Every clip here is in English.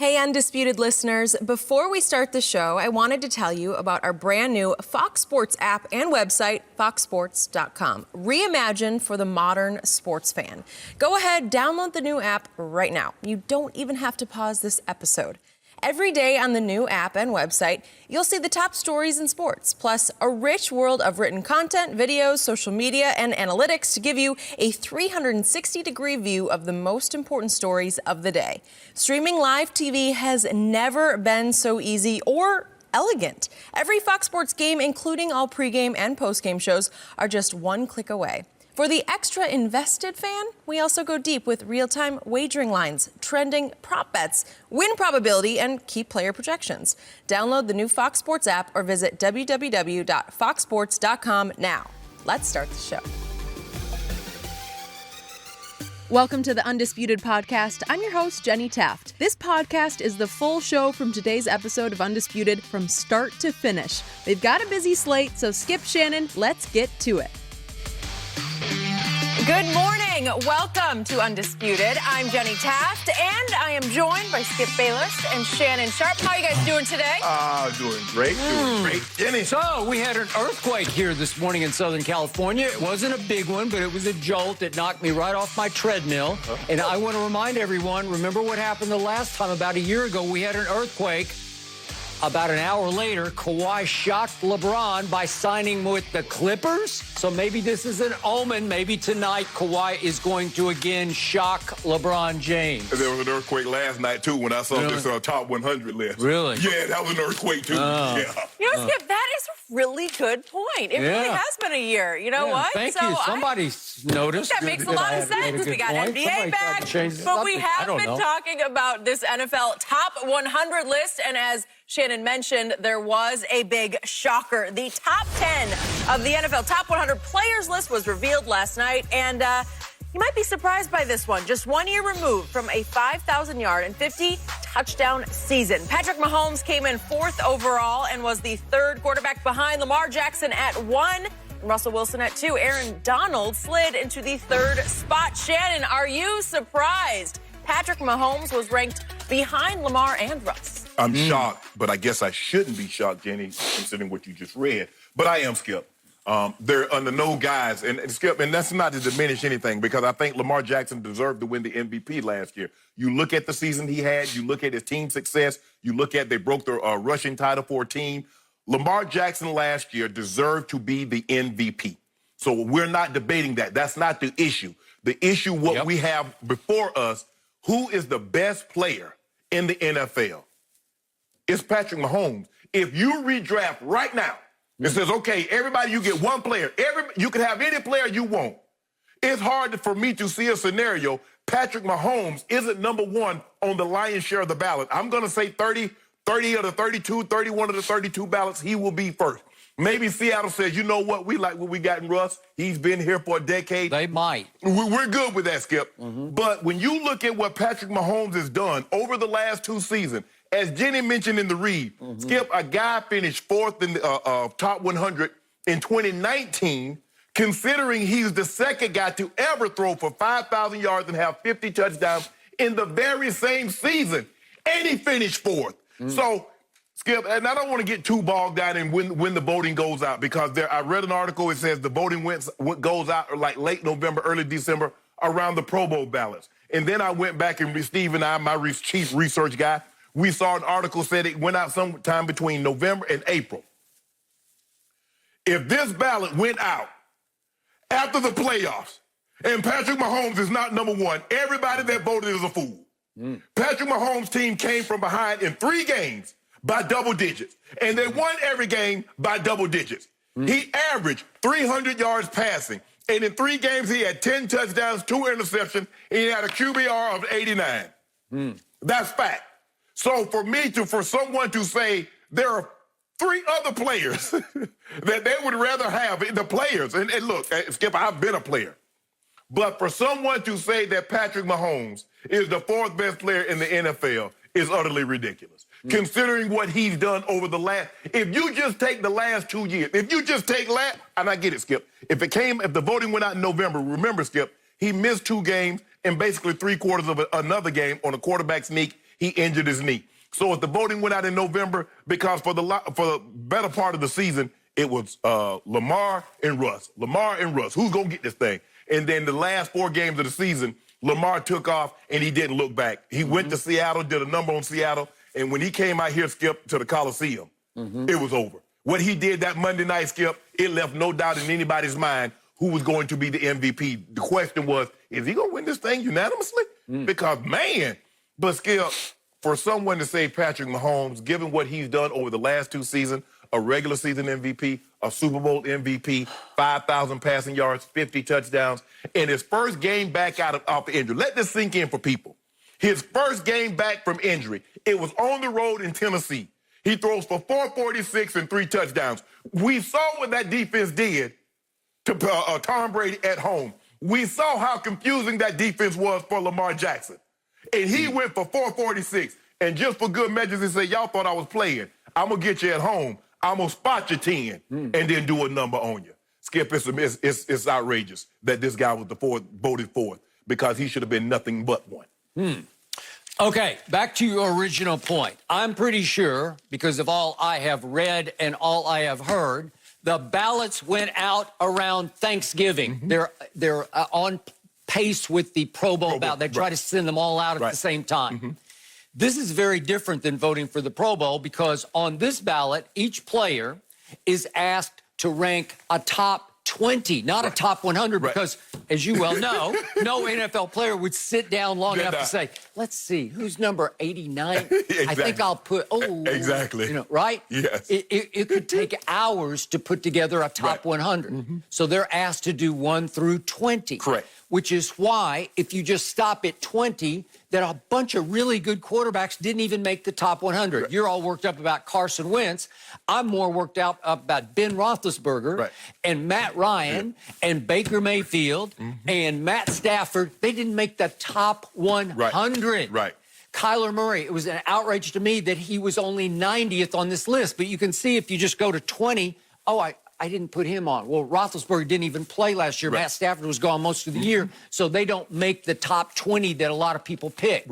Hey, Undisputed listeners. Before we start the show, I wanted to tell you about our brand new Fox Sports app and website, foxsports.com. Reimagined for the modern sports fan. Go ahead, download the new app right now. You don't even have to pause this episode. Every day on the new app and website, you'll see the top stories in sports, plus a rich world of written content, videos, social media, and analytics to give you a 360-degree view of the most important stories of the day. Streaming live TV has never been so easy or elegant. Every Fox Sports game, including all pregame and postgame shows, are just one click away. For the extra invested fan, we also go deep with real-time wagering lines, trending prop bets, win probability, and key player projections. Download the new Fox Sports app or visit www.foxsports.com now. Let's start the show. Welcome to the Undisputed podcast. I'm your host, Jenny Taft. This podcast is the full show from today's episode of Undisputed from start to finish. They've got a busy slate, so skip Shannon, let's get to it. Good morning. Welcome to Undisputed. I'm Jenny Taft, and I am joined by Skip Bayless and Shannon Sharp. How are you guys doing today? Doing great, Jenny. So, we had an earthquake here this morning in Southern California. It wasn't a big one, but it was a jolt. It knocked me right off my treadmill. And I want to remind everyone, remember what happened the last time, about a year ago, we had an earthquake. About an hour later, Kawhi shocked LeBron by signing with the Clippers. So maybe this is an omen. Maybe tonight Kawhi is going to again shock LeBron James. There was an earthquake last night, too, when I saw this top 100 list. Really? Yeah, that was an earthquake, too. Yeah. You know, Skip, that is a really good point. It really has been a year. You know what? Thank you. Somebody noticed. That makes a lot of sense. We got NBA back, but we have been talking about this NFL top 100 list, and as Shannon mentioned, there was a big shocker. The top 10 of the NFL top 100 players list was revealed last night, and you might be surprised by this one. Just 1 year removed from a 5,000-yard and 50-touchdown season. Patrick Mahomes came in 4th overall and was the 3rd quarterback behind Lamar Jackson at 1, and Russell Wilson at 2. Aaron Donald slid into the 3rd spot. Shannon, are you surprised Patrick Mahomes was ranked behind Lamar and Russ? I'm shocked, but I guess I shouldn't be shocked, Jenny, considering what you just read. But I am, Skip. They're under no guise. And Skip, and that's not to diminish anything, because I think Lamar Jackson deserved to win the MVP last year. You look at the season he had, you look at his team success, you look at they broke the rushing title for a team. Lamar Jackson last year deserved to be the MVP. So we're not debating that. That's not the issue. The issue, what we have before us, who is the best player in the NFL? It's Patrick Mahomes. If you redraft right now, it says, okay, everybody, you get one player. You can have any player you want. It's hard for me to see a scenario. Patrick Mahomes isn't number one on the lion's share of the ballot. I'm going to say 30 of the 32, 31 of the 32 ballots, he will be first. Maybe Seattle says, you know what, we like what we got in Russ. He's been here for a decade. They might. We're good with that, Skip. But when you look at what Patrick Mahomes has done over the last 2 seasons, as Jenny mentioned in the read, Skip, a guy finished 4th in the top 100 in 2019, considering he's the 2nd guy to ever throw for 5,000 yards and have 50 touchdowns in the very same season. And he finished 4th. So, Skip, and I don't want to get too bogged down in when the voting goes out, because I read an article, it says the voting goes out like late November, early December, around the Pro Bowl ballots. And then I went back, and Steve and I, my chief research guy, we saw an article said it went out sometime between November and April. If this ballot went out after the playoffs and Patrick Mahomes is not number one, everybody that voted is a fool. Patrick Mahomes' team came from behind in 3 games by double digits, and they won every game by double digits. He averaged 300 yards passing, and in 3 games he had 10 touchdowns, 2 interceptions, and he had a QBR of 89. That's fact. So for someone to say there are 3 other players that they would rather have, the players, and look, Skip, I've been a player, but for someone to say that Patrick Mahomes is the 4th best player in the NFL is utterly ridiculous. Considering what he's done over the last, if you just take the last 2 years, if you just take and I get it, Skip, if the voting went out in November, remember, Skip, he missed 2 games and basically 3/4 of another game on a quarterback sneak. he injured his knee. So if the voting went out in November, because for the better part of the season, it was Lamar and Russ. Lamar and Russ. Who's going to get this thing? And then the last 4 games of the season, Lamar took off, and he didn't look back. He went to Seattle, did a number on Seattle, and when he came out here, Skip, to the Coliseum, it was over. What he did that Monday night, Skip, it left no doubt in anybody's mind who was going to be the MVP. The question was, is he going to win this thing unanimously? Because, man, but Skip, for someone to say Patrick Mahomes, given what he's done over the last 2 seasons, a regular season MVP, a Super Bowl MVP, 5,000 passing yards, 50 touchdowns, and his first game back off the injury. Let this sink in for people. His first game back from injury, it was on the road in Tennessee. He throws for 446 and 3 touchdowns. We saw what that defense did to Tom Brady at home. We saw how confusing that defense was for Lamar Jackson. And he went for 446. And just for good measures, he said, y'all thought I was playing. I'm going to get you at home. I'm going to spot you 10 and then do a number on you. Skip, it's outrageous that this guy was voted fourth because he should have been nothing but one. Okay, back to your original point. I'm pretty sure, because of all I have read and all I have heard, the ballots went out around Thanksgiving. They're on pace with the Pro Bowl ballot. They try to send them all out at the same time. This is very different than voting for the Pro Bowl because on this ballot, each player is asked to rank a top 20, not a top 100, because, as you well know, no NFL player would sit down long enough to say, let's see, who's number 89? I think I'll put, you know, right? Yes. It could take hours to put together a top 100. So they're asked to do 1 through 20. Correct. Which is why, if you just stop at 20, that a bunch of really good quarterbacks didn't even make the top 100. You're all worked up about Carson Wentz. I'm more worked out about Ben Roethlisberger and Matt Ryan and Baker Mayfield and Matt Stafford. They didn't make the top 100. Kyler Murray, it was an outrage to me that he was only 90th on this list. But you can see if you just go to 20, I didn't put him on. Well, Roethlisberger didn't even play last year. Matt Stafford was gone most of the year, so they don't make the top 20 that a lot of people pick.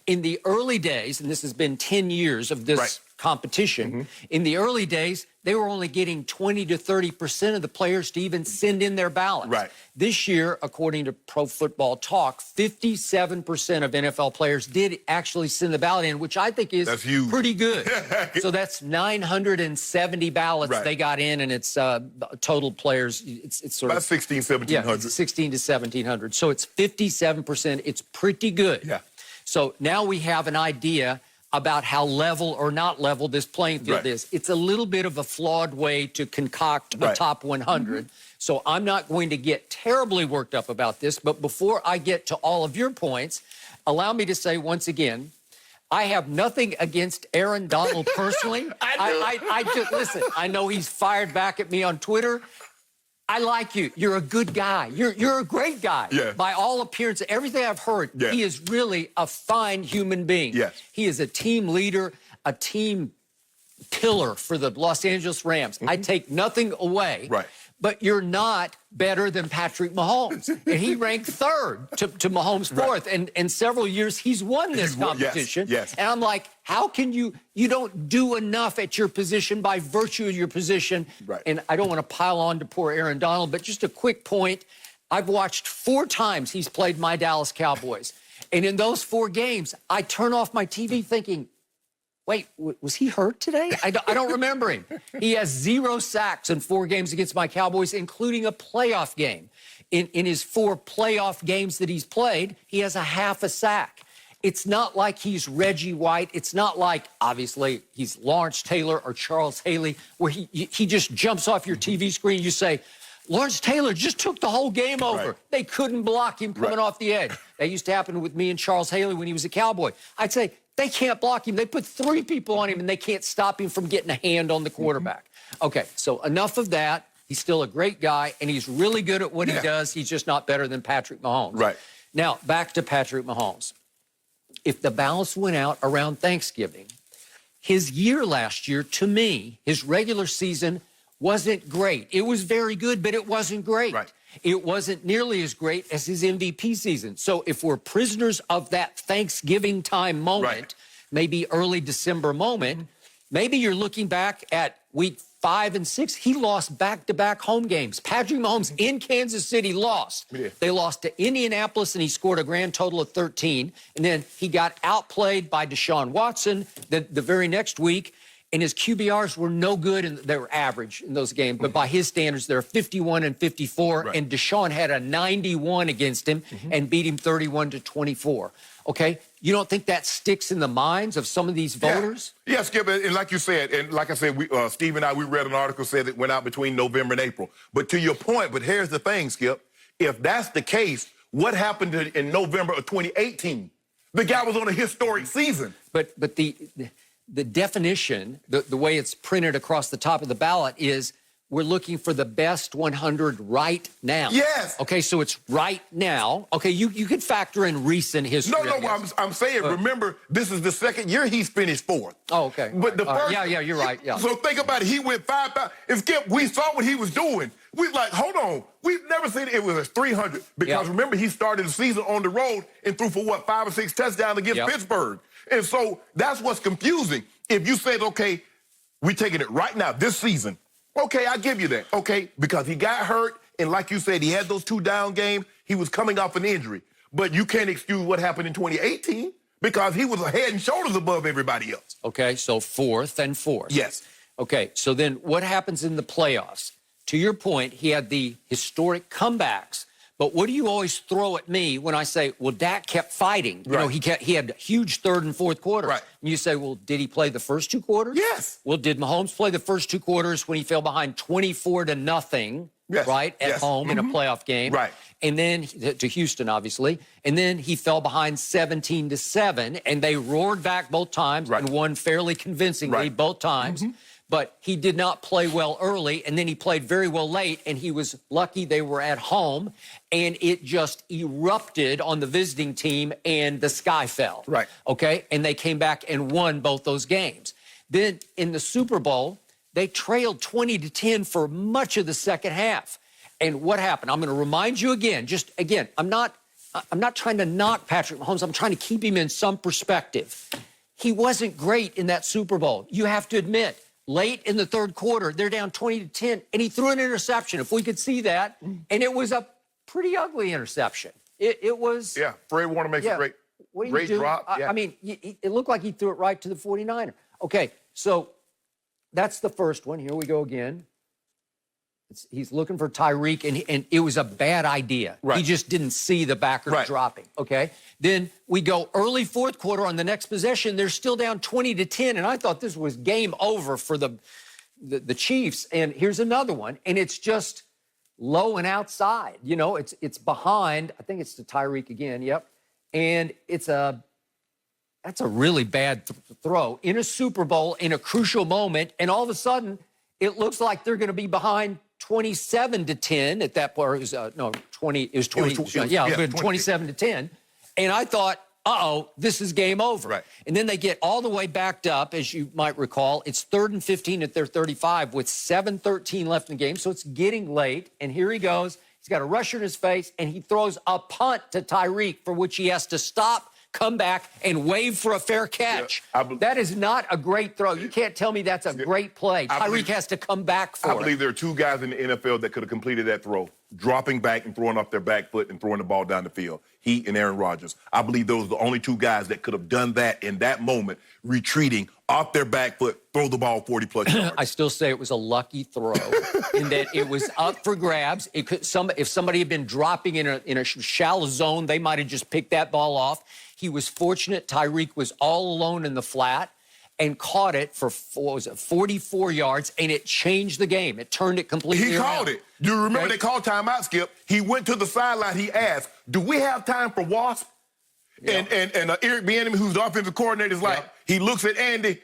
In the early days, and this has been 10 years of this competition, in the early days, they were only getting 20 to 30% of the players to even send in their ballots. This year, according to Pro Football Talk, 57% of NFL players did actually send the ballot in, which I think is pretty good. So that's 970 ballots they got in, and it's total players. It's sort about of 1,700. Yeah, 16 to 1,700. So it's 57%. It's pretty good. So now we have an idea about how level or not level this playing field is. It's a little bit of a flawed way to concoct a top 100. So I'm not going to get terribly worked up about this, but before I get to all of your points, allow me to say once again, I have nothing against Aaron Donald personally. I just, listen, I know he's fired back at me on Twitter. I like you. You're a good guy. You're a great guy. By all appearances, everything I've heard, he is really a fine human being. He is a team leader, a team pillar for the Los Angeles Rams. I take nothing away. But you're not better than Patrick Mahomes. And he ranked third to Mahomes fourth. And several years he's won this competition. And I'm like, how can you don't do enough at your position by virtue of your position. And I don't want to pile on to poor Aaron Donald, but just a quick point. I've watched 4 times he's played my Dallas Cowboys. And in those 4 games, I turn off my TV thinking, wait, was he hurt today? I don't remember him. He has 0 sacks in 4 games against my Cowboys, including a playoff game. In his 4 playoff games that he's played, he has a half a sack. It's not like he's Reggie White. It's not like, obviously, he's Lawrence Taylor or Charles Haley, where he just jumps off your TV screen and you say, Lawrence Taylor just took the whole game over. They couldn't block him coming off the edge. That used to happen with me and Charles Haley when he was a Cowboy. I'd say, they can't block him. They put 3 people on him, and they can't stop him from getting a hand on the quarterback. Okay, so enough of that. He's still a great guy, and he's really good at what he does. He's just not better than Patrick Mahomes. Now, back to Patrick Mahomes. If the ballots went out around Thanksgiving, his year last year, to me, his regular season wasn't great. It was very good, but it wasn't great. It wasn't nearly as great as his MVP season. So if we're prisoners of that Thanksgiving time moment, maybe early December moment. Maybe you're looking back at week 5 and 6. He lost back-to-back home games. Patrick Mahomes in Kansas City lost. Yeah. They lost to Indianapolis, and he scored a grand total of 13. And then he got outplayed by Deshaun Watson the very next week. And his QBRs were no good, and they were average in those games. But by his standards, they're 51 and 54. Right. And Deshaun had a 91 against him and beat him 31-24. Okay? You don't think that sticks in the minds of some of these voters? Yeah, Skip, and like you said, and like I said, Steve and I, we read an article said it went out between November and April. But to your point, but here's the thing, Skip. If that's the case, what happened in November of 2018? The guy was on a historic season. But the definition, the way it's printed across the top of the ballot is we're looking for the best 100 right now. Yes. Okay, so it's right now. Okay, you could factor in recent history. No, I'm saying, remember, this is the second year he's finished 4th. Oh, okay. But the first... Yeah, you're right, yeah. So think about it. He went 5,000. And Skip, we saw what he was doing. We like, hold on. We've never seen it was a 300. Because remember, he started the season on the road and threw for, 5 or 6 touchdowns against Pittsburgh. And so that's what's confusing. If you said, okay, we're taking it right now, this season, okay, I give you that. Okay, because he got hurt, and like you said, he had those 2 down games. He was coming off an injury. But you can't excuse what happened in 2018 because he was head and shoulders above everybody else. Okay, so 4th and 4th. Yes. Okay, so then what happens in the playoffs? To your point, he had the historic comebacks. But what do you always throw at me when I say, well, Dak kept fighting? You know, he had huge 3rd and 4th quarters. Right. And you say, well, did he play the first 2 quarters? Yes. Well, did Mahomes play the first 2 quarters when he fell behind 24-0, right, at home in a playoff game? Right. And then to Houston, obviously. And then he fell behind 17-7, and they roared back both times and won fairly convincingly both times. But he did not play well early, and then he played very well late, and he was lucky they were at home, and it just erupted on the visiting team, and the sky fell. Right. Okay? And they came back and won both those games. Then in the Super Bowl, they trailed 20-10 for much of the second half. And what happened? I'm going to remind you again, I'm not trying to knock Patrick Mahomes. I'm trying to keep him in some perspective. He wasn't great in that Super Bowl. You have to admit. Late in the 3rd quarter, they're down 20-10, and he threw an interception, if we could see that, and it was a pretty ugly interception. It was... Yeah, Fred Warner makes a great drop. I mean, it looked like he threw it right to the 49er. Okay, so that's the first one. Here we go again. He's looking for Tyreek, and it was a bad idea. Right. He just didn't see the backers dropping, okay? Then we go early 4th quarter on the next possession. They're still down 20-10, and I thought this was game over for the Chiefs. And here's another one, and it's just low and outside. You know, it's behind. I think it's to Tyreek again, and that's a really bad throw in a Super Bowl in a crucial moment, and all of a sudden it looks like they're going to be behind 27-10 at that point. It was 20. It was 20. 27-10. And I thought, this is game over. Right. And then they get all the way backed up, as you might recall. It's 3rd and 15 at their 35 with 7:13 left in the game. So it's getting late. And here he goes. He's got a rusher in his face, and he throws a punt to Tyreek, for which he has to stop, come back, and wave for a fair catch. That is not a great throw. You can't tell me that's a great play. Tyreek has to come back for it. I believe there are 2 guys in the NFL that could have completed that throw, dropping back and throwing off their back foot and throwing the ball down the field. He and Aaron Rodgers. I believe those are the only 2 guys that could have done that in that moment, retreating off their back foot, throw the ball 40-plus yards. I still say it was a lucky throw in that it was up for grabs. It could, if somebody had been dropping in a shallow zone, they might have just picked that ball off. He was fortunate. Tyreek was all alone in the flat and caught it for, 44 yards, and it changed the game. It turned it completely around. He called it. You remember they called timeout, Skip. He went to the sideline. He asked, do we have time for Wasp? And Eric Bieniemy, who's the offensive coordinator, is like, he looks at Andy.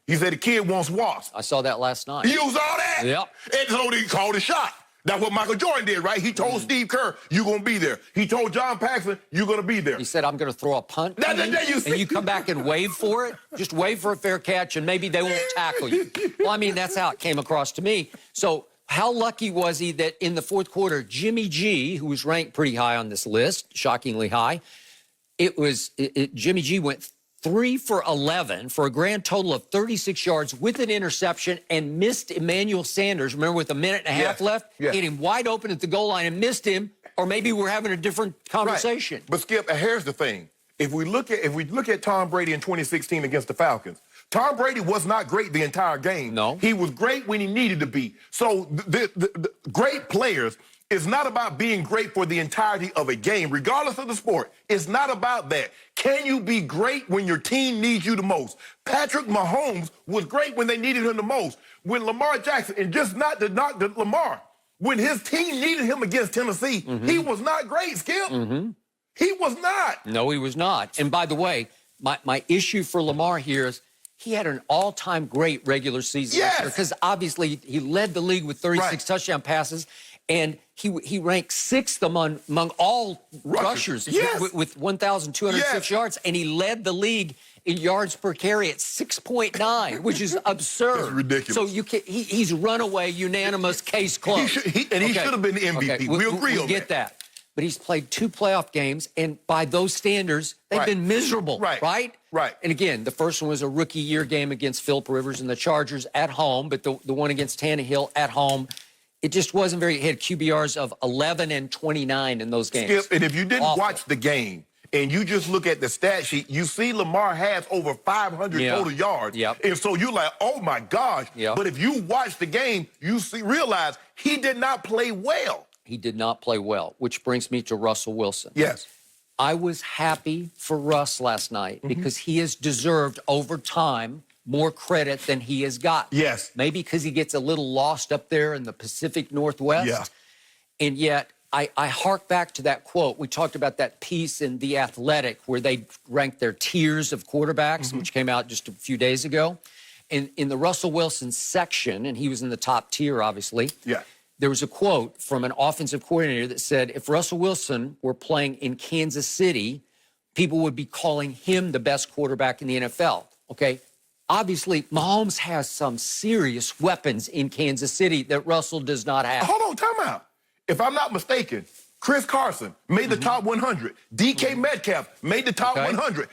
He said the kid wants Wasp. I saw that last night. He used all that. Yep. And so he called a shot. That's what Michael Jordan did, right? He told Steve Kerr, you're going to be there. He told John Paxson, you're going to be there. He said, I'm going to throw a punt. And you come back and wave for it? Just wave for a fair catch, and maybe they won't tackle you. Well, I mean, that's how it came across to me. So how lucky was he that in the 4th quarter, Jimmy G, who was ranked pretty high on this list, shockingly high, Jimmy G went 3 for 11 for a grand total of 36 yards with an interception and missed Emmanuel Sanders. Remember, with a minute and a half left, hit him wide open at the goal line and missed him. Or maybe we're having a different conversation. Right. But Skip, here's the thing: if we look at Tom Brady in 2016 against the Falcons, Tom Brady was not great the entire game. No, he was great when he needed to be. So the great players. It's not about being great for the entirety of a game, regardless of the sport. It's not about that. Can you be great when your team needs you the most? Patrick Mahomes was great when they needed him the most. When Lamar Jackson, and just not to knock Lamar, when his team needed him against Tennessee, he was not great, Skip. He was not. No, he was not. And by the way, my issue for Lamar here is he had an all-time great regular season. Yes. Because obviously he led the league with 36 touchdown passes. And he ranked 6th among all rushers with 1,206 yards, and he led the league in yards per carry at 6.9, which is absurd. That's ridiculous. So he's runaway, unanimous, case closed. He should have been the MVP. Okay. We agree on that. We get that. But he's played 2 playoff games, and by those standards, they've been miserable, right? And again, the first one was a rookie year game against Phillip Rivers and the Chargers at home, but the one against Tannehill at home, it just wasn't very. He had QBRs of 11 and 29 in those games. Skip, and if you didn't watch the game and you just look at the stat sheet, you see Lamar has over 500 total yards. And so you're like, oh my gosh. But if you watch the game, you realize he did not play well. He did not play well, which brings me to Russell Wilson. Yes. I was happy for Russ last night because he has deserved over time more credit than he has got. Yes. Maybe because he gets a little lost up there in the Pacific Northwest. Yeah. And yet, I hark back to that quote. We talked about that piece in The Athletic where they ranked their tiers of quarterbacks, which came out just a few days ago. And in the Russell Wilson section, and he was in the top tier, obviously, there was a quote from an offensive coordinator that said, if Russell Wilson were playing in Kansas City, people would be calling him the best quarterback in the NFL. Okay? Obviously, Mahomes has some serious weapons in Kansas City that Russell does not have. Hold on, time out. If I'm not mistaken, Chris Carson made the top 100. DK Metcalf made the top 100.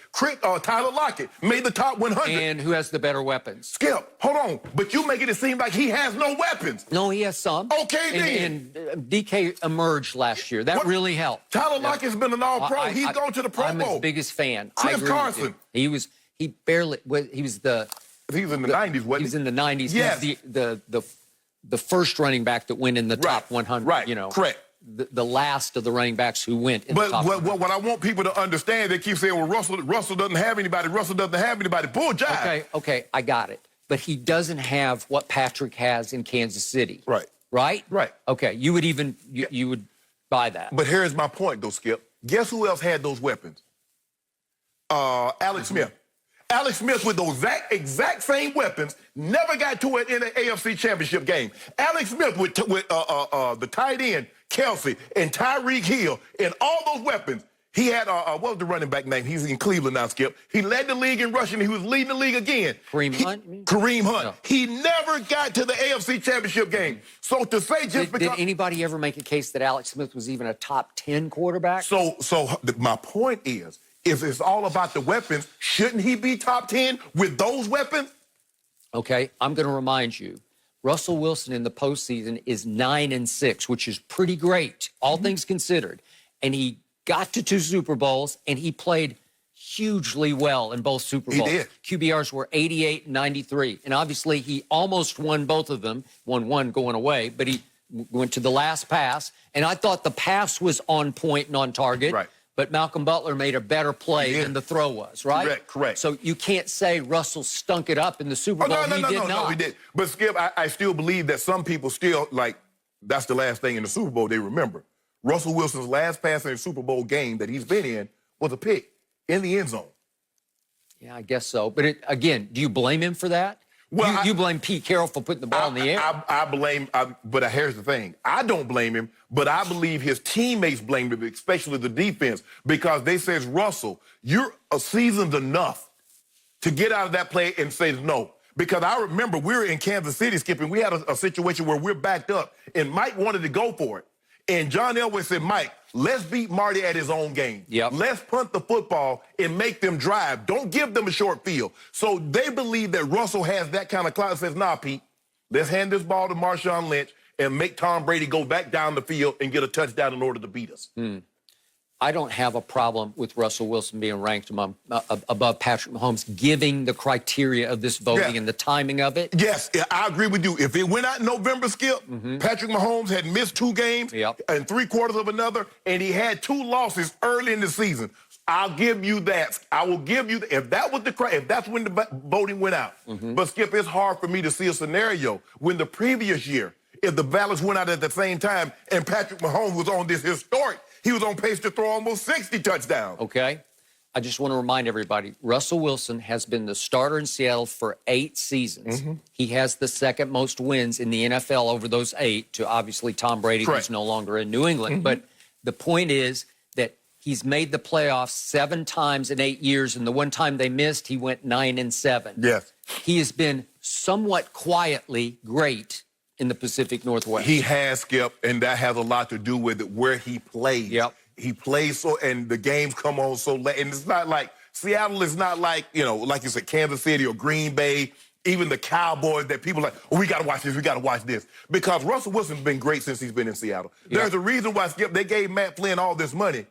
Tyler Lockett made the top 100. And who has the better weapons? Skip, hold on. But you making it seem like he has no weapons. No, he has some. Okay, then. And DK emerged last year. That really helped. Tyler Lockett's been an all-pro. He's gone to the Pro Bowl. I'm his biggest fan. Chris Carson. He was in the 90s, wasn't he? He was in the 90s. Yes. He was the first running back that went in the top 100. Right, you know, correct. The last of the running backs who went in the top 100. What I want people to understand, they keep saying, well, Russell doesn't have anybody. Russell doesn't have anybody. Bull jive. Okay, I got it. But he doesn't have what Patrick has in Kansas City. Right. Right? Right. Okay, you would even, you would buy that. But here's my point, though, Skip. Guess who else had those weapons? Alex Smith. Alex Smith with those exact same weapons never got to it in an AFC Championship game. Alex Smith with the tight end, Kelsey, and Tyreek Hill, and all those weapons. He had, what was the running back name? He's in Cleveland now, Skip. He led the league in rushing. He was leading the league again. Kareem Hunt? Kareem Hunt. No. He never got to the AFC Championship game. So to say just because... Did anybody ever make a case that Alex Smith was even a top 10 quarterback? So my point is, if it's all about the weapons, shouldn't he be top 10 with those weapons? Okay, I'm going to remind you, Russell Wilson in the postseason is 9-6, which is pretty great, all things considered. And he got to 2 Super Bowls, and he played hugely well in both Super Bowls. He did. QBRs were 88 and 93. And obviously, he almost won both of them, won one going away, but he went to the last pass. And I thought the pass was on point and on target. Right. But Malcolm Butler made a better play than the throw was, right? Correct. So you can't say Russell stunk it up in the Super Bowl. No, he did. But, Skip, I still believe that some people still, like, that's the last thing in the Super Bowl they remember. Russell Wilson's last pass in a Super Bowl game that he's been in was a pick in the end zone. Yeah, I guess so. But, again, do you blame him for that? Well, you blame Pete Carroll for putting the ball in the air. I blame, but here's the thing. I don't blame him, but I believe his teammates blamed him, especially the defense, because they says, Russell, you're seasoned enough to get out of that play and say no. Because I remember we were in Kansas City, Skip, and we had a situation where we're backed up, and Mike wanted to go for it. And John Elway said, Mike, let's beat Marty at his own game. Yep. Let's punt the football and make them drive. Don't give them a short field. So they believe that Russell has that kind of clout and says, nah, Pete, let's hand this ball to Marshawn Lynch and make Tom Brady go back down the field and get a touchdown in order to beat us. I don't have a problem with Russell Wilson being ranked above Patrick Mahomes, giving the criteria of this voting and the timing of it. Yes, I agree with you. If it went out in November, Skip, Patrick Mahomes had missed 2 games and 3/4 of another, and he had 2 losses early in the season. I'll give you that. I will give you that. If that was if that's when the voting went out. But Skip, it's hard for me to see a scenario when the previous year, if the ballots went out at the same time and Patrick Mahomes was on this historic, he was on pace to throw almost 60 touchdowns. Okay. I just want to remind everybody, Russell Wilson has been the starter in Seattle for 8 seasons. He has the 2nd most wins in the NFL over those 8 to obviously Tom Brady, who's no longer in New England. But the point is that he's made the playoffs 7 times in 8 years, and the one time they missed, he went 9-7. Yes. He has been somewhat quietly great in the Pacific Northwest. He has, Skip, and that has a lot to do with it, where he plays. Yep. He plays so, and the games come on so late. And it's not like, Seattle is not like, you know, like you said, Kansas City or Green Bay, even the Cowboys that people are like, oh, we got to watch this, we got to watch this. Because Russell Wilson's been great since he's been in Seattle. Yep. There's a reason why, Skip, they gave Matt Flynn all this money,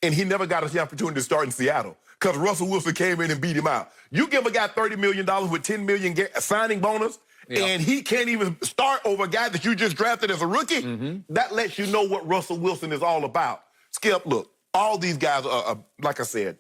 and he never got the opportunity to start in Seattle. Because Russell Wilson came in and beat him out. You give a guy $30 million with $10 million signing bonus, and he can't even start over a guy that you just drafted as a rookie, that lets you know what Russell Wilson is all about. Skip, look, all these guys are, like I said,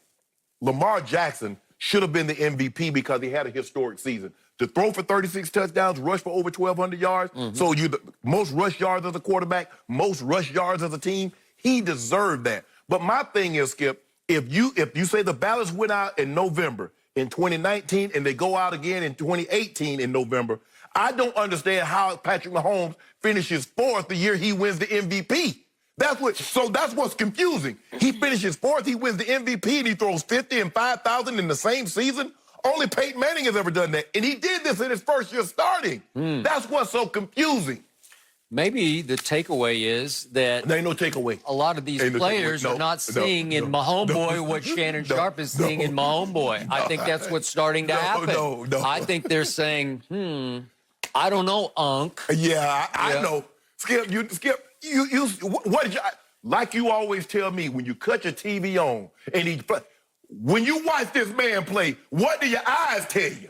Lamar Jackson should have been the MVP because he had a historic season. To throw for 36 touchdowns, rush for over 1,200 yards, so you the most rush yards as a quarterback, most rush yards as a team, he deserved that. But my thing is, Skip, if you say the ballots went out in November in 2019 and they go out again in 2018 in November, I don't understand how Patrick Mahomes finishes 4th the year he wins the MVP. That's what's confusing. He finishes 4th, he wins the MVP, and he throws 50 and 5,000 in the same season. Only Peyton Manning has ever done that, and he did this in his first year starting. That's what's so confusing. Maybe the takeaway is that there ain't no takeaway. A lot of these players are not seeing in Mahomeboy what Shannon Sharp is seeing in Mahomeboy. I think that's what's starting to happen. I think they're saying, I don't know, Unc. Yeah, I know. Skip, what did you, like you always tell me, when you cut your TV on and when you watch this man play, what do your eyes tell you?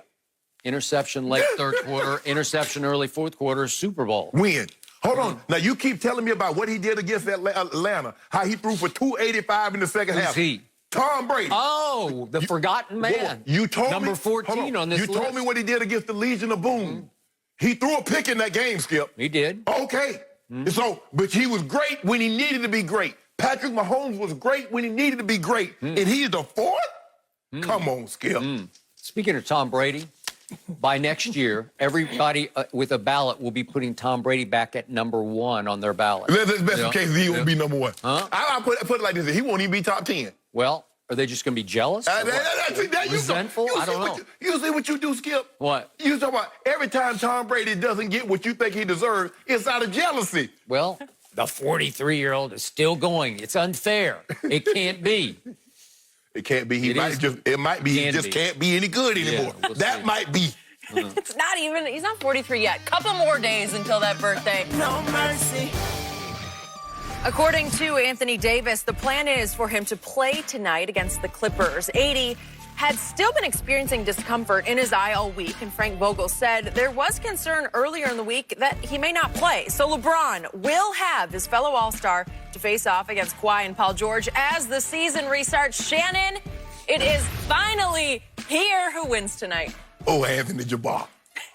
Interception late 3rd quarter, interception early 4th quarter, Super Bowl. Win. Hold on. Now, you keep telling me about what he did against Atlanta, how he threw for 285 in the second half. Who's he? Tom Brady. Oh, the forgotten man. You told Number me, 14 on this list. You told me what he did against the Legion of Boom. He threw a pick in that game, Skip. He did. Okay. So, but he was great when he needed to be great. Patrick Mahomes was great when he needed to be great. And he's the 4th? Come on, Skip. Speaking of Tom Brady, by next year, everybody with a ballot will be putting Tom Brady back at number 1 on their ballot. That's the case. He won't be number 1. I'll put it like this. He won't even be top 10. Well, are they just going to be jealous? Resentful? I don't know. You see what you do, Skip? What? You talk about every time Tom Brady doesn't get what you think he deserves, it's out of jealousy. Well, the 43-year-old is still going. It's unfair. It can't be. It can't be. He just can't be any good anymore. Yeah, that might be. It's not even, he's not 43 yet. Couple more days until that birthday. No mercy. According to Anthony Davis, the plan is for him to play tonight against the Clippers. AD had still been experiencing discomfort in his eye all week, and Frank Vogel said there was concern earlier in the week that he may not play. So LeBron will have his fellow All-Star to face off against Kawhi and Paul George as the season restarts. Shannon, it is finally here. Who wins tonight? Oh, Anthony Jabbar.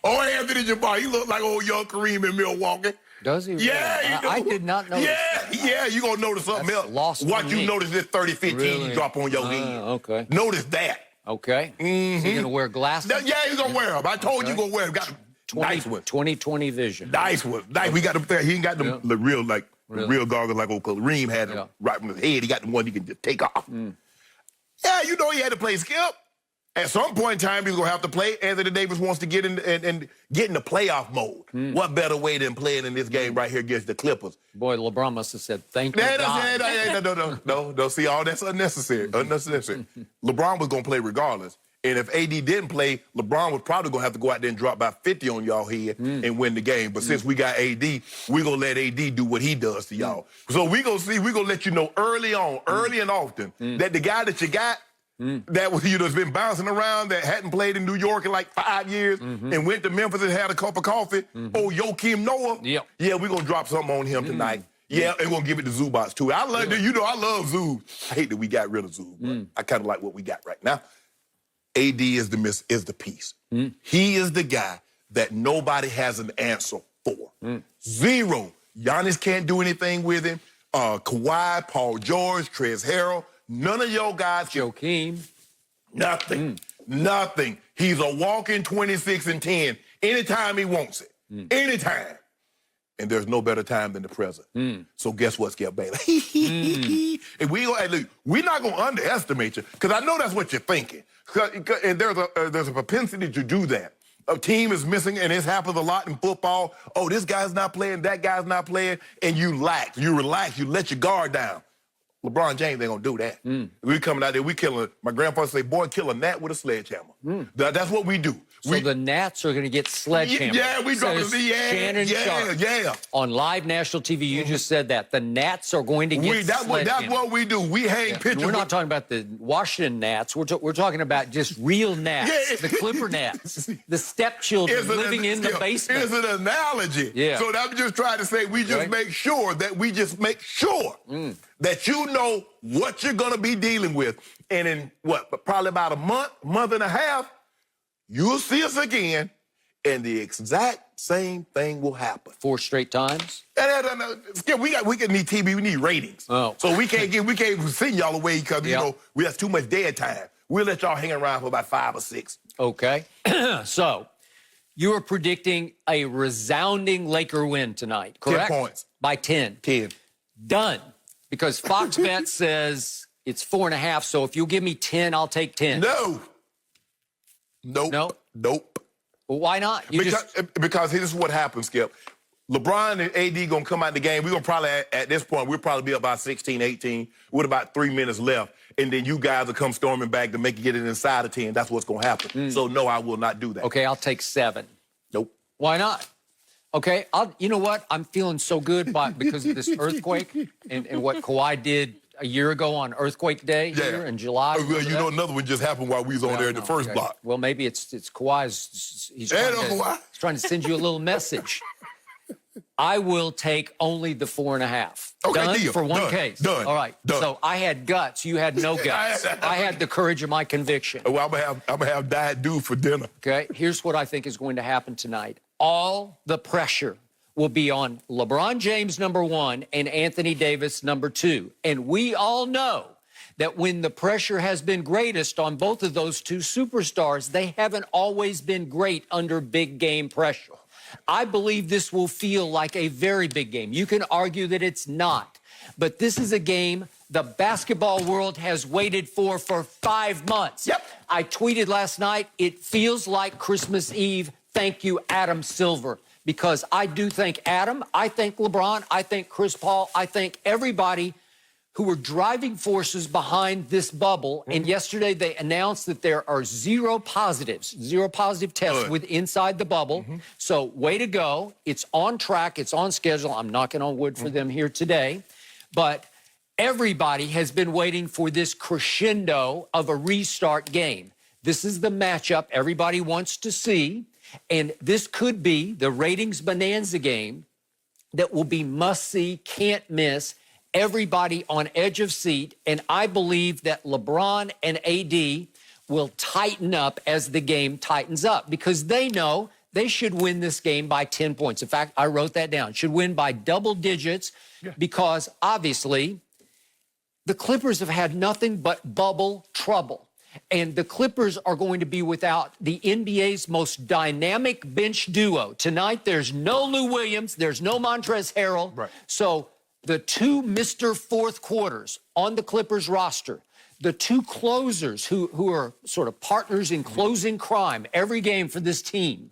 Oh, Anthony Jabbar. He looked like old young Kareem in Milwaukee. Does he? Yeah, I did not notice. Yeah, you're going to notice something else. Watch you notice this 30-15 drop on your head. Okay. Notice that. Okay. Is he going to wear glasses? Yeah, he's going to wear them. I told you he's going to wear them. Got nice one. 20/20 vision. Nice one. Nice. We got them there. He ain't got them the real goggles like old Kareem had them right from his head. He got the one he can just take off. Yeah, you know he had to play Skip. At some point in time, he's going to have to play. Anthony Davis wants to get in and get in the playoff mode. What better way than playing in this game right here against the Clippers? Boy, LeBron must have said, thank you, God. No. See, all that's unnecessary. LeBron was going to play regardless. And if AD didn't play, LeBron was probably going to have to go out there and drop about 50 on y'all head and win the game. But since we got AD, we're going to let AD do what he does to y'all. So we're going to let you know early on, early and often, that the guy that you got, that was, that's been bouncing around, that hadn't played in New York in like 5 years and went to Memphis and had a cup of coffee. Oh, Joakim Noah. Yep. Yeah, we're going to drop something on him tonight. Yeah, and we're going to give it to Zubats, too. I love I love Zub. I hate that we got rid of Zub, but I kind of like what we got right now. AD is the piece. He is the guy that nobody has an answer for. Zero. Giannis can't do anything with him. Kawhi, Paul George, Trez Harrell, none of your guys can. Joakim. Nothing. Nothing. He's a walking 26 and 10 anytime he wants it. Anytime. And there's no better time than the present. So guess what, Skip Baylor? And look, we're not going to underestimate you, because I know that's what you're thinking. And there's a propensity to do that. A team is missing, and this happens a lot in football. Oh, this guy's not playing, that guy's not playing, and you relax, you let your guard down. LeBron James ain't gonna do that. We coming out there, we killing. My grandfather say, "Boy, kill a gnat with a sledgehammer." That's what we do. So the Gnats are going to get sledgehammer. Yeah, we dropping Shannon Sharp. On live national TV, you just said that. The Gnats are going to get sledgehammer. That's what we do. We hang pictures. We're not talking about the Washington Gnats. We're talking about just real Gnats, the Clipper Gnats, the stepchildren living in the basement. It's an analogy. Yeah. So I'm just trying to say we just make sure that that you know what you're going to be dealing with. And in probably about a month and a half, you'll see us again, and the exact same thing will happen. 4 straight times? Skip, we need TV, we need ratings. Oh. So we can't send y'all away because, we have too much dead time. We'll let y'all hang around for about 5 or 6. Okay. So, you are predicting a resounding Laker win tonight, correct? 10 points. By 10. 10. Done. Because Fox Bet says it's 4.5, so if you'll give me 10, I'll take 10. No. Nope. Well, why not? Because this is what happens, Skip. LeBron and AD going to come out the game. We're going to probably, at this point, we'll probably be about 16, 18 with about 3 minutes left. And then you guys will come storming back to make it get it inside of 10. That's what's going to happen. So, no, I will not do that. Okay, I'll take 7. Nope. Why not? Okay, you know what? I'm feeling so good because of this earthquake and what Kawhi did a year ago on Earthquake Day here in July. Well, another one just happened while we was on there in the first block. Well, maybe it's Kawhi's. He's trying to send you a little message. I will take only the 4.5. Okay, done deal. For one case. Done. All right. Done. So I had guts. You had no guts. I had the courage of my conviction. Well, I'm gonna have diet dude for dinner. Okay. Here's what I think is going to happen tonight. All the pressure will be on LeBron James, number 1, and Anthony Davis, number 2. And we all know that when the pressure has been greatest on both of those two superstars, they haven't always been great under big game pressure. I believe this will feel like a very big game. You can argue that it's not, but this is a game the basketball world has waited for 5 months. Yep. I tweeted last night, it feels like Christmas Eve. Thank you, Adam Silver. Because I do thank Adam, I thank LeBron, I thank Chris Paul, I thank everybody who were driving forces behind this bubble. And yesterday they announced that there are 0 positive tests inside the bubble. So way to go. It's on track. It's on schedule. I'm knocking on wood for them here today. But everybody has been waiting for this crescendo of a restart game. This is the matchup everybody wants to see. And this could be the ratings bonanza game that will be must-see, can't miss, everybody on edge of seat. And I believe that LeBron and AD will tighten up as the game tightens up because they know they should win this game by 10 points. In fact, I wrote that down. Should win by double digits because, obviously, the Clippers have had nothing but bubble trouble. And the Clippers are going to be without the NBA's most dynamic bench duo. Tonight, there's no Lou Williams. There's no Montrezl Harrell. Right. So the 2 Mr. Fourth Quarters on the Clippers roster, the two closers who are sort of partners in closing crime every game for this team,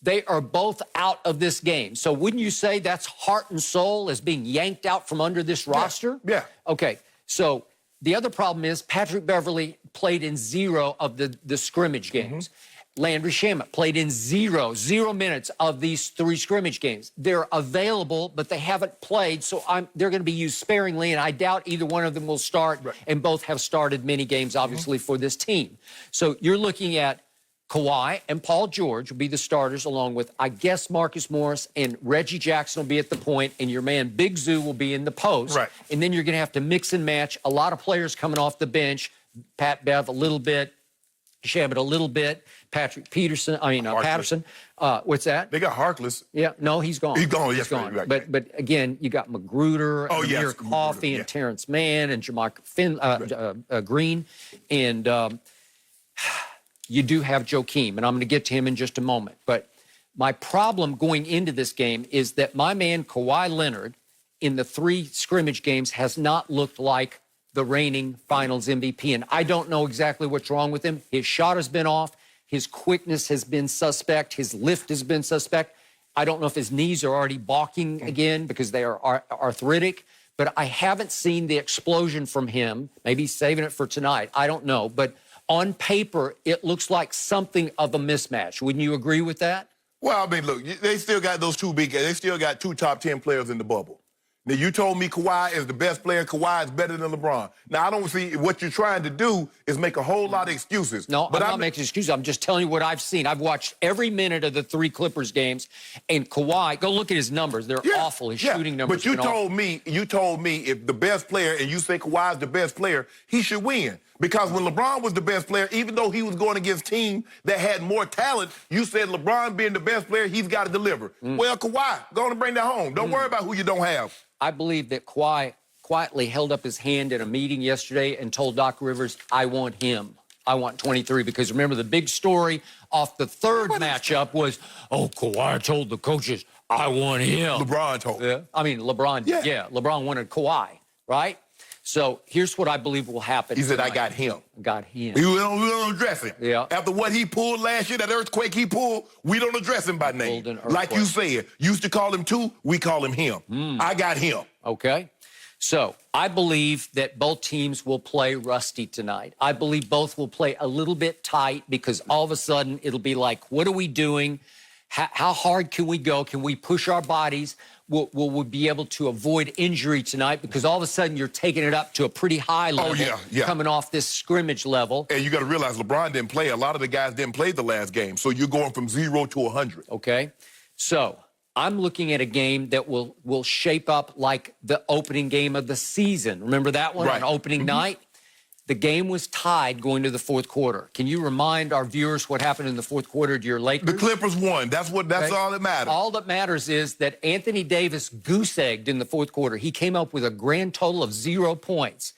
they are both out of this game. So wouldn't you say that's heart and soul is being yanked out from under this roster? Yeah. Okay, so the other problem is Patrick Beverley played in 0 of the scrimmage games. Landry Shamet played in 0 minutes of these 3 scrimmage games. They're available, but they haven't played, so they're going to be used sparingly, and I doubt either one of them will start, and both have started many games, obviously, for this team. So you're looking at Kawhi and Paul George will be the starters, along with, I guess, Marcus Morris, and Reggie Jackson will be at the point, and your man Big Zoo will be in the post. Right. And then you're going to have to mix and match. A lot of players coming off the bench. Pat Bev a little bit. Shamet a little bit. Patterson. What's that? They got Harkless. Yeah, no, he's gone. He's gone. Yes, gone. right. But again, you got Magruder, Amir Coffey, and Terrence Mann, and Jamarca Green, and you do have Joakim, and I'm going to get to him in just a moment. But my problem going into this game is that my man Kawhi Leonard in the 3 scrimmage games has not looked like the reigning finals MVP. And I don't know exactly what's wrong with him. His shot has been off. His quickness has been suspect. His lift has been suspect. I don't know if his knees are already balking again because they are arthritic. But I haven't seen the explosion from him. Maybe he's saving it for tonight. I don't know. But on paper, it looks like something of a mismatch. Wouldn't you agree with that? Well, I mean, look, they still got those 2 big guys. They still got 2 top 10 players in the bubble. Now, you told me Kawhi is the best player. Kawhi is better than LeBron. Now, I don't see what you're trying to do is make a whole lot of excuses. No, I'm not making excuses. I'm just telling you what I've seen. I've watched every minute of the 3 Clippers games, and Kawhi, go look at his numbers. They're awful. His shooting numbers. But you told me if the best player, and you say Kawhi's the best player, he should win. Because when LeBron was the best player, even though he was going against teams that had more talent, you said LeBron being the best player, he's got to deliver. Well, Kawhi, go on and bring that home. Don't worry about who you don't have. I believe that Kawhi quietly held up his hand in a meeting yesterday and told Doc Rivers, I want him. I want 23. Because remember, the big story off the 3rd matchup was, Kawhi told the coaches, I want him. LeBron told him. I mean, LeBron, LeBron wanted Kawhi, right? So here's what I believe will happen. He said, tonight. I got him. Got him. We don't address him. Yeah. After what he pulled last year, that earthquake he pulled, we don't address him by name. Like you said, used to call him 2, we call him him. I got him. Okay. So I believe that both teams will play rusty tonight. I believe both will play a little bit tight because all of a sudden it'll be like, what are we doing? How hard can we go? Can we push our bodies? Will we be able to avoid injury tonight? Because all of a sudden you're taking it up to a pretty high level, coming off this scrimmage level. And you got to realize LeBron didn't play. A lot of the guys didn't play the last game. So you're going from 0 to 100. Okay. So I'm looking at a game that will shape up like the opening game of the season. Remember that one on opening night? The game was tied going to the 4th quarter. Can you remind our viewers what happened in the 4th quarter to your Lakers? The Clippers won. That's all that matters. All that matters is that Anthony Davis goose-egged in the 4th quarter. He came up with a grand total of 0 points.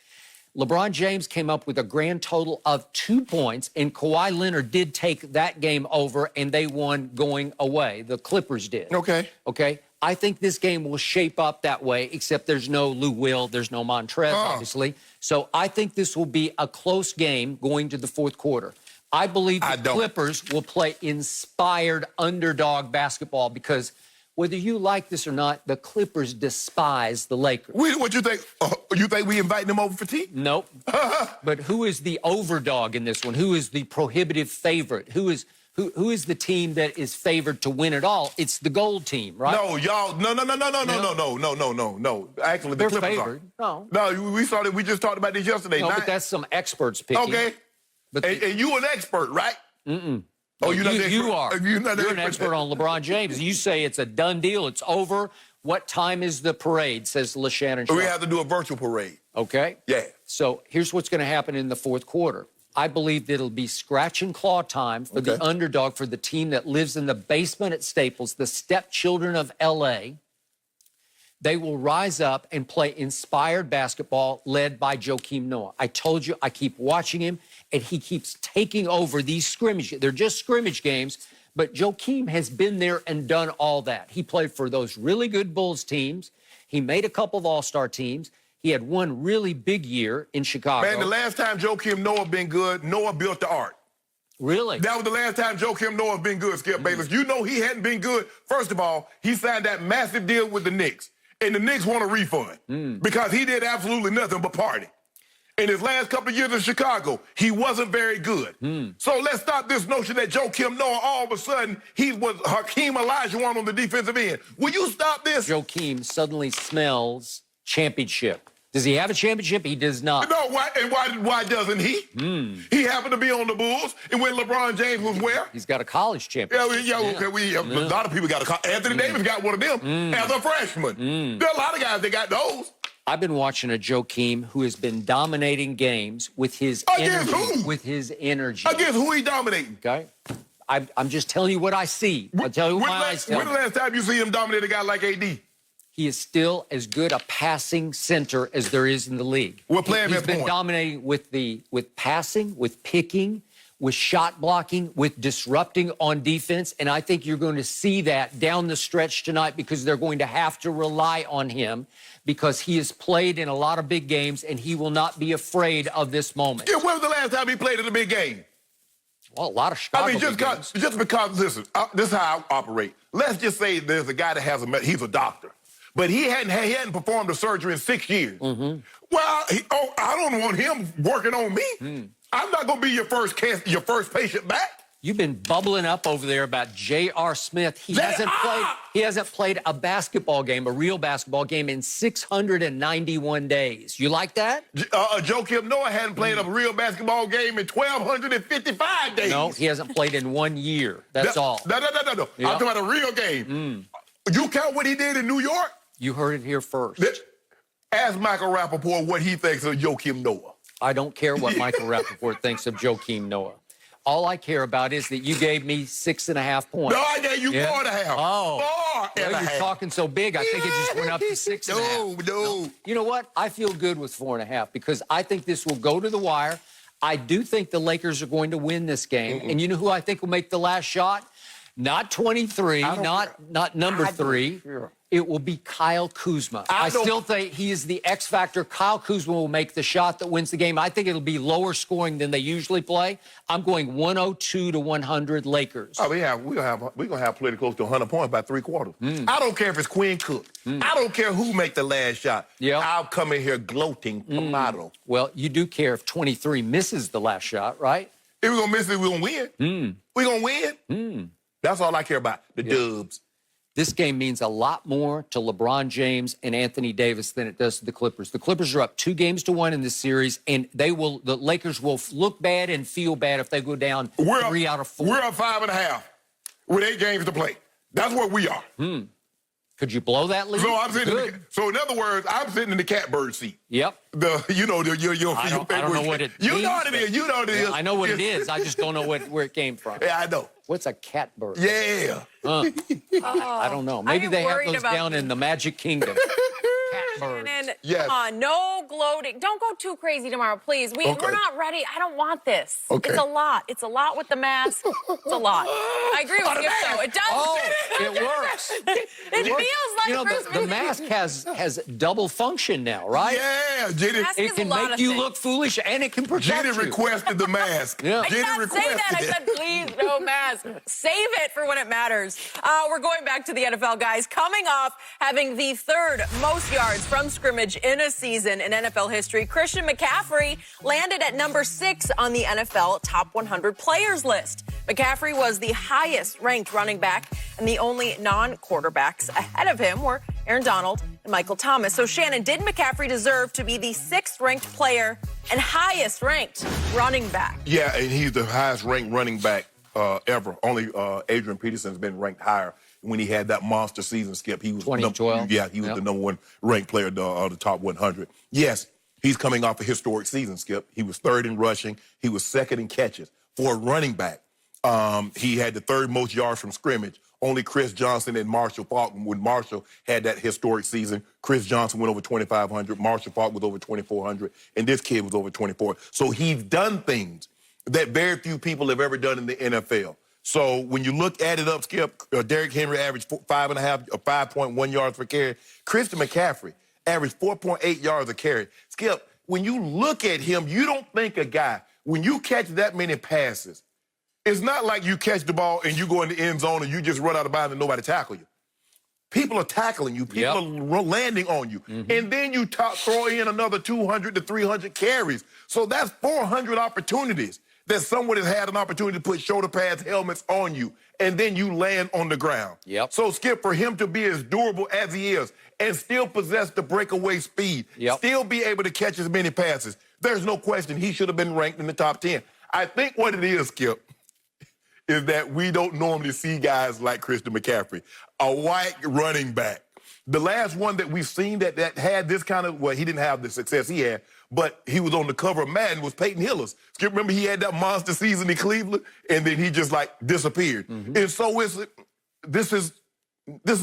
LeBron James came up with a grand total of 2 points, and Kawhi Leonard did take that game over, and they won going away. The Clippers did. Okay. Okay? I think this game will shape up that way, except there's no Lou Will, there's no Montrez, obviously. So I think this will be a close game going to the 4th quarter. I believe the Clippers will play inspired underdog basketball because whether you like this or not, the Clippers despise the Lakers. What you think? You think we inviting them over for tea? Nope. But who is the overdog in this one? Who is the prohibitive favorite? Who is the team that is favored to win it all? It's the gold team, right? No, y'all. No. Actually, the Clippers favored. are. No, we saw that. We just talked about this yesterday. No, but that's some experts picking. Okay. But and you an expert, right? Oh, you're not you are. You're an expert on LeBron James. You say it's a done deal. It's over. What time is the parade, says LeShannon Sharp. We have to do a virtual parade. Okay. Yeah. So here's what's going to happen in the 4th quarter. I believe that it'll be scratch and claw time for the underdog, for the team that lives in the basement at Staples, the stepchildren of L.A. They will rise up and play inspired basketball led by Joakim Noah. I told you, I keep watching him, and he keeps taking over these scrimmages. They're just scrimmage games, but Joakim has been there and done all that. He played for those really good Bulls teams. He made a couple of all-star teams. He had one really big year in Chicago. Man, the last time Joakim Noah been good, Noah built the ark. Really? That was the last time Joakim Noah been good, Skip Bayless. You know he hadn't been good. First of all, he signed that massive deal with the Knicks. And the Knicks want a refund because he did absolutely nothing but party. In his last couple of years in Chicago, he wasn't very good. So let's stop this notion that Joakim Noah, all of a sudden, he was Hakeem Olajuwon on the defensive end. Will you stop this? Joakim suddenly smells championship. Does he have a championship? He does not. No, why doesn't he? He happened to be on the Bulls, and when LeBron James was where? He's got a college championship. A lot of people got a Anthony Davis got one of them as a freshman. There are a lot of guys that got those. I've been watching a Joakim who has been dominating games with his Against energy. who? With his energy. Against who he dominating? Okay? I'm just telling you what I see. I'll tell you what my eyes tell When the me. last time you see him dominate a guy like AD? He is still as good a passing center as there is in the league. What player He's has been point? dominating with passing, with picking, with shot blocking, with disrupting on defense, and I think you're going to see that down the stretch tonight because they're going to have to rely on him because he has played in a lot of big games and he will not be afraid of this moment. Yeah, when was the last time he played in a big game? Well, a lot of Chicago I mean, big games. just because, listen, this is how I operate. Let's just say there's a guy that has he's a doctor, but he hadn't performed a surgery in 6 years. Well, I don't want him working on me. I'm not going to be your first patient back. You've been bubbling up over there about J.R. Smith. He hasn't played a basketball game, a real basketball game, in 691 days. You like that? Joakim Noah hadn't played a real basketball game in 1,255 days. No, he hasn't played in 1 year. That's all. No. Yeah. I'm talking about a real game. You count what he did in New York? You heard it here first. Ask Michael Rappaport what he thinks of Joakim Noah. I don't care what Michael Rappaport thinks of Joakim Noah. All I care about is that you gave me 6.5 points. No, I gave you 4.5. Oh. Well, you're talking so big, I think it just went up to 6.5. No. You know what? I feel good with 4.5 because I think this will go to the wire. I do think the Lakers are going to win this game. And you know who I think will make the last shot? Not 23, not number 3. It will be Kyle Kuzma. I still think he is the X factor. Kyle Kuzma will make the shot that wins the game. I think it'll be lower scoring than they usually play. I'm going 102-100 Lakers. Oh, we're gonna have plenty close to 100 points by 3 quarters. I don't care if it's Quinn Cook. I don't care who make the last shot. I'll come in here gloating tomato. Well, you do care if 23 misses the last shot, right? If we're gonna miss it, we're gonna win. We're gonna win. That's all I care about. The dubs. This game means a lot more to LeBron James and Anthony Davis than it does to the Clippers. The Clippers are up 2-1 in this series, and the Lakers will look bad and feel bad if they go down 3 out of 4. We're up 5.5 with 8 games to play. That's where we are. Could you blow that lead? So in other words, I'm sitting in the catbird seat. Yep. I don't know what it You means, know what it is. You know what it is. I know what it is. I just don't know where it came from. Yeah, I know. What's a catbird? Yeah. I don't know. Maybe they have those down in the Magic Kingdom. Shannon, Yes. come on, no gloating. Don't go too crazy tomorrow, please. We're not ready. I don't want this. Okay. It's a lot. It's a lot with the mask. It's a lot. I agree with you, though. It does. Oh, it works. It feels like Christmas. The mask has double function now, right? Yeah, Jenny. It can make you look foolish and it can protect Jenny you. requested the mask. Yeah. I did not say that. I said, please, no mask. Save it for when it matters. We're going back to the NFL, guys. Coming off having the 3rd most yards from scrimmage in a season in NFL history, Christian McCaffrey landed at number 6 on the NFL top 100 players list. McCaffrey was the highest ranked running back, and the only non-quarterbacks ahead of him were Aaron Donald and Michael Thomas. So, Shannon, did McCaffrey deserve to be the 6th ranked player and highest ranked running back? Yeah, and he's the highest ranked running back ever. Only Adrian Peterson's been ranked higher when he had that monster season, Skip. He was 2012. He was the number 1 ranked player of the top 100. Yes, he's coming off a historic season, Skip. He was 3rd in rushing. He was 2nd in catches. For a running back, he had the 3rd most yards from scrimmage. Only Chris Johnson and Marshall Faulk, when Marshall had that historic season, Chris Johnson went over 2,500, Marshall Faulk was over 2,400, and this kid was over 24. So he's done things that very few people have ever done in the NFL. So when you look at it up, Skip, Derrick Henry averaged 5.1 yards per carry. Christian McCaffrey averaged 4.8 yards a carry. Skip, when you look at him, you don't think a guy, when you catch that many passes, it's not like you catch the ball and you go in the end zone and you just run out of bounds and nobody tackle you. People are tackling you. People are landing on you. And then you throw in another 200 to 300 carries. So that's 400 opportunities that someone has had an opportunity to put shoulder pads, helmets on you, and then you land on the ground. So, Skip, for him to be as durable as he is and still possess the breakaway speed, still be able to catch as many passes, there's no question he should have been ranked in the top 10. I think what it is, Skip, is that we don't normally see guys like Christian McCaffrey, a white running back. The last one that we've seen that had this kind of, well, he didn't have the success he had, but he was on the cover of Madden, was Peyton Hillis. Skip, remember he had that monster season in Cleveland, and then he just, like, disappeared. And so this is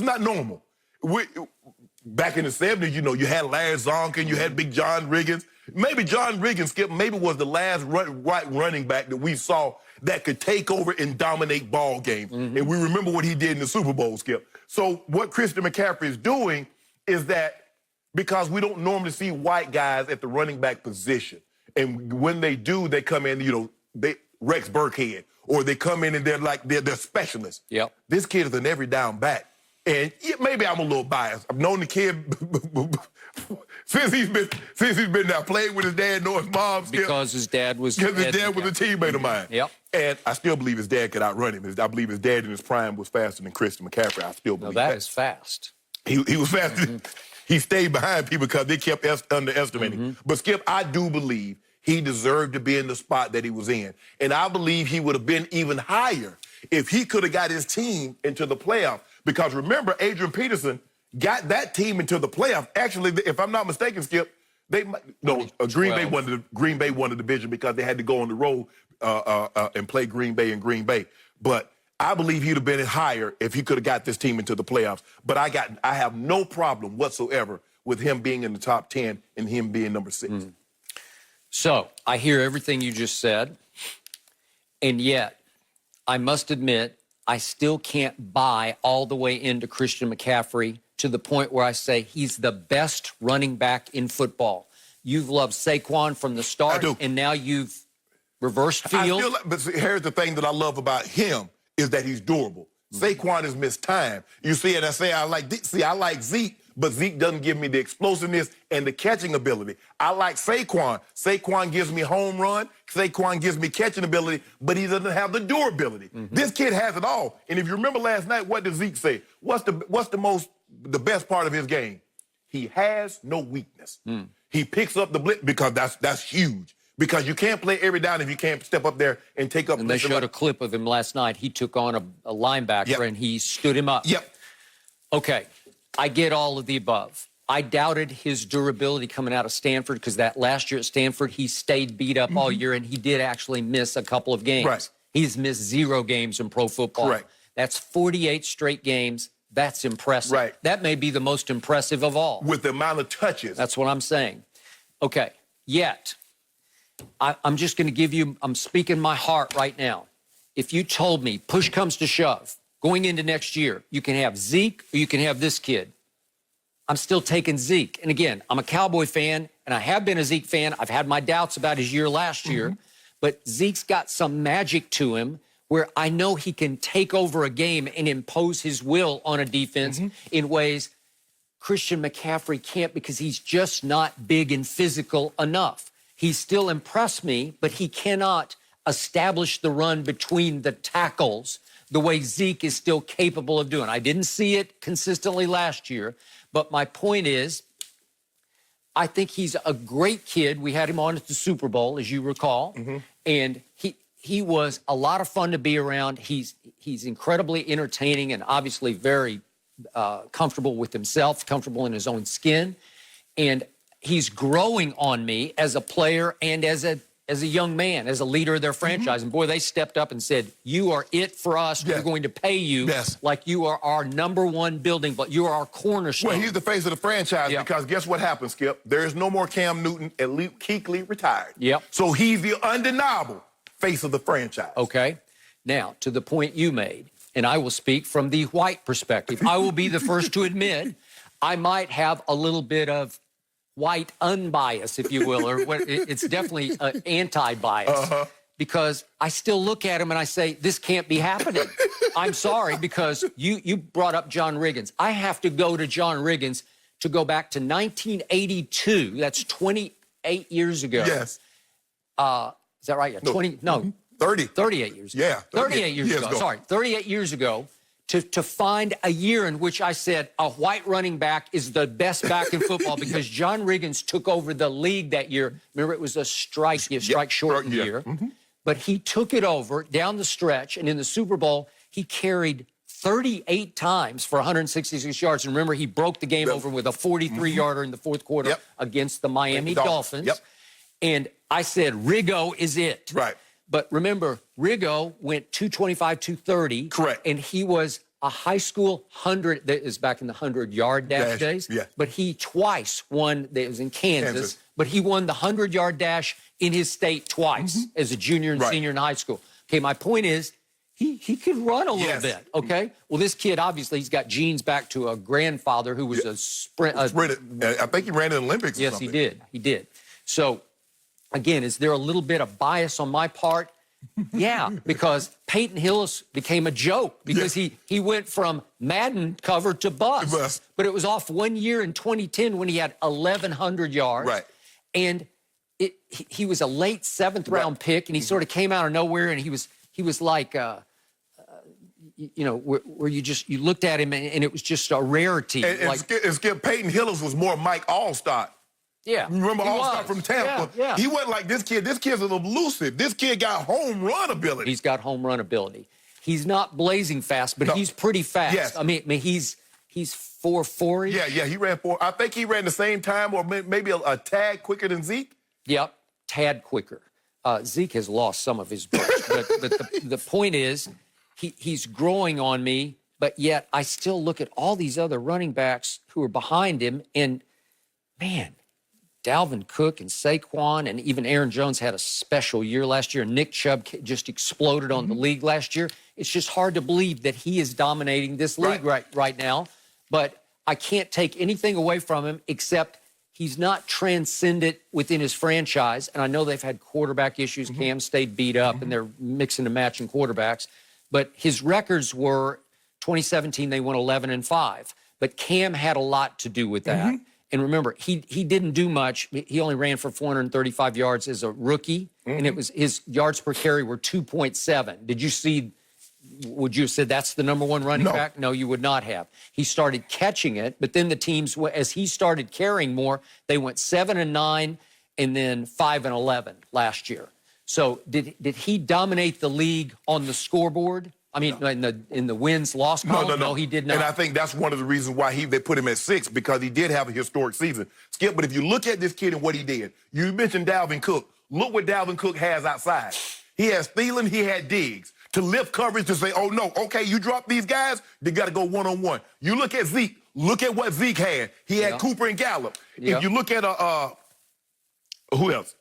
not normal. Back in the 70s, you know, you had Larry Zonkin, you had Big John Riggins. Maybe John Riggins, Skip, maybe was the last white running back that we saw that could take over and dominate ball games. And we remember what he did in the Super Bowl, Skip. So what Christian McCaffrey is doing is that because we don't normally see white guys at the running back position, and when they do, they come in, you know, they Rex Burkhead, or they come in and they're specialists. This kid is an every down back. And maybe I'm a little biased. I've known the kid since he's been there. Played with his dad, know his mom. Because his dad was a teammate of mine. And I still believe his dad could outrun him. I believe his dad in his prime was faster than Christian McCaffrey. I still believe that is fast. He was faster. He stayed behind people because they kept underestimating. But, Skip, I do believe he deserved to be in the spot that he was in. And I believe he would have been even higher if he could have got his team into the playoff. Because remember, Adrian Peterson got that team into the playoff. Actually, if I'm not mistaken, Skip, Green Bay won the division because they had to go on the road and play Green Bay in Green Bay. But I believe he'd have been higher if he could have got this team into the playoffs. But I have no problem whatsoever with him being in the top 10 and him being number 6. So I hear everything you just said, and yet I must admit I still can't buy all the way into Christian McCaffrey to the point where I say he's the best running back in football. You've loved Saquon from the start, I do. And now you've reversed field. But here's the thing that I love about him is that he's durable. Saquon has missed time. You see, and I like Zeke, but Zeke doesn't give me the explosiveness and the catching ability. I like Saquon. Saquon gives me home run. Saquon gives me catching ability, but he doesn't have the durability. This kid has it all. And if you remember last night, what did Zeke say? What's the best part of his game? He has no weakness. He picks up the blitz because that's huge. Because you can't play every down if you can't step up there and take up. And they showed a clip of him last night. He took on a linebacker and he stood him up. Okay, I get all of the above. I doubted his durability coming out of Stanford because that last year at Stanford, he stayed beat up all year, and he did actually miss a couple of games. He's missed 0 games in pro football. That's 48 straight games. That's impressive. That may be the most impressive of all. With the amount of touches. That's what I'm saying. Okay, yet I'm just going to give you, I'm speaking my heart right now. If you told me, push comes to shove, going into next year, you can have Zeke or you can have this kid, I'm still taking Zeke. And again, I'm a Cowboy fan, and I have been a Zeke fan. I've had my doubts about his year last year, but Zeke's got some magic to him where I know he can take over a game and impose his will on a defense in ways Christian McCaffrey can't because he's just not big and physical enough. He's still impressed me, but he cannot establish the run between the tackles the way Zeke is still capable of doing. I didn't see it consistently last year, but my point is, I think he's a great kid. We had him on at the Super Bowl, as you recall, and he was a lot of fun to be around. He's incredibly entertaining and obviously very comfortable with himself, comfortable in his own skin, and he's growing on me as a player and as a young man, as a leader of their franchise. And boy, they stepped up and said, you are it for us. We're going to pay you like you are our #1 building, but you are our cornerstone. Well, he's the face of the franchise because guess what happened, Skip? There is no more Cam Newton. Elite Kuechly retired. So he's the undeniable face of the franchise. Okay. Now, to the point you made, and I will speak from the white perspective, I will be the first to admit I might have a little bit of white unbias, if you will, or it's definitely anti-bias. Because I still look at him and I say, this can't be happening. I'm sorry, because you brought up John Riggins. I have to go to John Riggins to go back to 1982. That's 28 years ago. Yes. Is that right? Yeah, 38 years ago. Yeah. 38 years ago. Sorry, 38 years ago. To find a year in which I said a white running back is the best back in football because John Riggins took over the league that year. Remember, it was a strike shortened year. But he took it over down the stretch, and in the Super Bowl, he carried 38 times for 166 yards. And remember, he broke the game over with a 43-yarder in the fourth quarter against the Miami Dolphins. And I said, Riggo is it. Right. But remember, Riggo went 225, 230. Correct. And he was a high school 100, that is back in the 100-yard dash days. Yeah. But he twice won, it was in Kansas, but he won the 100-yard dash in his state twice as a junior and senior in high school. Okay, my point is, he could run a little bit, okay? Well, this kid, obviously, he's got genes back to a grandfather who was a sprint. I think he ran in the Olympics or yes, something. he did. He did. So, again, is there a little bit of bias on my part? Yeah, because Peyton Hillis became a joke because he went from Madden cover to bust. But it was off 1 year in 2010 when he had 1,100 yards. Right. And he was a late seventh-round pick, and he sort of came out of nowhere, and he was like, you know, where you looked at him, and it was just a rarity. And Skip, Peyton Hillis was more Mike Allstott. Yeah. Remember Allstott from Tampa? Yeah. He wasn't like this kid. This kid's elusive. This kid got home run ability. He's got home run ability. He's not blazing fast, but he's pretty fast. Yes. I mean he's 4.4. Yeah, he ran 4. I think he ran the same time or maybe a tad quicker than Zeke. Yep, tad quicker. Zeke has lost some of his burst, but the point is he's growing on me, but yet I still look at all these other running backs who are behind him, and man, Dalvin Cook and Saquon and even Aaron Jones had a special year last year. Nick Chubb just exploded on the league last year. It's just hard to believe that he is dominating this league right now. But I can't take anything away from him except he's not transcendent within his franchise. And I know they've had quarterback issues. Cam stayed beat up, and they're mixing and matching quarterbacks. But his records were 2017, they won 11-5. But Cam had a lot to do with that. And remember, he didn't do much. He only ran for 435 yards as a rookie, and it was his yards per carry were 2.7. Did you see? Would you have said that's the number one running back? No, you would not have. He started catching it, but then the teams, as he started carrying more, they went 7-9 and then 5-11 last year. So did he dominate the league on the scoreboard? I mean, in the wins-loss column? No, he did not. And I think that's one of the reasons why they put him at 6, because he did have a historic season. Skip, but if you look at this kid and what he did, you mentioned Dalvin Cook. Look what Dalvin Cook has outside. He has Thielen, he had Diggs. To lift coverage, to say, oh, no, okay, you drop these guys, they got to go one-on-one. You look at Zeke. Look at what Zeke had. He had Cooper and Gallup. If you look at, who else?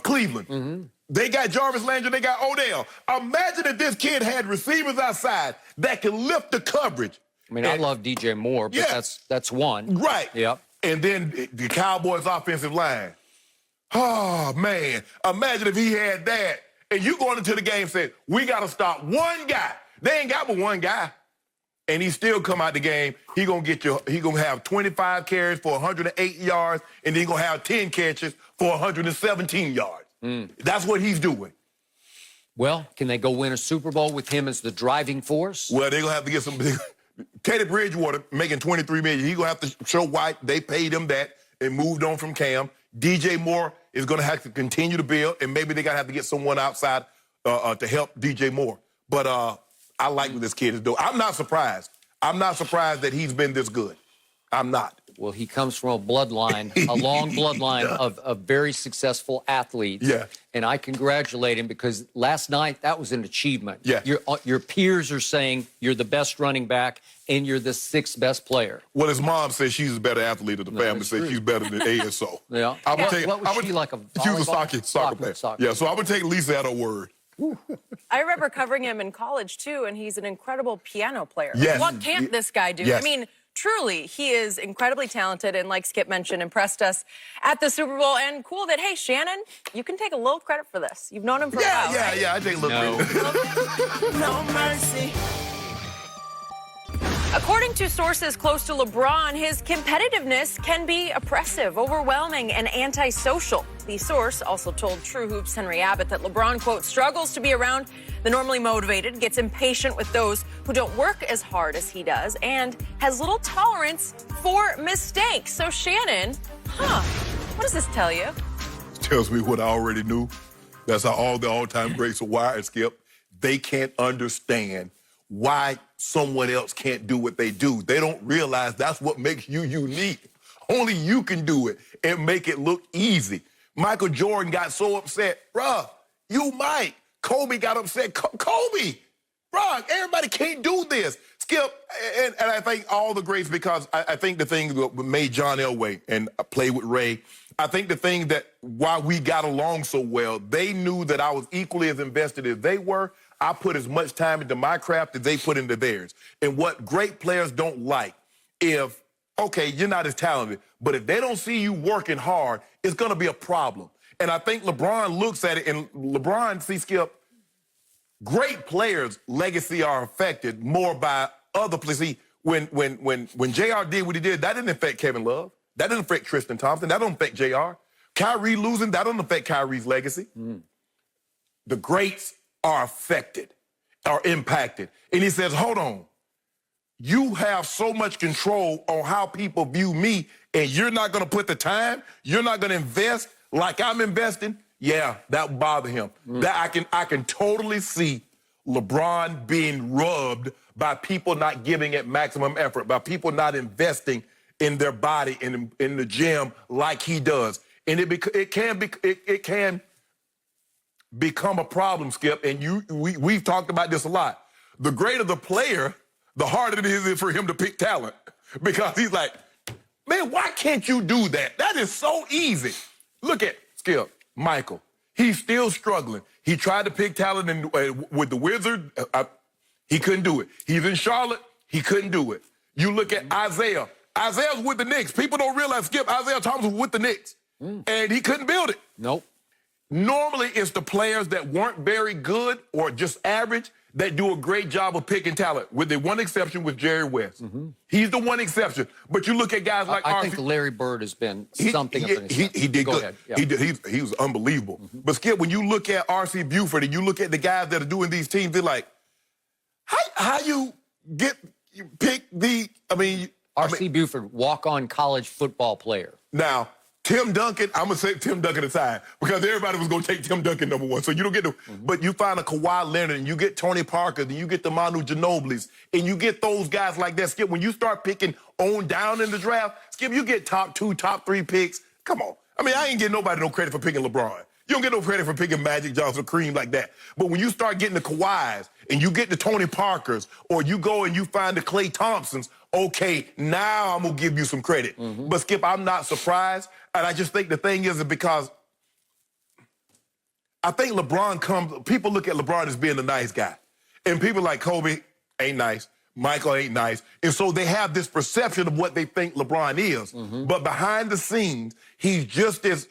Cleveland. They got Jarvis Landry, they got Odell. Imagine if this kid had receivers outside that could lift the coverage. I mean, I love DJ Moore, but that's one. Right. Yep. And then the Cowboys' offensive line. Oh, man. Imagine if he had that. And you going into the game saying, we got to stop one guy. They ain't got but one guy. And he still come out the game. He going to have 25 carries for 108 yards, and then he going to have 10 catches for 117 yards. That's what he's doing. Well, can they go win a Super Bowl with him as the driving force? Well, they're going to have to get some... Teddy Bridgewater making $23 million. He's going to have to show why they paid him that and moved on from Cam. DJ Moore is going to have to continue to build, and maybe they're going to have to get someone outside to help DJ Moore. But I like what this kid is doing. I'm not surprised. I'm not surprised that he's been this good. I'm not. Well, he comes from a bloodline, a long bloodline of very successful athletes. Yeah. And I congratulate him because last night, that was an achievement. Yeah. Your peers are saying you're the best running back and you're the 6th best player. Well, his mom says she's a better athlete of the family, says she's better than ASO. Yeah. What was she, like a volleyball? She was a soccer player. Yeah, so I'm going to take Lisa at her word. I remember covering him in college, too, and he's an incredible piano player. Yes. What can't this guy do? Yes. I mean, truly, he is incredibly talented and, like Skip mentioned, impressed us at the Super Bowl. And cool that, hey, Shannon, you can take a little credit for this. You've known him for a while, right? I take a little credit. No mercy. According to sources close to LeBron, his competitiveness can be oppressive, overwhelming, and antisocial. The source also told True Hoops' Henry Abbott that LeBron, quote, struggles to be around the normally motivated, gets impatient with those who don't work as hard as he does, and has little tolerance for mistakes. So, Shannon, what does this tell you? It tells me what I already knew. That's how all the all-time greats are wired, Skip. They can't understand why someone else can't do what they do. They don't realize that's what makes you unique. Only you can do it and make it look easy. Michael Jordan got so upset. Bruh, you might. Kobe got upset. Kobe! Bruh, everybody can't do this. Skip, and I think all the greats, because I think the thing that made John Elway and play with Ray, I think the thing that why we got along so well, they knew that I was equally as invested as they were. I put as much time into my craft as they put into theirs. And what great players don't like, if, okay, you're not as talented, but if they don't see you working hard, it's going to be a problem. And I think LeBron looks at it, and LeBron, see, Skip, great players' legacy are affected more by other players. See, when JR did what he did, that didn't affect Kevin Love. That didn't affect Tristan Thompson. That didn't affect JR. Kyrie losing, that didn't affect Kyrie's legacy. The greats are affected, are impacted. And he says, hold on. You have so much control on how people view me, and you're not going to put the time, you're not going to invest like I'm investing. Yeah, that would bother him. That I can totally see LeBron being rubbed by people not giving it maximum effort, by people not investing in their body in the gym like he does. And it can become a problem, Skip, and we've talked about this a lot. The greater the player, the harder it is for him to pick talent, because he's like, man, why can't you do that? That is so easy. Look at Skip, Michael. He's still struggling. He tried to pick talent with the Wizards. He couldn't do it. He's in Charlotte. He couldn't do it. You look at Isaiah. Isaiah's with the Knicks. People don't realize, Skip, Isaiah Thomas was with the Knicks, and he couldn't build it. Nope. Normally, it's the players that weren't very good or just average that do a great job of picking talent, with the one exception with Jerry West. He's the one exception. But you look at guys like I think Larry Bird has been something of an exception. He did Go good. ahead. Yeah. He was unbelievable. But Skip, when you look at R.C. Buford and you look at the guys that are doing these teams, they're like, how you pick the, R.C. Buford, walk-on college football player. Now, Tim Duncan, I'm going to say Tim Duncan aside, because everybody was going to take Tim Duncan #1. So you don't get to, but you find a Kawhi Leonard, and you get Tony Parker, then you get the Manu Ginobili's, and you get those guys like that. Skip, when you start picking on down in the draft, Skip, you get top 2, top 3 picks. Come on. I ain't getting nobody no credit for picking LeBron. You don't get no credit for picking Magic Johnson, Kareem like that. But when you start getting the Kawhis, and you get the Tony Parkers, or you go and you find the Klay Thompsons, okay, now I'm going to give you some credit. But Skip, I'm not surprised. And I just think the thing is because I think people look at LeBron as being a nice guy. And people like Kobe ain't nice, Michael ain't nice. And so they have this perception of what they think LeBron is. But behind the scenes, he's just as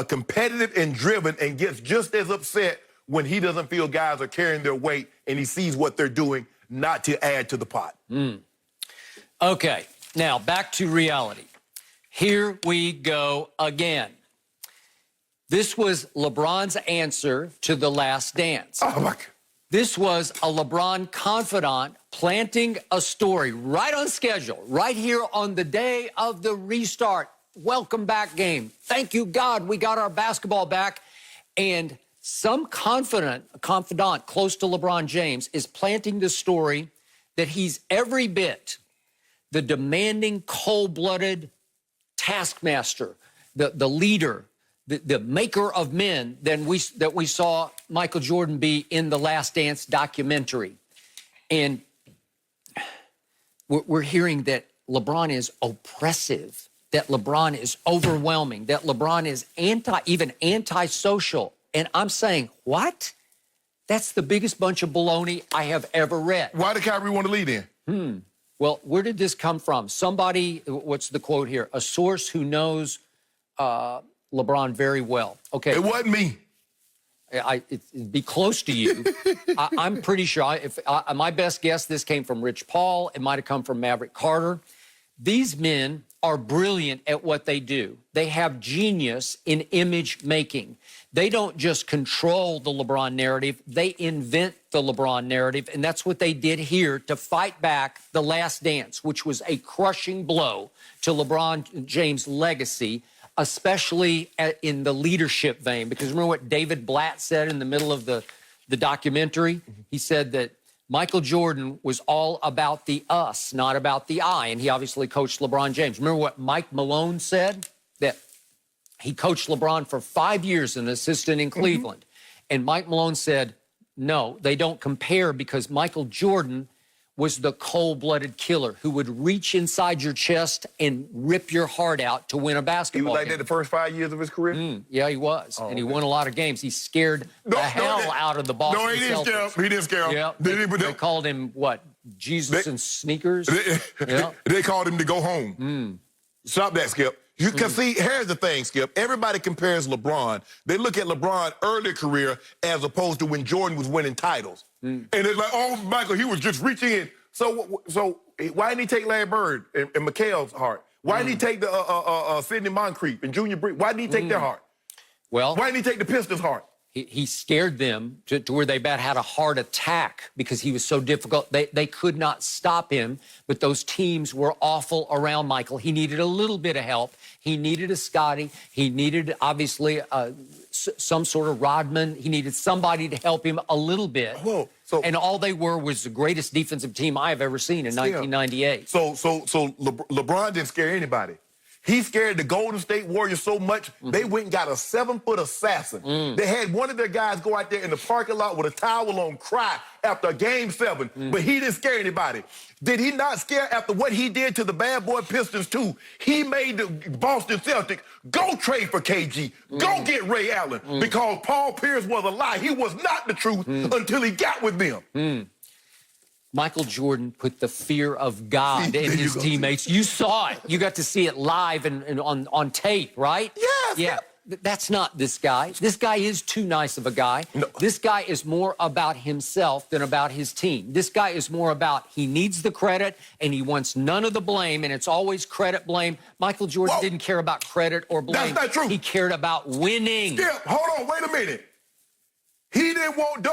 competitive and driven, and gets just as upset when he doesn't feel guys are carrying their weight and he sees what they're doing not to add to the pot. Okay, now back to reality. Here we go again. This was LeBron's answer to The Last Dance. Oh, my God. This was a LeBron confidant planting a story right on schedule, right here on the day of the restart. Welcome back game. Thank you, God, we got our basketball back. And some confidant close to LeBron James is planting the story that he's every bit the demanding, cold-blooded taskmaster, the leader, the maker of men that we saw Michael Jordan be in the Last Dance documentary. And we're hearing that LeBron is oppressive, that LeBron is overwhelming, that LeBron is even antisocial. And I'm saying, what? That's the biggest bunch of baloney I have ever read. Why did Kyrie want to lead in? Well, where did this come from? Somebody, what's the quote here? A source who knows LeBron very well. Okay. It wasn't me. It'd be close to you. I'm pretty sure. My best guess, this came from Rich Paul. It might have come from Maverick Carter. These men are brilliant at what they do. They have genius in image making. They don't just control the LeBron narrative, they invent the LeBron narrative, and that's what they did here to fight back The Last Dance, which was a crushing blow to LeBron James' legacy, especially in the leadership vein. Because remember what David Blatt said in the middle of the documentary? He said that Michael Jordan was all about the us, not about the I, and he obviously coached LeBron James. Remember what Mike Malone said? That he coached LeBron for 5 years, an assistant in Cleveland. And Mike Malone said, no, they don't compare because Michael Jordan was the cold-blooded killer who would reach inside your chest and rip your heart out to win a basketball game. He was like that the first 5 years of his career? Yeah, he was. And he won a lot of games. He scared the hell out of the Boston No, he didn't scare him. He didn't scare him. Yeah, they called him, what, Jesus and sneakers? They called him to go home. Stop that, Skip. You can see, here's the thing, Skip. Everybody compares LeBron. They look at LeBron's early career as opposed to when Jordan was winning titles. And it's like, oh, Michael, he was just reaching in. So why didn't he take Larry Bird and McHale's heart? Why didn't he take the Sidney Moncrief and Junior Bree? Why didn't he take their heart? Well, why didn't he take the Pistons' heart? He scared them to where they about had a heart attack because he was so difficult. They could not stop him, but those teams were awful around Michael. He needed a little bit of help. He needed a Scotty. He needed, obviously, some sort of Rodman. He needed somebody to help him a little bit. And all they were was the greatest defensive team I have ever seen in 1998. So LeBron didn't scare anybody. He scared the Golden State Warriors so much, they went and got a 7-foot assassin. They had one of their guys go out there in the parking lot with a towel on, cry after Game 7, but he didn't scare anybody. Did he not scare after what he did to the bad boy Pistons, too? He made the Boston Celtics go trade for KG, go get Ray Allen, because Paul Pierce was a lie. He was not the truth until he got with them. Michael Jordan put the fear of God in his teammates. You saw it. You got to see it live and on tape, right? Yes. Yeah. That's not this guy. This guy is too nice of a guy. No. This guy is more about himself than about his team. This guy is more about he needs the credit and he wants none of the blame, and it's always credit, blame. Michael Jordan didn't care about credit or blame. That's not true. He cared about winning. Skip, hold on, wait a minute. He didn't want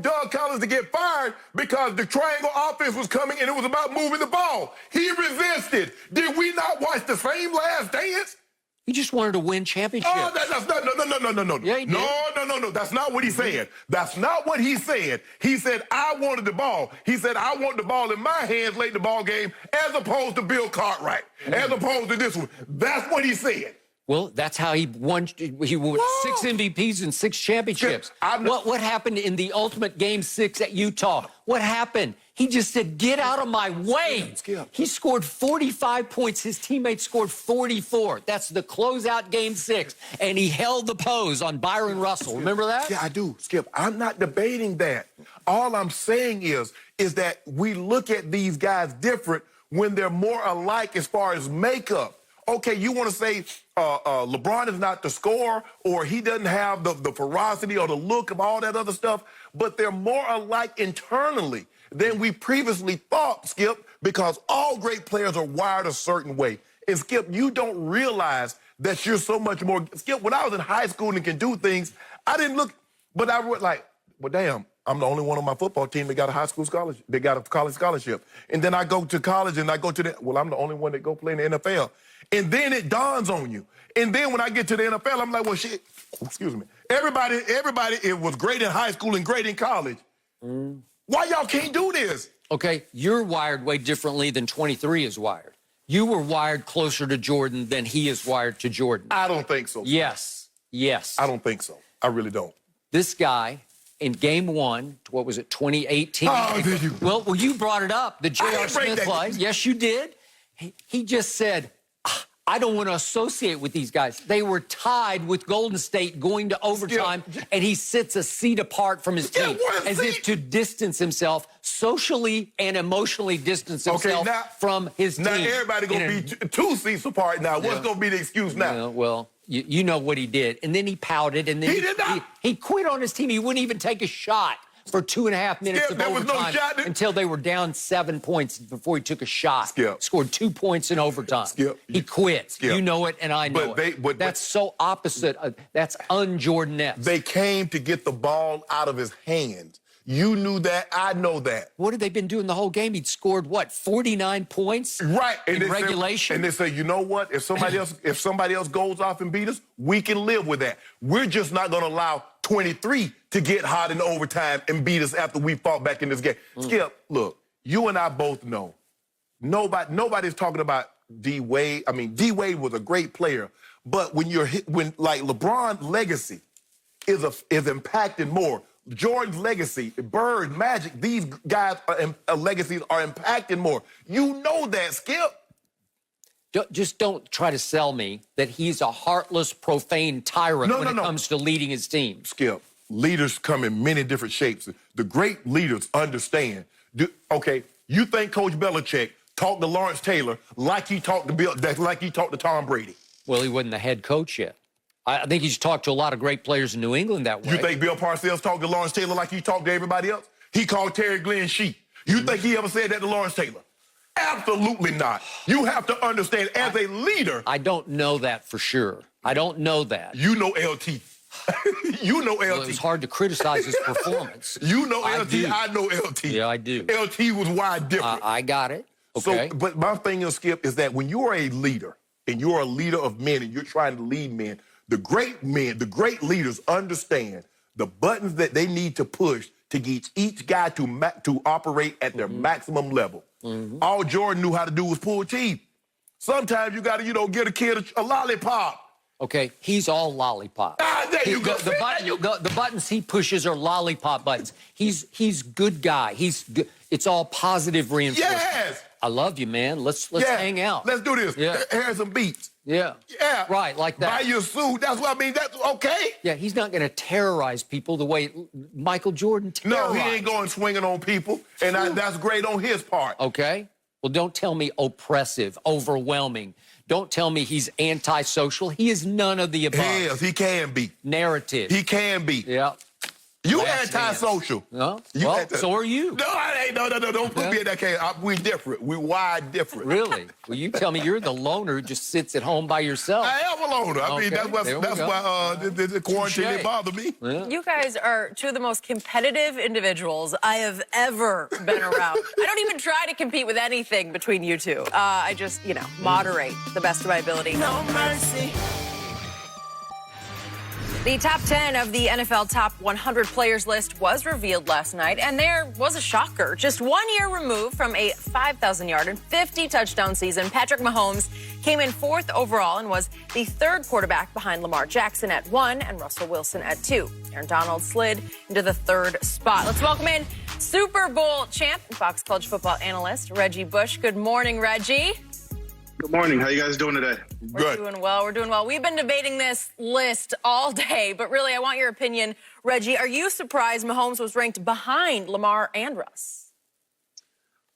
Doug Collins to get fired because the triangle offense was coming and it was about moving the ball. He resisted. Did we not watch the same Last Dance? He just wanted to win championships. Oh, that's not, no. Yeah, he did. No. That's not what he said. That's not what he said. He said, I wanted the ball. He said, I want the ball in my hands late in the ball game as opposed to Bill Cartwright, as opposed to this one. That's what he said. Well, that's how he won. He won 6 MVPs and 6 championships. What happened in the ultimate Game 6 at Utah? What happened? He just said, get out of my way. He scored 45 points. His teammates scored 44. That's the closeout Game 6. And he held the pose on Byron Russell. Remember that? Yeah, I do, Skip. I'm not debating that. All I'm saying is that we look at these guys different when they're more alike as far as makeup. Okay, you want to say LeBron is not the scorer or he doesn't have the ferocity or the look of all that other stuff, but they're more alike internally than we previously thought, Skip, because all great players are wired a certain way. And, Skip, you don't realize that you're so much more. Skip, when I was in high school and can do things, I didn't look, but I was like, well, damn, I'm the only one on my football team that got a high school scholarship. They got a college scholarship. And then I go to college and I go to I'm the only one that go play in the NFL. And then it dawns on you. And then when I get to the NFL, I'm like, well, shit, excuse me. Everybody, it was great in high school and great in college. Why y'all can't do this? Okay, you're wired way differently than 23 is wired. You were wired closer to Jordan than he is wired to Jordan. I don't think so. Yes. I don't think so. I really don't. This guy, in Game 1, what was it, 2018? Oh, did you? Well, you brought it up, the J.R. Smith play. Yes, you did. He just said, I don't want to associate with these guys. They were tied with Golden State going to overtime, and he sits a seat apart from his team as if to distance himself, socially and emotionally distance himself from his team. Now everybody going to be 2 seats apart now. What's going to be the excuse now? Well, you know what he did. And then he pouted, and then he quit on his team. He wouldn't even take a shot for 2.5 minutes of overtime until they were down 7 points before he took a shot. Scored 2 points in overtime. He quit. You know it, and I know it. That's so opposite. That's un-Jordan-esque. They came to get the ball out of his hands. You knew that. I know that. What had they been doing the whole game? He'd scored, what, 49 points in regulation? And they say, you know what? If somebody else goes off and beat us, we can live with that. We're just not going to allow 23 to get hot in overtime and beat us after we fought back in this game. Skip, look, you and I both know. Nobody's talking about D. Wade. I mean, D. Wade was a great player, but when like LeBron's legacy is impacting more. Jordan's legacy, Bird, Magic, these guys' legacies are impacting more. You know that, Skip. Just don't try to sell me that he's a heartless, profane tyrant when it comes to leading his team. Skip, leaders come in many different shapes. The great leaders understand. Okay, you think Coach Belichick talked to Lawrence Taylor like he talked to Tom Brady? Well, he wasn't the head coach yet. I think he's talked to a lot of great players in New England that way. You think Bill Parcells talked to Lawrence Taylor like he talked to everybody else? He called Terry Glenn sheep. You think he ever said that to Lawrence Taylor? Absolutely not. You have to understand, as a leader. I don't know that for sure. I don't know that. You know LT. You know LT. Well, it was hard to criticize his performance. You know LT. I know LT. Yeah, I do. LT was wide different. I got it. Okay. So, but my thing is, Skip, is that when you're a leader, and you're a leader of men, and you're trying to lead men, the great men, the great leaders understand the buttons that they need to push to get each guy to operate at their maximum level. All Jordan knew how to do was pull teeth. Sometimes you got to, get a kid a lollipop. Okay, he's all lollipop. There you go. The buttons he pushes are lollipop buttons. He's good guy. He's good. It's all positive reinforcement. Yes. I love you, man. Let's hang out. Let's do this. Yeah. Here's some beats. Yeah. Yeah. Right, like that. Buy your suit. That's what I mean. That's okay. Yeah, he's not going to terrorize people the way Michael Jordan terrorized. No, he ain't going swinging on people, and that's great on his part. Okay. Well, don't tell me oppressive, overwhelming. Don't tell me he's antisocial. He is none of the above. Yes, he can be. Narrative. He can be. Yeah. You antisocial. No? So are you. No, I ain't. No. Don't put me in that case. We different. We wide different. Really? Well, you tell me you're the loner who just sits at home by yourself. I am a loner. I mean, that's why the quarantine didn't bother me. Yeah. You guys are two of the most competitive individuals I have ever been around. I don't even try to compete with anything between you two. I just, moderate the best of my ability. No mercy. The top 10 of the NFL Top 100 Players list was revealed last night, and there was a shocker. Just 1 year removed from a 5,000-yard and 50-touchdown season, Patrick Mahomes came in 4th overall and was the 3rd quarterback behind Lamar Jackson at 1 and Russell Wilson at 2. Aaron Donald slid into the 3rd spot. Let's welcome in Super Bowl champ and Fox College football analyst Reggie Bush. Good morning, Reggie. Good morning. How you guys doing today? We're doing well. We're doing well. We've been debating this list all day, but really, I want your opinion. Reggie, are you surprised Mahomes was ranked behind Lamar and Russ?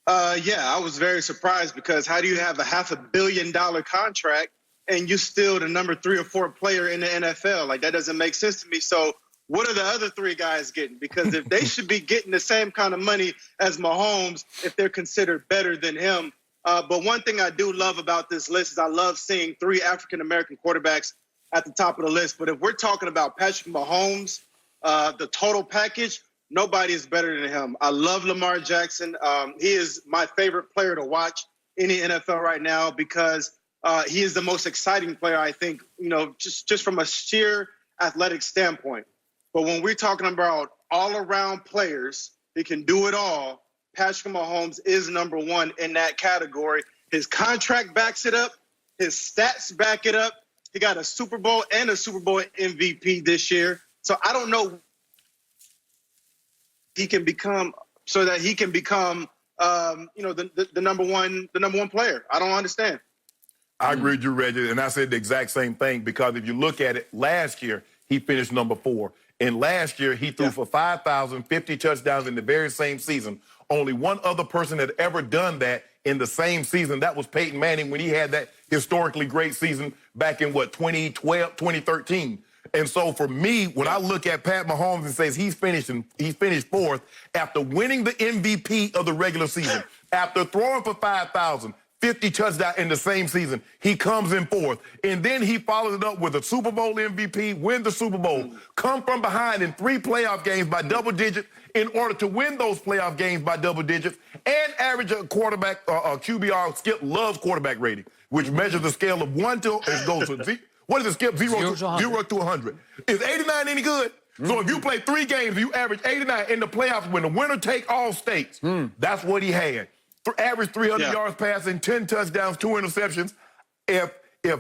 Yeah, I was very surprised because how do you have a $500 million contract and you still the number 3 or 4 player in the NFL? Like, that doesn't make sense to me. So what are the other 3 guys getting? Because if they should be getting the same kind of money as Mahomes, if they're considered better than him. But one thing I do love about this list is I love seeing 3 African-American quarterbacks at the top of the list. But if we're talking about Patrick Mahomes, the total package, nobody is better than him. I love Lamar Jackson. He is my favorite player to watch in the NFL right now because he is the most exciting player, I think, just from a sheer athletic standpoint. But when we're talking about all-around players, he can do it all. Patrick Mahomes is number 1 in that category. His contract backs it up. His stats back it up. He got a Super Bowl and a Super Bowl MVP this year. So I don't know he can become the number one player. I don't understand. I agree with you, Reggie, and I said the exact same thing because if you look at it, last year he finished number 4. And last year he threw for 5,050 touchdowns in the very same season. Only one other person had ever done that in the same season. That was Peyton Manning when he had that historically great season back in, 2012, 2013. And so for me, when I look at Pat Mahomes and says he's finished 4th after winning the MVP of the regular season, after throwing for 5,050 touchdowns in the same season, he comes in 4th. And then he follows it up with a Super Bowl MVP, win the Super Bowl, come from behind in 3 playoff games by double digits in order to win those playoff games by double digits and average a quarterback, QBR. Skip loves quarterback rating, which measures the scale of 1 to, it goes to what is it, Skip? 0 to 100. Is 89 any good? So if you play 3 games, you average 89 in the playoffs when the winner take all stakes. That's what he had. Average 300 yards passing, 10 touchdowns, 2 interceptions. If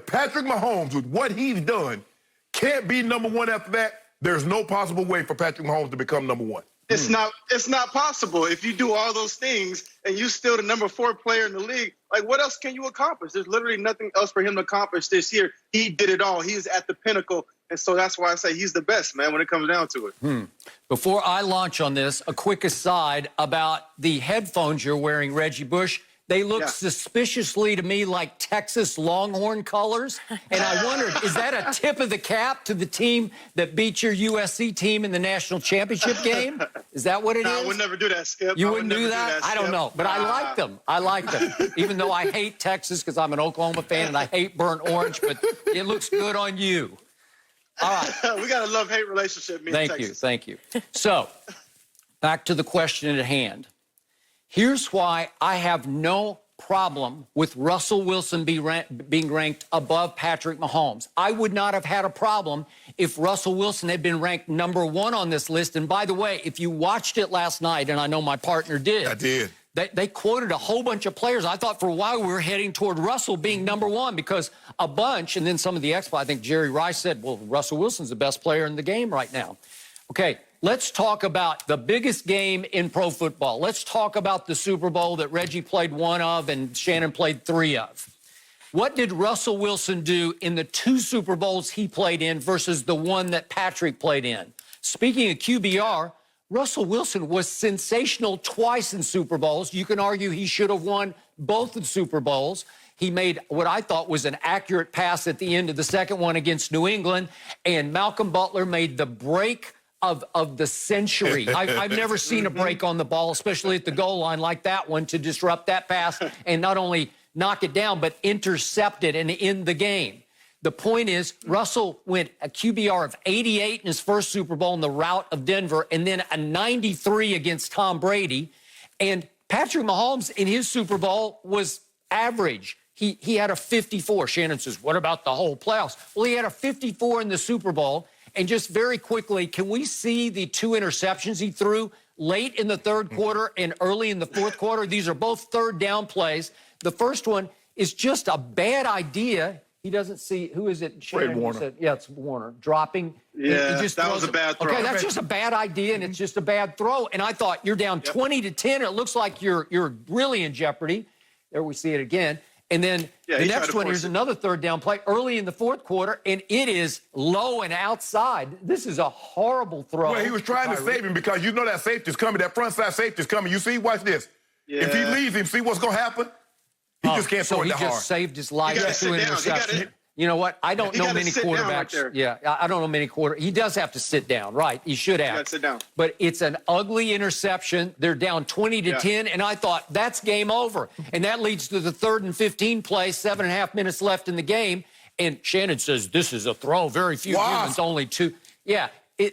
Patrick Mahomes, with what he's done, can't be number 1 after that, there's no possible way for Patrick Mahomes to become number 1. It's not possible. If you do all those things and you still the number 4 player in the league, like what else can you accomplish? There's literally nothing else for him to accomplish this year. He did it all. He's at the pinnacle. And so that's why I say he's the best, man, when it comes down to it. Before I launch on this, a quick aside about the headphones you're wearing, Reggie Bush. They look suspiciously to me like Texas Longhorn colors. And I wondered, is that a tip of the cap to the team that beat your USC team in the national championship game? Is that what it is? I would never do that, Skip. You wouldn't do that? I don't know. But I like them. I like them. Even though I hate Texas because I'm an Oklahoma fan and I hate burnt orange, but it looks good on you. All right. We got a love-hate relationship, me and Texas. Thank you. So, back to the question at hand. Here's why I have no problem with Russell Wilson being ranked above Patrick Mahomes. I would not have had a problem if Russell Wilson had been ranked number 1 on this list. And by the way, if you watched it last night, and I know my partner did. I did. They quoted a whole bunch of players. I thought for a while we were heading toward Russell being number 1 because a bunch, and then some of the experts, I think Jerry Rice said, well, Russell Wilson's the best player in the game right now. Okay, let's talk about the biggest game in pro football. Let's talk about the Super Bowl that Reggie played 1 of and Shannon played 3 of. What did Russell Wilson do in the 2 Super Bowls he played in versus the one that Patrick played in? Speaking of QBR, Russell Wilson was sensational twice in Super Bowls. You can argue he should have won both of the Super Bowls. He made what I thought was an accurate pass at the end of the second one against New England, and Malcolm Butler made the break of the century. I've never seen a break on the ball, especially at the goal line like that one, to disrupt that pass and not only knock it down, but intercept it and end the game. The point is, Russell went a QBR of 88 in his first Super Bowl in the rout of Denver, and then a 93 against Tom Brady. And Patrick Mahomes in his Super Bowl was average. He had a 54. Shannon says, what about the whole playoffs? Well, he had a 54 in the Super Bowl. And just very quickly, can we see the 2 interceptions he threw late in the 3rd quarter and early in the 4th quarter? These are both 3rd down plays. The first one is just a bad idea. He doesn't see, who is it? Fred Warner. Said, yeah, it's Warner. Dropping. Yeah, he just that was a bad throw. Okay, that's just a bad idea, and it's just a bad throw. And I thought, you're down 20-10. It looks like you're really in jeopardy. There we see it again. And then the next one, here's another 3rd down play early in the 4th quarter, and it is low and outside. This is a horrible throw. Well, he was trying to save him because you know that safety's coming. That front side safety's coming. You see, watch this. Yeah. If he leaves him, see what's going to happen? He just can't throw it that hard. So he just saved his life through an interception. You know what? I don't know many quarterbacks. I don't know many quarterbacks. He does have to sit down, right? He should have. He got to sit down. But it's an ugly interception. They're down 20-10, and I thought, that's game over. And that leads to the 3rd and 15 play, 7.5 minutes left in the game. And Shannon says, this is a throw. Very few humans, only 2. Yeah,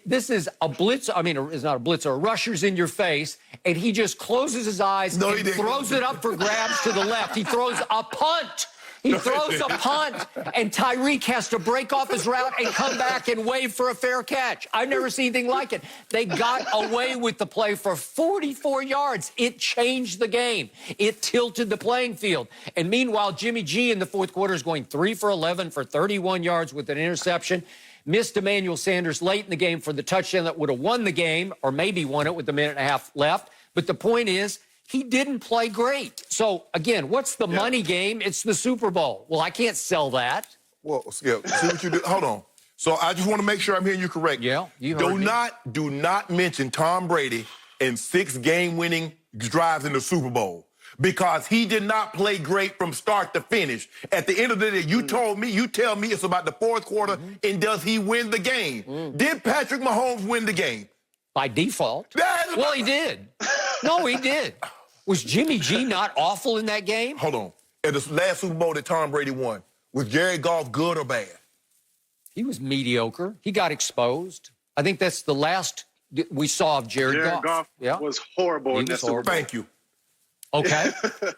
this is a blitz. I mean, it's not a blitzer. A rusher's in your face, and he just closes his eyes and throws it up for grabs to the left. He throws a punt. He throws a punt, and Tyreek has to break off his route and come back and wave for a fair catch. I've never seen anything like it. They got away with the play for 44 yards. It changed the game. It tilted the playing field. And meanwhile, Jimmy G in the 4th quarter is going 3 for 11 for 31 yards with an interception. Missed Emmanuel Sanders late in the game for the touchdown that would have won the game, or maybe won it with a minute and a half left. But the point is, he didn't play great. So, again, what's the money game? It's the Super Bowl. Well, I can't sell that. Well, Skip, see what you do. Hold on. So I just want to make sure I'm hearing you correct. Yeah, you heard me. Do not mention Tom Brady in 6 game-winning drives in the Super Bowl, because he did not play great from start to finish. At the end of the day, you tell me it's about the fourth quarter, and does he win the game? Did Patrick Mahomes win the game? By default. Well, he did. No, he did. Was Jimmy G not awful in that game? Hold on. At the last Super Bowl that Tom Brady won, was Jared Goff good or bad? He was mediocre. He got exposed. I think that's the last we saw of Jared Goff. Jared Goff was horrible in that Super Bowl. Thank you. Okay.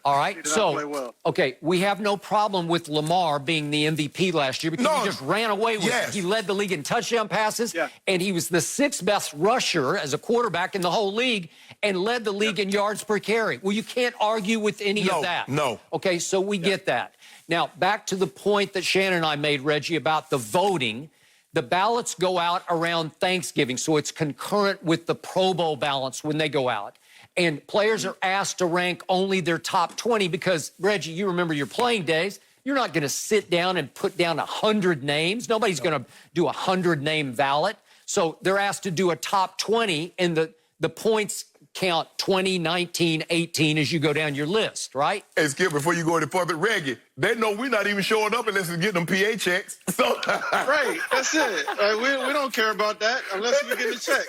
All right. He did not play well. Okay, we have no problem with Lamar being the MVP last year because he just ran away with it. He led the league in touchdown passes, and he was the 6th best rusher as a quarterback in the whole league and led the league in yards per carry. Well, you can't argue with any of that. No. Okay, so we get that. Now, back to the point that Shannon and I made, Reggie, about the voting. The ballots go out around Thanksgiving, so it's concurrent with the Pro Bowl ballots when they go out. And players are asked to rank only their top 20 because, Reggie, you remember your playing days. You're not going to sit down and put down 100 names. Nobody's going to do a 100-name ballot. So they're asked to do a top 20, and the points count 20, 19, 18 as you go down your list, right? Hey, Skip, before you go any further, Reggie, they know we're not even showing up unless we get them PA checks. So Right, that's it. We don't care about that unless we get a check.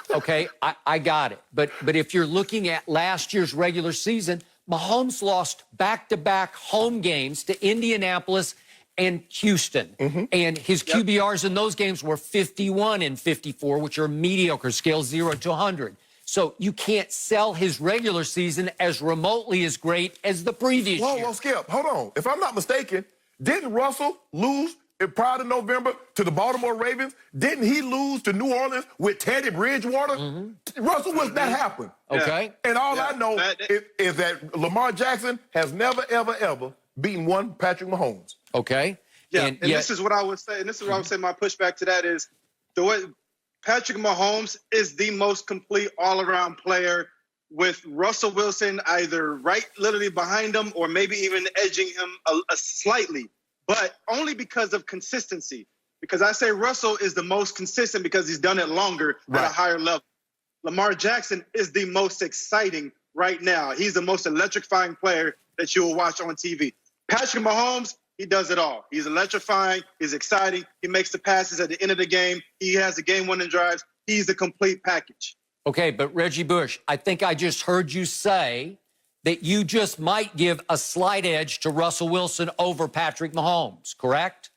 Okay, I got it. But if you're looking at last year's regular season, Mahomes lost back-to-back home games to Indianapolis and Houston. And his QBRs in those games were 51 and 54, which are mediocre scale, 0 to 100. So you can't sell his regular season as remotely as great as the previous year. Whoa, Skip, hold on. If I'm not mistaken, didn't Russell lose prior to November to the Baltimore Ravens? Didn't he lose to New Orleans with Teddy Bridgewater? Russell, what's that happen? Okay. And all I know is that Lamar Jackson has never, ever, ever beaten one Patrick Mahomes. Okay. Yeah, and this is what I would say. And this is what I would say. My pushback to that is the way Patrick Mahomes is the most complete all-around player, with Russell Wilson either literally behind him or maybe even edging him a slightly, but only because of consistency. Because I say Russell is the most consistent because he's done it longer at a higher level. Lamar Jackson is the most exciting right now. He's the most electrifying player that you will watch on TV. Patrick Mahomes, he does it all. He's electrifying. He's exciting. He makes the passes at the end of the game. He has the game-winning drives. He's a complete package. Okay, but Reggie Bush, I think I just heard you say that you just might give a slight edge to Russell Wilson over Patrick Mahomes, correct?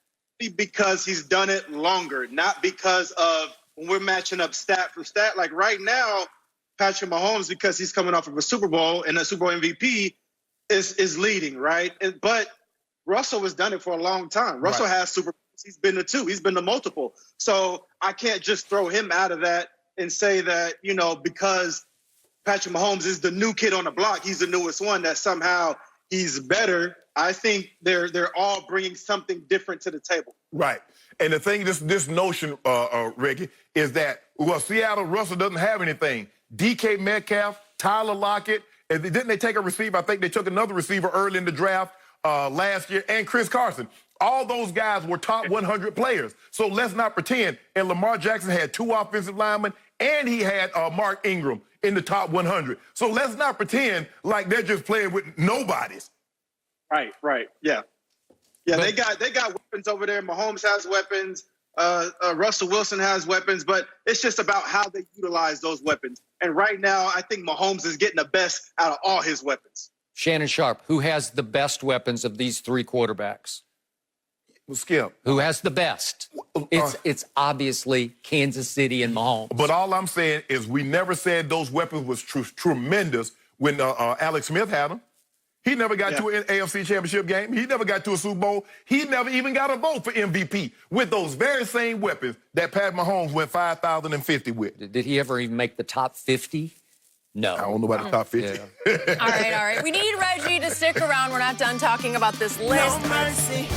Because he's done it longer, not because of when we're matching up stat for stat. Like right now, Patrick Mahomes, because he's coming off of a Super Bowl and a Super Bowl MVP, is leading, right? But Russell has done it for a long time. Russell has Super Bowls. He's been to 2. He's been to multiple. So I can't just throw him out of that and say that, because Patrick Mahomes is the new kid on the block, he's the newest one, that somehow he's better. I think they're all bringing something different to the table. Right. And the thing, this notion, Reggie, is that, Seattle, Russell doesn't have anything. DK Metcalf, Tyler Lockett, and didn't they take a receiver? I think they took another receiver early in the draft last year, and Chris Carson. All those guys were top 100 players. So let's not pretend. And Lamar Jackson had 2 offensive linemen, and he had Mark Ingram in the top 100. So let's not pretend like they're just playing with nobodies. Right. Yeah, they got weapons over there. Mahomes has weapons. Russell Wilson has weapons, but it's just about how they utilize those weapons. And right now, I think Mahomes is getting the best out of all his weapons. Shannon Sharp, who has the best weapons of these 3 quarterbacks? Skip. Who has the best? It's obviously Kansas City and Mahomes. But all I'm saying is we never said those weapons was tremendous when Alex Smith had them. He never got to an AFC Championship game. He never got to a Super Bowl. He never even got a vote for MVP with those very same weapons that Pat Mahomes went 5,050 with. Did he ever even make the top 50? No. I don't know about the top 50. All right. We need Reggie to stick around. We're not done talking about this list. No mercy.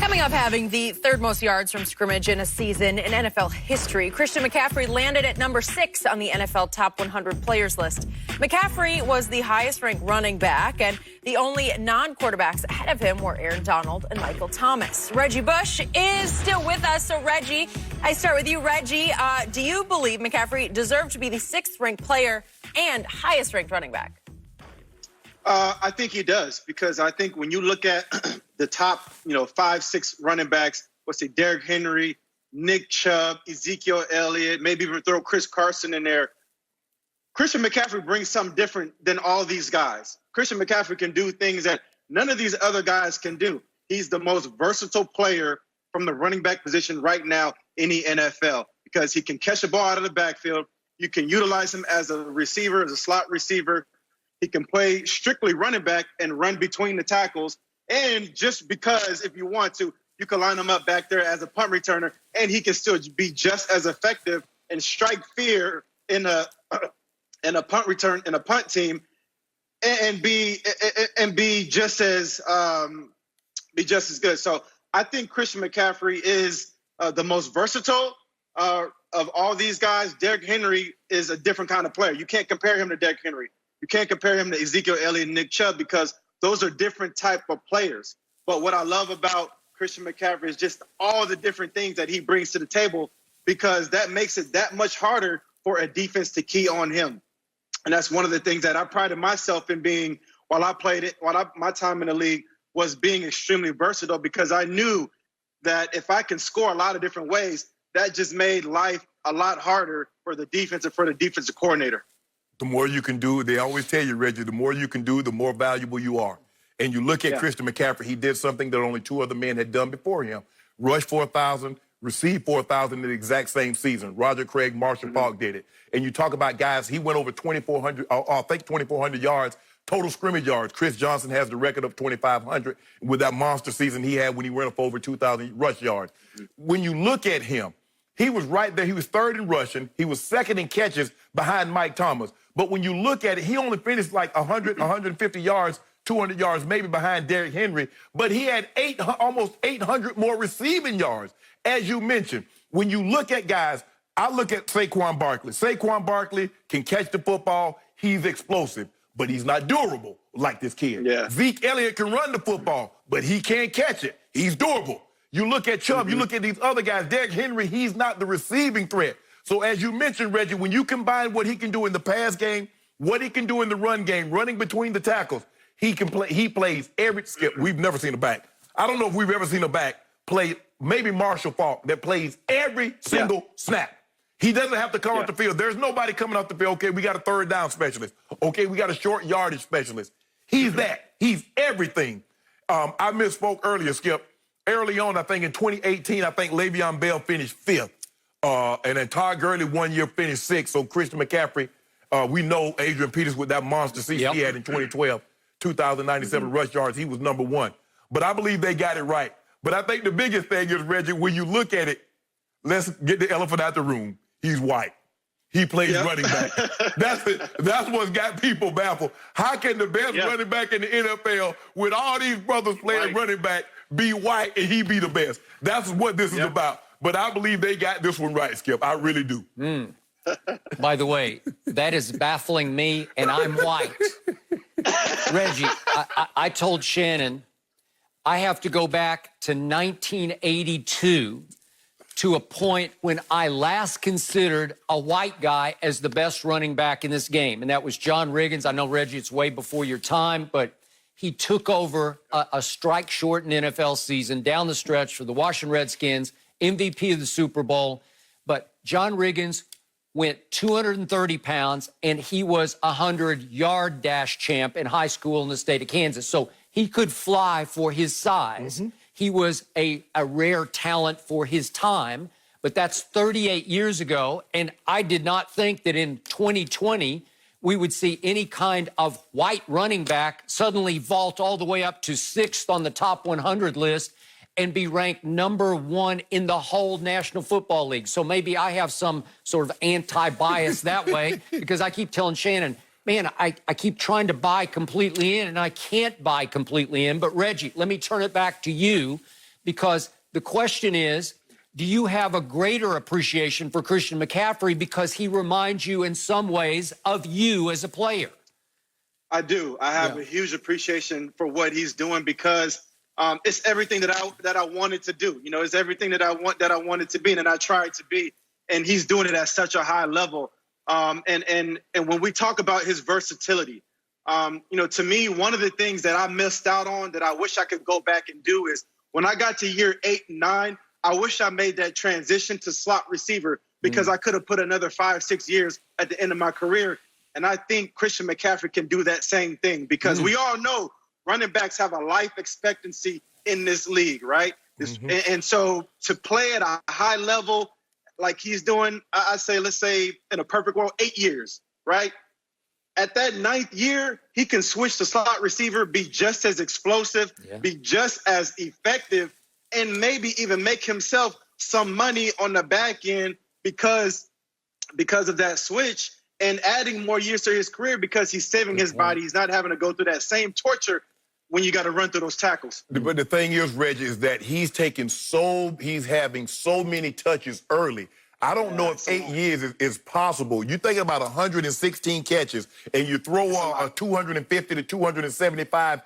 Coming up, having the third most yards from scrimmage in a season in NFL history, Christian McCaffrey landed at number 6 on the NFL Top 100 Players list. McCaffrey was the highest-ranked running back, and the only non-quarterbacks ahead of him were Aaron Donald and Michael Thomas. Reggie Bush is still with us. So, Reggie, I start with you. Reggie, do you believe McCaffrey deserved to be the 6th-ranked player and highest-ranked running back? I think he does, because I think when you look at the top, 5, 6 running backs, let's say Derrick Henry, Nick Chubb, Ezekiel Elliott, maybe even throw Chris Carson in there. Christian McCaffrey brings something different than all these guys. Christian McCaffrey can do things that none of these other guys can do. He's the most versatile player from the running back position right now in the NFL, because he can catch a ball out of the backfield. You can utilize him as a receiver, as a slot receiver. He can play strictly running back and run between the tackles. And just because, if you want to, you can line him up back there as a punt returner, and he can still be just as effective and strike fear in a punt return, in a punt team, and be just as good. So I think Christian McCaffrey is the most versatile of all these guys. Derrick Henry is a different kind of player. You can't compare him to Derrick Henry. You can't compare him to Ezekiel Elliott and Nick Chubb, because those are different type of players. But what I love about Christian McCaffrey is just all the different things that he brings to the table, because that makes it that much harder for a defense to key on him. And that's one of the things that I prided myself in being my time in the league, was being extremely versatile, because I knew that if I can score a lot of different ways, that just made life a lot harder for the defense and for the defensive coordinator. The more you can do, they always tell you, Reggie, the more you can do, the more valuable you are. And you look at Christian McCaffrey, he did something that only 2 other men had done before him. Rushed for 1,000, received 4,000 in the exact same season. Roger Craig, Marshall Faulk did it. And you talk about guys, he went over 2,400 yards, total scrimmage yards. Chris Johnson has the record of 2,500 with that monster season he had when he ran up over 2,000 rush yards. When you look at him, he was right there. He was 3rd in rushing. He was 2nd in catches behind Mike Thomas. But when you look at it, he only finished like 100, 150 yards, 200 yards, maybe behind Derrick Henry. But he had almost 800 more receiving yards. As you mentioned, when you look at guys, I look at Saquon Barkley. Saquon Barkley can catch the football. He's explosive, but he's not durable like this kid. Yeah. Zeke Elliott can run the football, but he can't catch it. He's durable. You look at Chubb, you look at these other guys. Derrick Henry, he's not the receiving threat. So as you mentioned, Reggie, when you combine what he can do in the pass game, what he can do in the run game, running between the tackles, he plays every skip. We've never seen a back. I don't know if we've ever seen a back play, maybe Marshall Faulk, that plays every single snap. He doesn't have to come off the field. There's nobody coming off the field. Okay, we got a 3rd down specialist. Okay, we got a short yardage specialist. He's that. He's everything. I misspoke earlier, Skip. Early on, I think in 2018, I think Le'Veon Bell finished 5th. And then Todd Gurley 1 year finished 6th. So Christian McCaffrey, we know Adrian Peters with that monster season he had in 2012, 2,097 rush yards. He was number 1. But I believe they got it right. But I think the biggest thing is, Reggie, when you look at it, let's get the elephant out the room. He's white. He plays running back. That's what's got people baffled. How can the best running back in the NFL, with all these brothers playing running back, be white and he be the best? That's what this is about. But I believe they got this one right, Skip. I really do. By the way, that is baffling me, and I'm white. Reggie, I told Shannon I have to go back to 1982 to a point when I last considered a white guy as the best running back in this game, and that was John Riggins. I know, Reggie, it's way before your time, but he took over a strike-shortened NFL season down the stretch for the Washington Redskins, MVP of the Super Bowl. But John Riggins went 230 pounds, and he was a 100-yard dash champ in high school in the state of Kansas. So he could fly for his size. He was a rare talent for his time, but that's 38 years ago, and I did not think that in 2020 we would see any kind of white running back suddenly vault all the way up to 6th on the top 100 list and be ranked number 1 in the whole National Football League. So maybe I have some sort of anti-bias that way, because I keep telling Shannon, man, I keep trying to buy completely in, and I can't buy completely in. But, Reggie, let me turn it back to you. because the question is, do you have a greater appreciation for Christian McCaffrey because he reminds you in some ways of you as a player? I do. I have a huge appreciation for what he's doing because it's everything that I wanted to do. You know, it's everything that I wanted to be and that I tried to be. And he's doing it at such a high level. And when we talk about his versatility, you know, to me, one of the things that I missed out on that I wish I could go back and do is when I got to year 8 and 9, I wish I made that transition to slot receiver because I could have put another 5-6 years at the end of my career. And I think Christian McCaffrey can do that same thing because we all know running backs have a life expectancy in this league, right? And so to play at a high level like he's doing, I say, let's say in a perfect world, 8 years, right? At that 9th year, he can switch to slot receiver, be just as explosive, be just as effective, and maybe even make himself some money on the back end because of that switch and adding more years to his career because he's saving his body. He's not having to go through that same torture when you got to run through those tackles. But the thing is, Reggie, is that he's having so many touches early. I don't know if 8 years is possible. You think about 116 catches and you throw a 250 to 275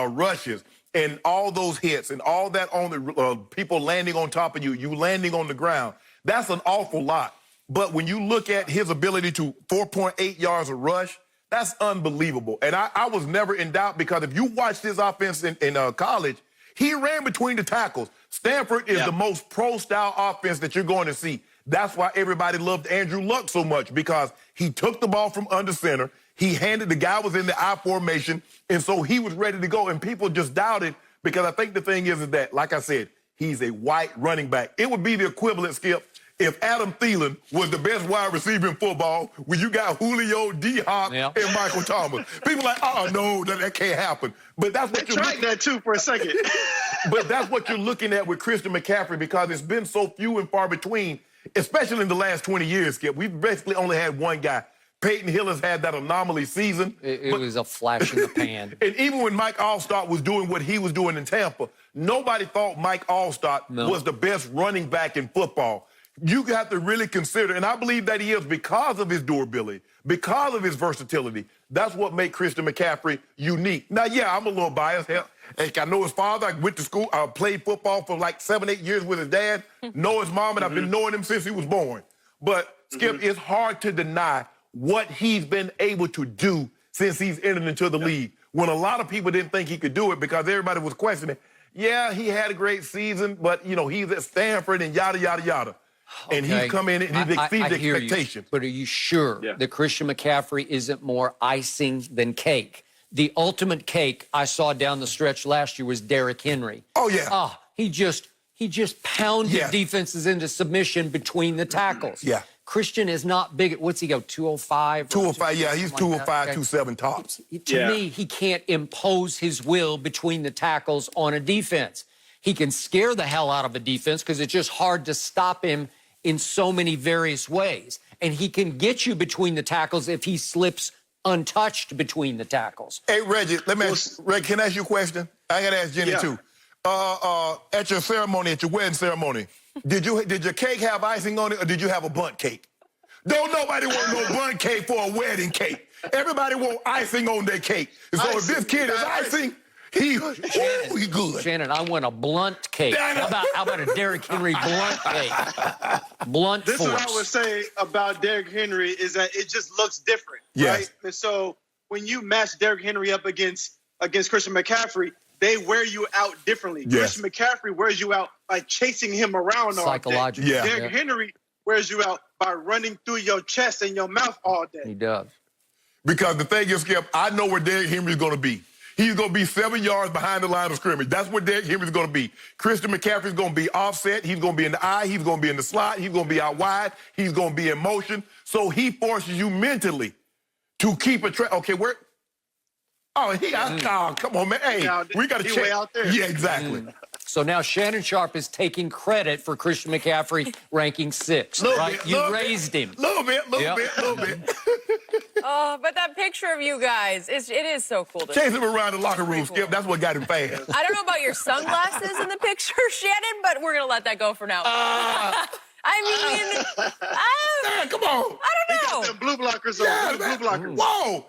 rushes and all those hits and all that on the people landing on top of you, you landing on the ground. That's an awful lot. But when you look at his ability to 4.8 yards a rush, that's unbelievable. And I was never in doubt because if you watch this offense in college, he ran between the tackles. Stanford is the most pro-style offense that you're going to see. That's why everybody loved Andrew Luck so much because he took the ball from under center. He handed, the guy was in the I formation, and so he was ready to go. And people just doubted because I think the thing is that, like I said, he's a white running back. It would be the equivalent, Skip, if Adam Thielen was the best wide receiver in football when you got Julio, D-Hop, and Michael Thomas. People like, oh, no, that can't happen. But that's what you're tried that too for a second. But that's what you're looking at with Christian McCaffrey because it's been so few and far between, especially in the last 20 years, Skip. We've basically only had one guy. Peyton Hill has had that anomaly season. It was a flash in the pan. And even when Mike Allstott was doing what he was doing in Tampa, nobody thought Mike Allstott was the best running back in football. You have to really consider, and I believe that he is because of his durability, because of his versatility. That's what makes Christian McCaffrey unique. Now, yeah, I'm a little biased. Hell, I know his father. I went to school. I played football for like 7-8 years with his dad. Know his mom, and I've been knowing him since he was born. But, Skip, it's hard to deny what he's been able to do since he's entered into the league. When a lot of people didn't think he could do it because everybody was questioning, yeah, he had a great season, but, you know, he's at Stanford and yada, yada, yada. And he's come in and he's exceeded expectations. But are you sure that Christian McCaffrey isn't more icing than cake? The ultimate cake I saw down the stretch last year was Derrick Henry. Oh, yeah. He just pounded defenses into submission between the tackles. Yeah. Christian is not big. What's he go, 205? 205, yeah. He's 205, 207 tops. To me, he can't impose his will between the tackles on a defense. He can scare the hell out of a defense because it's just hard to stop him in so many various ways. And he can get you between the tackles if he slips untouched between the tackles. Hey, Reggie, let me ask, Reggie, can I ask you a question? I got to ask Jenny, too. At your ceremony, at your wedding ceremony, did your cake have icing on it or did you have a bundt cake? Don't nobody want no bundt cake for a wedding cake. Everybody want icing on their cake. So if this kid is icing, he good. Shannon, I want a blunt cake. How about a Derrick Henry blunt cake? Blunt force. This is what I would say about Derrick Henry is that it just looks different, right? And so when you match Derrick Henry up against Christian McCaffrey, they wear you out differently. Christian McCaffrey wears you out by chasing him around all day. Derrick Henry wears you out by running through your chest and your mouth all day. He does. Because the thing is, Skip, I know where Derrick Henry's going to be. He's going to be 7 yards behind the line of scrimmage. That's where Derrick Henry's going to be. Christian McCaffrey's going to be offset. He's going to be in the eye. He's going to be in the slot. He's going to be out wide. He's going to be in motion. So he forces you mentally to keep a track. Okay, where? Oh, come on, man. Hey, we got to check. Way out there. Yeah, exactly. So now Shannon Sharpe is taking credit for Christian McCaffrey ranking 6th, right? You raised him. Little bit. Oh, but that picture of you guys, it is so cool to see. Chase him around the locker room, Skip. That's what got him fast. I don't know about your sunglasses in the picture, Shannon, but we're going to let that go for now. I mean, Man, come on. I don't know. He got them blue blockers on. Yeah, Blue blockers. Whoa!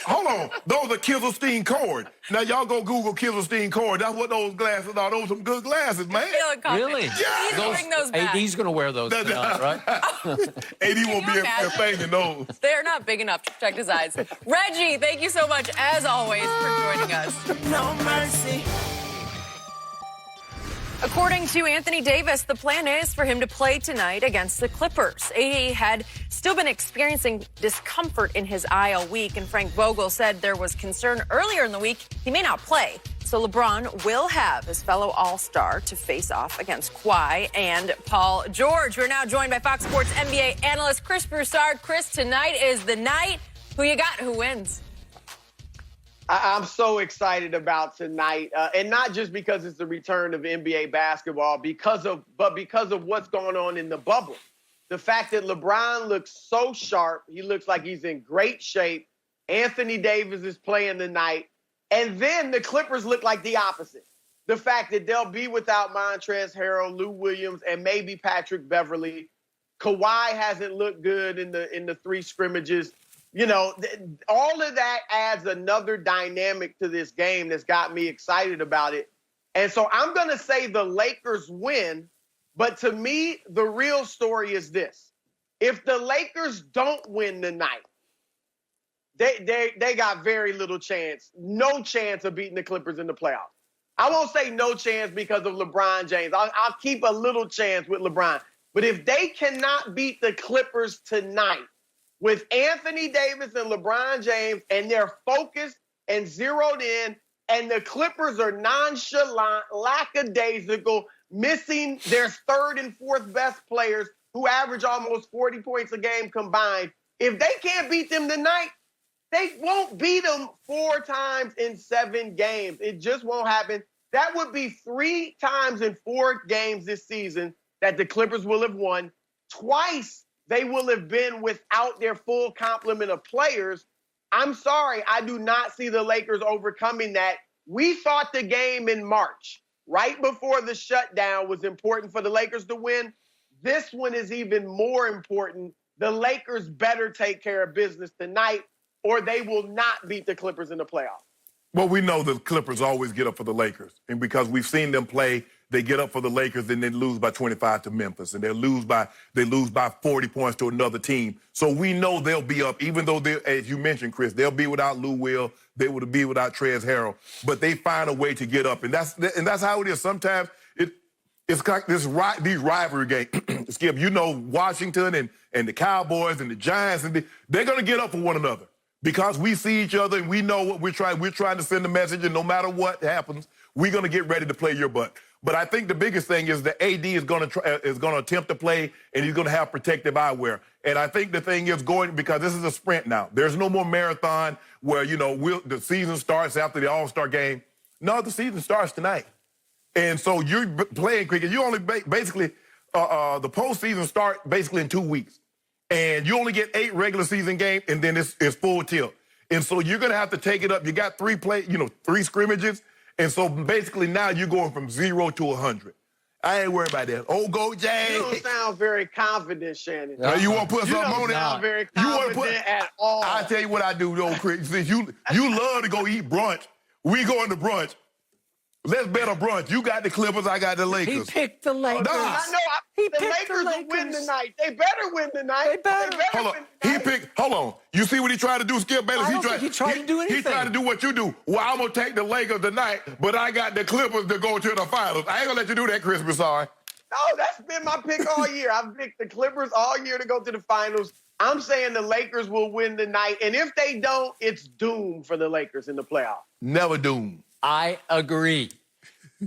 Hold on. Those are Kieselstein cord. Now, y'all go Google Kieselstein cord. That's what those glasses are. Those are some good glasses, man. Feeling confident. Really? Yeah. He's gonna bring those back. AD's going to wear those tonight, right? AD won't be you a thing in those. They're not big enough to protect his eyes. Reggie, thank you so much, as always, for joining us. No mercy. According to Anthony Davis, the plan is for him to play tonight against the Clippers. AD had still been experiencing discomfort in his eye all week, and Frank Vogel said there was concern earlier in the week he may not play. So LeBron will have his fellow All-Star to face off against Kawhi and Paul George. We're now joined by Fox Sports NBA analyst Chris Broussard. Chris, tonight is the night. Who you got? Who wins? I'm so excited about tonight, and not just because it's the return of NBA basketball, because of what's going on in the bubble. The fact that LeBron looks so sharp, he looks like he's in great shape. Anthony Davis is playing tonight, and then the Clippers look like the opposite. The fact that they'll be without Montrezl Harrell, Lou Williams, and maybe Patrick Beverly. Kawhi hasn't looked good in the three scrimmages. You know, all of that adds another dynamic to this game that's got me excited about it. And so I'm going to say the Lakers win. But to me, the real story is this. If the Lakers don't win tonight, they got very little chance, no chance of beating the Clippers in the playoffs. I won't say no chance because of LeBron James. I'll keep a little chance with LeBron. But if they cannot beat the Clippers tonight, with Anthony Davis and LeBron James, and they're focused and zeroed in, and the Clippers are nonchalant, lackadaisical, missing their third and fourth best players who average almost 40 points a game combined. If they can't beat them tonight, they won't beat them 4 times in 7 games. It just won't happen. That would be 3 times in 4 games this season that the Clippers will have won. Twice they will have been without their full complement of players. I'm sorry, I do not see the Lakers overcoming that. We thought the game in March, right before the shutdown, was important for the Lakers to win. This one is even more important. The Lakers better take care of business tonight, or they will not beat the Clippers in the playoffs. Well, we know the Clippers always get up for the Lakers. And because we've seen them play, they get up for the Lakers and then lose by 25 to Memphis. And they lose by 40 points to another team. So we know they'll be up, even though, as you mentioned, Chris, they'll be without Lou Will. They will be without Trez Harrell. But they find a way to get up. And that's how it is. Sometimes it's like these rivalry games. Skip, you know, Washington and the Cowboys and the Giants, and they're going to get up for one another. Because we see each other and we know what we're trying to send a message, and no matter what happens, we're going to get ready to play your butt. But I think the biggest thing is that AD is going to attempt to play, and he's going to have protective eyewear. And I think the thing is because this is a sprint now. There's no more marathon where, you know, the season starts after the All-Star game. No, the season starts tonight. And so you're playing cricket. You only basically, the postseason start basically in 2 weeks. And you only get 8 regular season games, and then it's full tilt. And so you're going to have to take it up. You got 3 scrimmages. And so basically now you're going from 0 to 100. I ain't worried about that. Oh, go Jay. You don't sound very confident, Shannon. You want to put something on it? You don't sound very confident at all. I tell you what I do, though, Chris. Since you love to go eat brunch, we going to brunch. Let's bet a brunch. You got the Clippers, I got the Lakers. He picked the Lakers. The Lakers will win tonight. They better win tonight. They better Hold on. win tonight. Hold on. You see what he tried to do, Skip Bayless? I don't think he tried to do anything. He tried to do what you do. Well, I'm going to take the Lakers tonight, but I got the Clippers to go to the finals. I ain't going to let you do that, Chris Broussard. No, that's been my pick all year. I've picked the Clippers all year to go to the finals. I'm saying the Lakers will win tonight, and if they don't, it's doom for the Lakers in the playoffs. Never doom. I agree.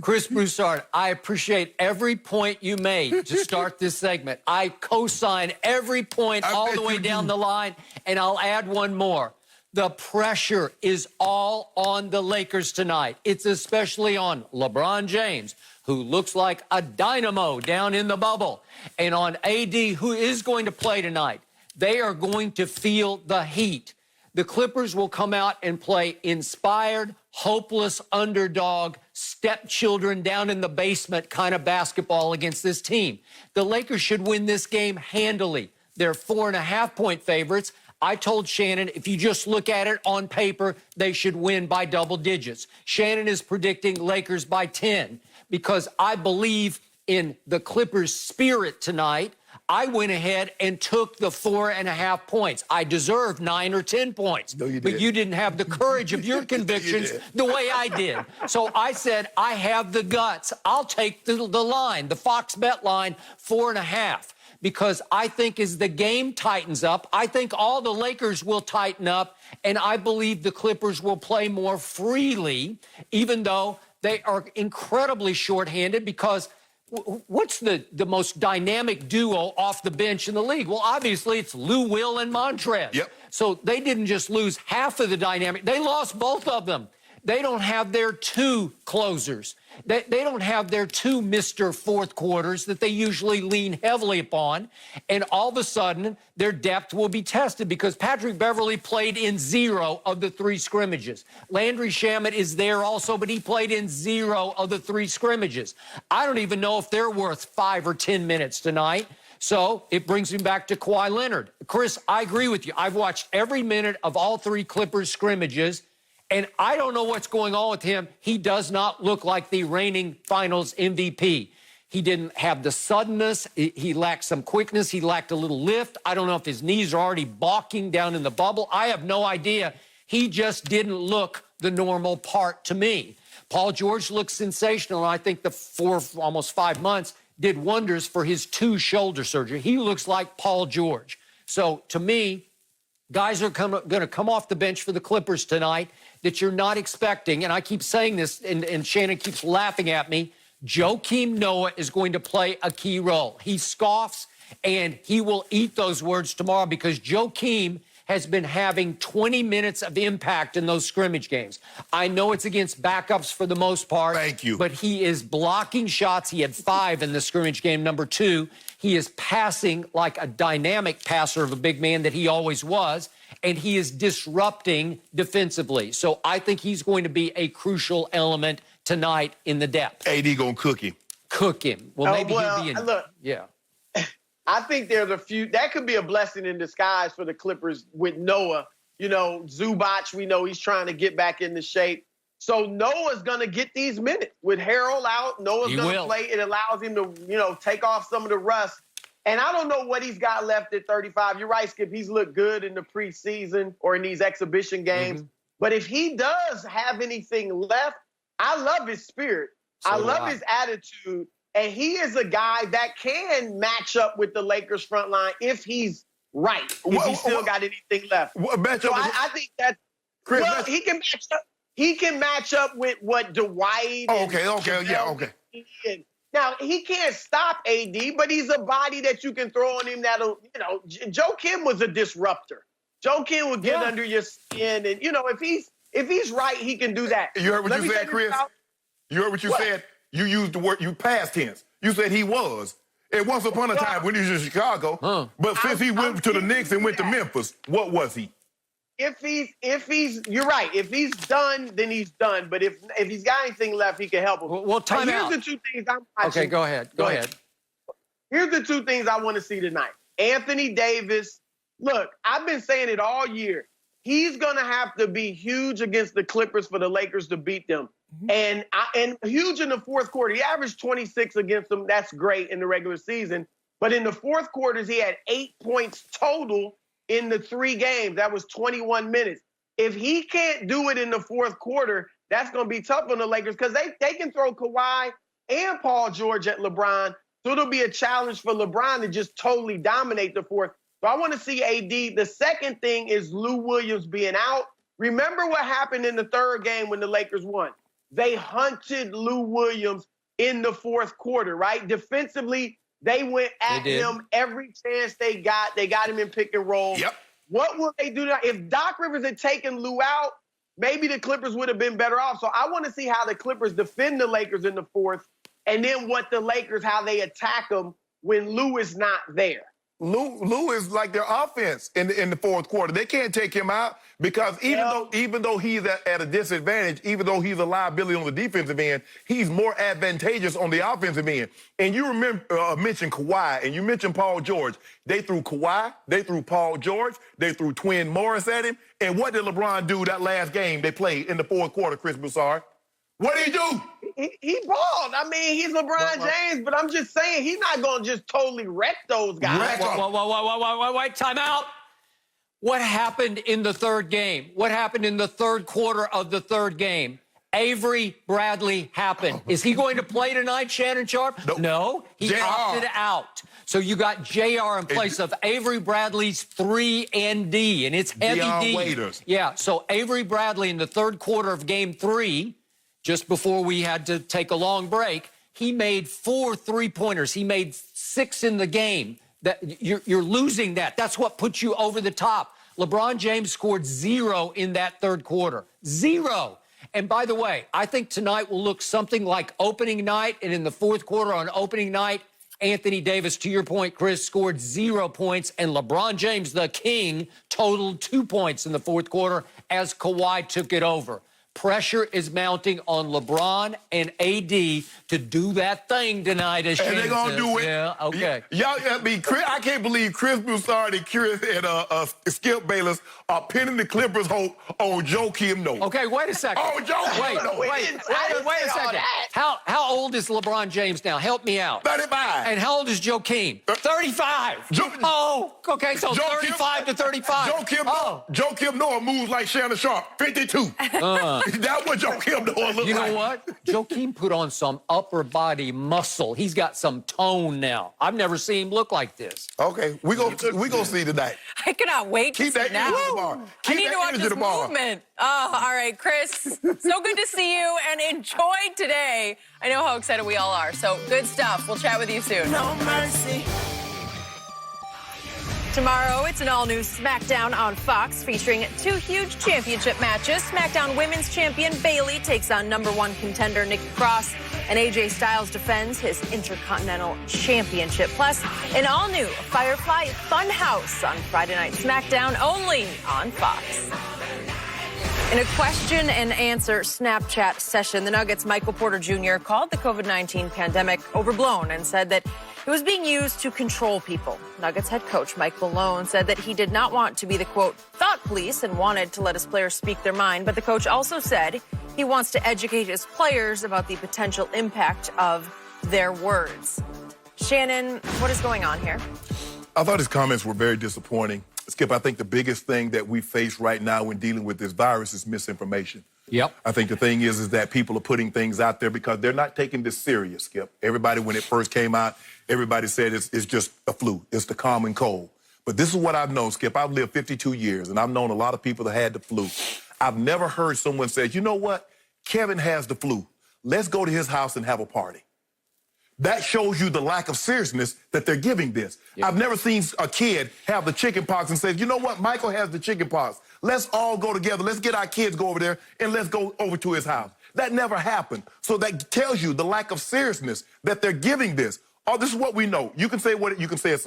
Chris Broussard, I appreciate every point you made to start this segment. I co-sign every point all the way down the line, and I'll add one more. The pressure is all on the Lakers tonight. It's especially on LeBron James, who looks like a dynamo down in the bubble, and on AD, who is going to play tonight. They are going to feel the heat. The Clippers will come out and play inspired, hopeless underdog, stepchildren down in the basement kind of basketball against this team. The Lakers should win this game handily. They're 4.5-point favorites. I told Shannon, if you just look at it on paper, they should win by double digits. Shannon is predicting Lakers by 10 because I believe in the Clippers' spirit tonight. I went ahead and took the 4.5 points. I deserved 9 or 10 points. No, you but didn't. you didn't have the courage of your convictions the way I did. So I said, I have the guts. I'll take the line, the Fox bet line, 4.5. Because I think as the game tightens up, I think all the Lakers will tighten up, and I believe the Clippers will play more freely, even though they are incredibly shorthanded because what's the most dynamic duo off the bench in the league? Well, obviously, it's Lou Will and Montrez. Yep. So they didn't just lose half of the dynamic. They lost both of them. They don't have their two closers. They don't have their two Mr. Fourth Quarters that they usually lean heavily upon. And all of a sudden, their depth will be tested because Patrick Beverley played in 0 of the 3 scrimmages. Landry Shamet is there also, but he played in 0 of the 3 scrimmages. I don't even know if they're worth 5 or 10 minutes tonight. So it brings me back to Kawhi Leonard. Chris, I agree with you. I've watched every minute of all 3 Clippers scrimmages. And I don't know what's going on with him. He does not look like the reigning finals MVP. He didn't have the suddenness. He lacked some quickness. He lacked a little lift. I don't know if his knees are already balking down in the bubble. I have no idea. He just didn't look the normal part to me. Paul George looks sensational. And I think the almost 5 months did wonders for his 2 shoulder surgery. He looks like Paul George. So to me, guys are going to come off the bench for the Clippers tonight that you're not expecting, and I keep saying this, and Shannon keeps laughing at me, Joakim Noah is going to play a key role. He scoffs, and he will eat those words tomorrow because Joakim has been having 20 minutes of impact in those scrimmage games. I know it's against backups for the most part. Thank you. But he is blocking shots. He had 5 in the scrimmage game, number 2. He is passing like a dynamic passer of a big man that he always was, and he is disrupting defensively. So I think he's going to be a crucial element tonight in the depth. AD gonna cook him. Cook him. Well, maybe he'll be in. Look, yeah. I think there's a few that could be a blessing in disguise for the Clippers with Noah. You know, Zubac, we know he's trying to get back into shape. So Noah's going to get these minutes. With Harrell out, Noah's going to play. It allows him to, take off some of the rust. And I don't know what he's got left at 35. You're right, Skip. He's looked good in the preseason or in these exhibition games. Mm-hmm. But if he does have anything left, I love his spirit. I love his attitude. And he is a guy that can match up with the Lakers front line if he's right. If he's still got anything left. I think that Chris, he can match up. He can match up with what Dwight. Okay. Now, he can't stop AD, but he's a body that you can throw on him that'll, Joakim was a disruptor. Joakim will get under your skin. And, if he's right, he can do that. You heard what you said, Chris? You heard what you said? You used the word, you past tense. You said he was. And once upon a time when he was in Chicago, but since he went to the Knicks and went to Memphis, what was he? If he's, you're right. If he's done, then he's done. But if he's got anything left, he can help him. Well, time out. Here's the 2 things I'm watching. Okay, go ahead. Go ahead. Here's the 2 things I want to see tonight. Anthony Davis. Look, I've been saying it all year. He's going to have to be huge against the Clippers for the Lakers to beat them. And huge in the fourth quarter. He averaged 26 against them. That's great in the regular season. But in the fourth quarters, he had 8 points total in the 3 games. That was 21 minutes. If he can't do it in the fourth quarter, that's going to be tough on the Lakers because they can throw Kawhi and Paul George at LeBron. So it'll be a challenge for LeBron to just totally dominate the fourth. So I want to see AD. The second thing is Lou Williams being out. Remember what happened in the 3rd game when the Lakers won? They hunted Lou Williams in the fourth quarter, right? Defensively, they went at him every chance they got. They got him in pick and roll. Yep. What will they do now? If Doc Rivers had taken Lou out, maybe the Clippers would have been better off. So I want to see how the Clippers defend the Lakers in the fourth, and then what the Lakers, how they attack them when Lou is not there. Lou is like their offense in the fourth quarter. They can't take him out because even though he's at a disadvantage, even though he's a liability on the defensive end, he's more advantageous on the offensive end. And you mentioned Kawhi, and you mentioned Paul George. They threw Kawhi, they threw Paul George, they threw Twin Morris at him. And what did LeBron do that last game they played in the fourth quarter, Chris Broussard? What did he do? He balled. I mean, he's LeBron James, but I'm just saying he's not going to just totally wreck those guys. Wait, time out. What happened in the third game? What happened in the third quarter of the third game? Avery Bradley happened. Is he going to play tonight, Shannon Sharp? Nope. No, he opted out. So you got JR in place of Avery Bradley's 3 and D, and it's heavy D. Waiters. Yeah, so Avery Bradley in the third quarter of game 3, just before we had to take a long break, he made 4 3-pointers. He made 6 in the game. That you're losing that. That's what puts you over the top. LeBron James scored 0 in that third quarter. 0. And by the way, I think tonight will look something like opening night. And in the fourth quarter on opening night, Anthony Davis, to your point, Chris, scored 0 points. And LeBron James, the king, totaled 2 points in the fourth quarter as Kawhi took it over. Pressure is mounting on LeBron and AD to do that thing tonight. As and they're going to do it. Yeah, okay. Y'all, I can't believe Chris Broussard and Skip Bayless are pinning the Clippers' hope on Joakim Noah. Okay, wait a second. Oh, Joakim. Wait a second. How old is LeBron James now? Help me out. 35. And how old is Joakim? 35. Oh, okay, so 35 to 35. Joakim Noah moves like Shannon Sharp, 52. That's what Joakim Noah looks like. You know what? Joakim put on some upper body muscle. He's got some tone now. I've never seen him look like this. Okay, we gonna see tonight. I cannot wait to Keep see that now. energy to the bar. I need to watch this movement. Oh, all right, Chris. So good to see you and enjoy today. I know how excited we all are. So good stuff. We'll chat with you soon. No mercy. Tomorrow, it's an all-new SmackDown on Fox featuring 2 huge championship matches. SmackDown Women's Champion Bayley takes on #1 contender Nikki Cross, and AJ Styles defends his Intercontinental Championship. Plus, an all-new Firefly Funhouse on Friday Night SmackDown, only on Fox. In a question and answer Snapchat session, the Nuggets' Michael Porter Jr. called the COVID-19 pandemic overblown and said that it was being used to control people. Nuggets head coach Mike Malone said that he did not want to be the, quote, thought police and wanted to let his players speak their mind. But the coach also said he wants to educate his players about the potential impact of their words. Shannon, what is going on here? I thought his comments were very disappointing. Skip, I think the biggest thing that we face right now when dealing with this virus is misinformation. Yep. I think the thing is that people are putting things out there because they're not taking this serious, Skip. Everybody, when it first came out, everybody said it's just a flu. It's the common cold. But this is what I've known, Skip. I've lived 52 years, and I've known a lot of people that had the flu. I've never heard someone say, you know what? Kevin has the flu. Let's go to his house and have a party. That shows you the lack of seriousness that they're giving this. Yep. I've never seen a kid have the chicken pox and say, you know what? Michael has the chicken pox. Let's all go together. Let's get our kids go over there and let's go over to his house. That never happened. So that tells you the lack of seriousness that they're giving this. Oh, this is what we know. You can say what you can say. It's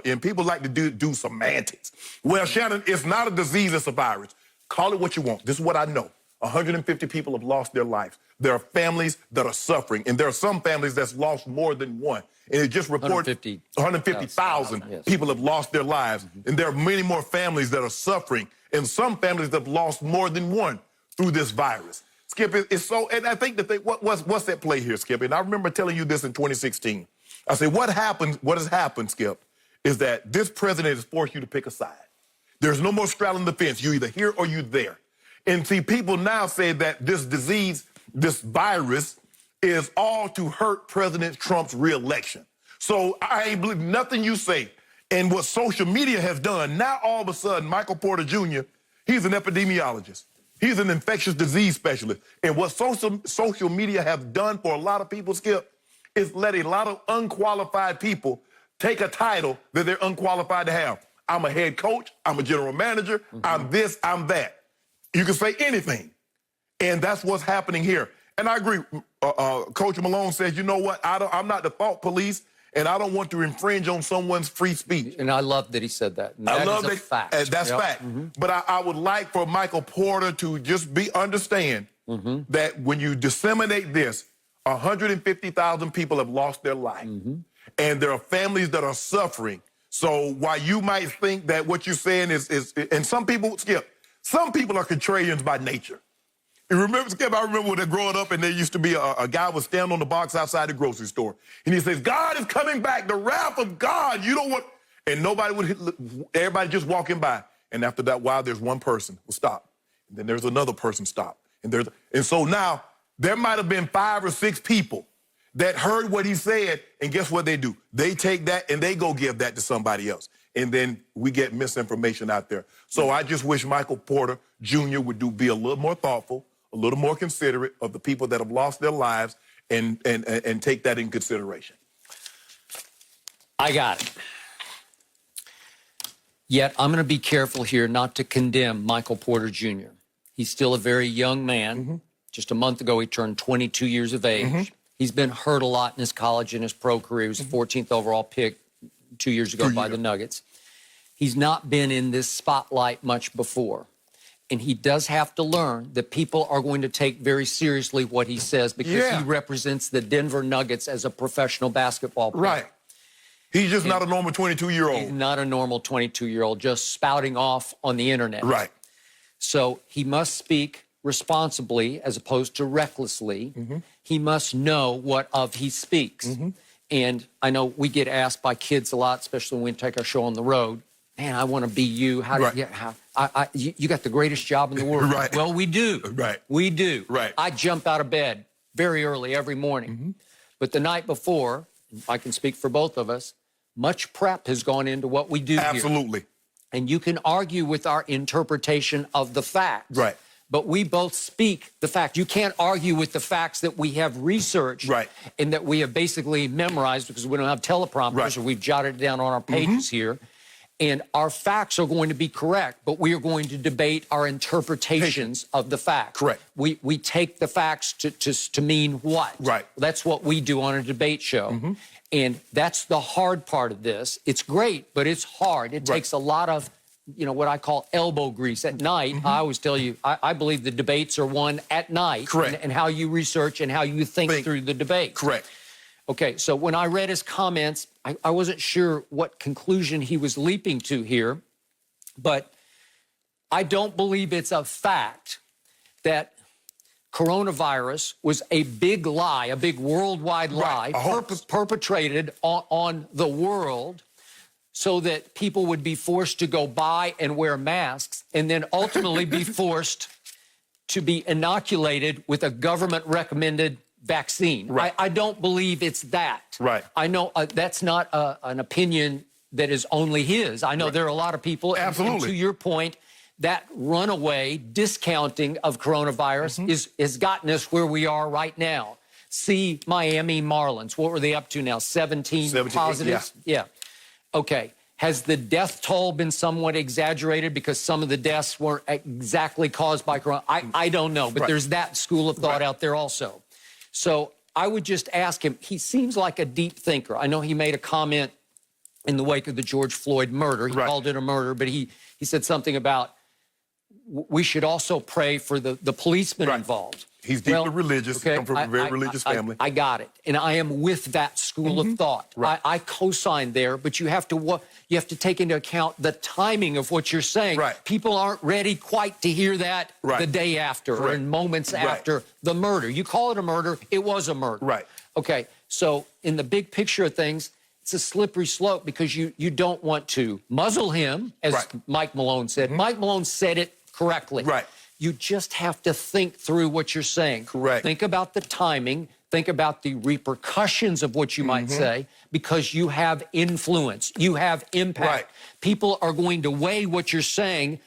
and people like to do semantics. Well, Shannon, it's not a disease. It's a virus. Call it what you want. This is what I know. 150 people have lost their lives. There are families that are suffering, and there are some families that's lost more than one. And it just reported 150,000 people have lost their lives, and there are many more families that are suffering, and some families that have lost more than one through this virus. Skip, it's so, and I think that what's at play here, Skip? And I remember telling you this in 2016. I said, what has happened, Skip, is that this president has forced you to pick a side. There's no more straddling the fence. You're either here or you're there. And see, people now say that this disease, this virus, is all to hurt President Trump's reelection. So I ain't believe nothing you say. And what social media has done, now all of a sudden, Michael Porter Jr., he's an epidemiologist. He's an infectious disease specialist. And what social media have done for a lot of people, Skip, is let a lot of unqualified people take a title that they're unqualified to have. I'm a head coach. I'm a general manager. I'm this, I'm that. You can say anything. And that's what's happening here. And I agree. Coach Malone says, you know what? I'm not the thought police. and I don't want to infringe on someone's free speech. And I love that he said that. And I love is a that. fact. That's fact. But I would like for Michael Porter to just understand that when you disseminate this, 150,000 people have lost their life. And there are families that are suffering. So while you might think that what you're saying is and some people, Skip, some people are contrarians by nature. You remember, Skip, I remember when growing up and there used to be a guy would stand on the box outside the grocery store. And he says, God is coming back, the wrath of God. You don't want, and nobody would hit, everybody just walking by. And after that while, there's one person will stop. And then there's another person stop. And so now there might have been 5 or 6 people that heard what he said, and guess what they do? They take that and they go give that to somebody else. And then we get misinformation out there. So I just wish Michael Porter Jr. would be a little more thoughtful, a little more considerate of the people that have lost their lives and take that in consideration. I got it. Yet I'm going to be careful here not to condemn Michael Porter Jr. He's still a very young man. Just a month ago, he turned 22 years of age. He's been hurt a lot in his college and his pro career. He was the 14th overall pick 2 years ago by the Nuggets. He's not been in this spotlight much before. And he does have to learn that people are going to take very seriously what he says because he represents the Denver Nuggets as a professional basketball player. Right. He's just not a normal 22-year-old. He's not a normal 22-year-old just spouting off on the internet. Right. So he must speak responsibly as opposed to recklessly. He must know what of he speaks. And I know we get asked by kids a lot, especially when we take our show on the road, man, I want to be you. How do you got the greatest job in the world. Well, we do. We do. I jump out of bed very early every morning. But the night before, I can speak for both of us, much prep has gone into what we do here. And you can argue with our interpretation of the facts. But we both speak the fact. You can't argue with the facts that we have researched and that we have basically memorized because we don't have teleprompters or we've jotted it down on our pages here. And our facts are going to be correct, but we are going to debate our interpretations of the facts. We take the facts to mean what? That's what we do on a debate show. And that's the hard part of this. It's great, but it's hard. It takes a lot of, you know, what I call elbow grease at night. I always tell you, I believe the debates are won at night. And how you research and how you think through the debate. Okay, so when I read his comments, I wasn't sure what conclusion he was leaping to here, but I don't believe it's a fact that coronavirus was a big lie, a big worldwide lie perpetrated on the world so that people would be forced to go buy and wear masks and then ultimately be forced to be inoculated with a government-recommended vaccine. I don't believe it's that. I know that's not an opinion that is only his. I know there are a lot of people, and to your point, that runaway discounting of coronavirus has gotten us where we are right now. See Miami Marlins. What were they up to now? 17 positives? Okay. Has the death toll been somewhat exaggerated because some of the deaths weren't exactly caused by corona? I don't know, but there's that school of thought out there also. So I would just ask him, he seems like a deep thinker. I know he made a comment in the wake of the George Floyd murder. He called it a murder, but he said something about we should also pray for the policemen involved. He's deeply religious. He comes from a very religious family. I got it. And I am with that school of thought. I co-sign there, but you have to take into account the timing of what you're saying. People aren't ready quite to hear that the day after or in moments after the murder. You call it a murder, it was a murder. Okay, so in the big picture of things, it's a slippery slope because you don't want to muzzle him, as Mike Malone said. Mike Malone said it correctly. You just have to think through what you're saying. Think about the timing. Think about the repercussions of what you might say because you have influence. You have impact. People are going to weigh what you're saying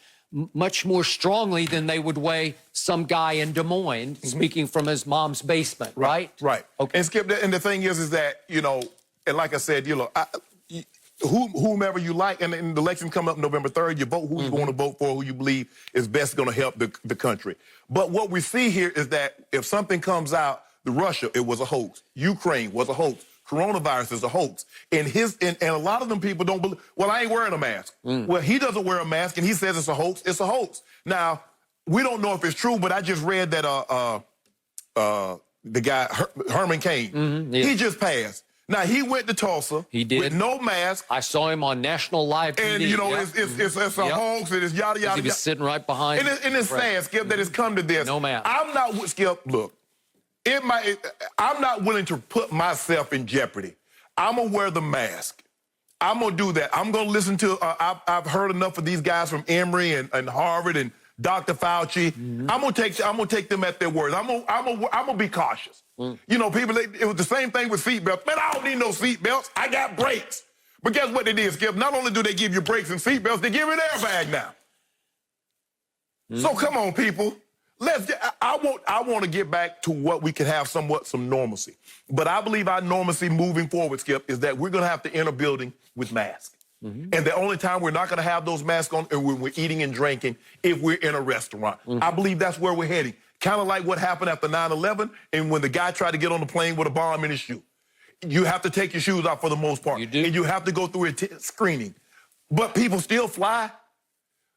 much more strongly than they would weigh some guy in Des Moines speaking from his mom's basement, right? Okay. And Skip, and the thing is that, you know, and like I said, you know, whomever you like, and the election coming up November 3rd, you vote who you want to vote for, who you believe is best going to help the country. But what we see here is that if something comes out, Russia, it was a hoax. Ukraine was a hoax. coronavirus is a hoax. And a lot of them people don't believe, well, I ain't wearing a mask. Well, he doesn't wear a mask, and he says it's a hoax. It's a hoax. Now, we don't know if it's true, but I just read that the guy, Herman Cain, he just passed. Now, he went to Tulsa with no mask. I saw him on national live TV. And, you know, it's a hoax, and it's yada, yada, He was sitting right behind. And it's sad, Skip, that it's come to this. No mask. I'm not, Skip, look, I'm not willing to put myself in jeopardy. I'm going to wear the mask. I'm going to do that. I'm going to listen to, I've heard enough of these guys from Emory and Harvard and Dr. Fauci. I'm gonna take them at their word. I'm gonna be cautious. You know, people, it was the same thing with seatbelts. Man, I don't need no seatbelts. I got brakes. But guess what they did, Skip? Not only do they give you brakes and seatbelts, they give you an airbag now. So come on, people. I want to get back to what we can have some normalcy. But I believe our normalcy moving forward, Skip, is that we're gonna have to enter a building with masks. And the only time we're not going to have those masks on is when we're eating and drinking if we're in a restaurant. I believe that's where we're heading. Kind of like what happened after 9/11 and when the guy tried to get on the plane with a bomb in his shoe. You have to take your shoes off for the most part. You do. And you have to go through a screening. But people still fly.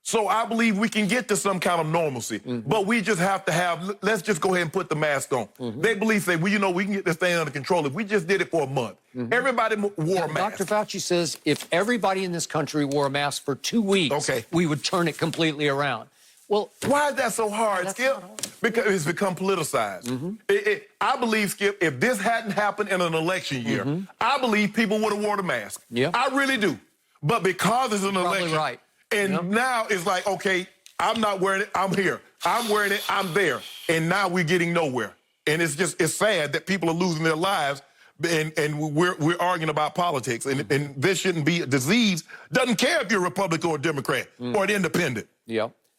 So I believe we can get to some kind of normalcy. But we just have to let's just go ahead and put the mask on. They believe, well, you know, we can get this thing under control if we just did it for a month. Everybody wore a mask. Dr. Fauci says if everybody in this country wore a mask for 2 weeks, we would turn it completely around. Well, why is that so hard, Skip? Because it's become politicized. I believe, Skip, if this hadn't happened in an election year, I believe people would have worn a mask. I really do. But because it's an election, and now it's like, okay, I'm not wearing it, I'm here. I'm wearing it, I'm there. And now we're getting nowhere. And it's sad that people are losing their lives and we're arguing about politics. And this shouldn't be a disease. Doesn't care if you're a Republican or a Democrat or an independent.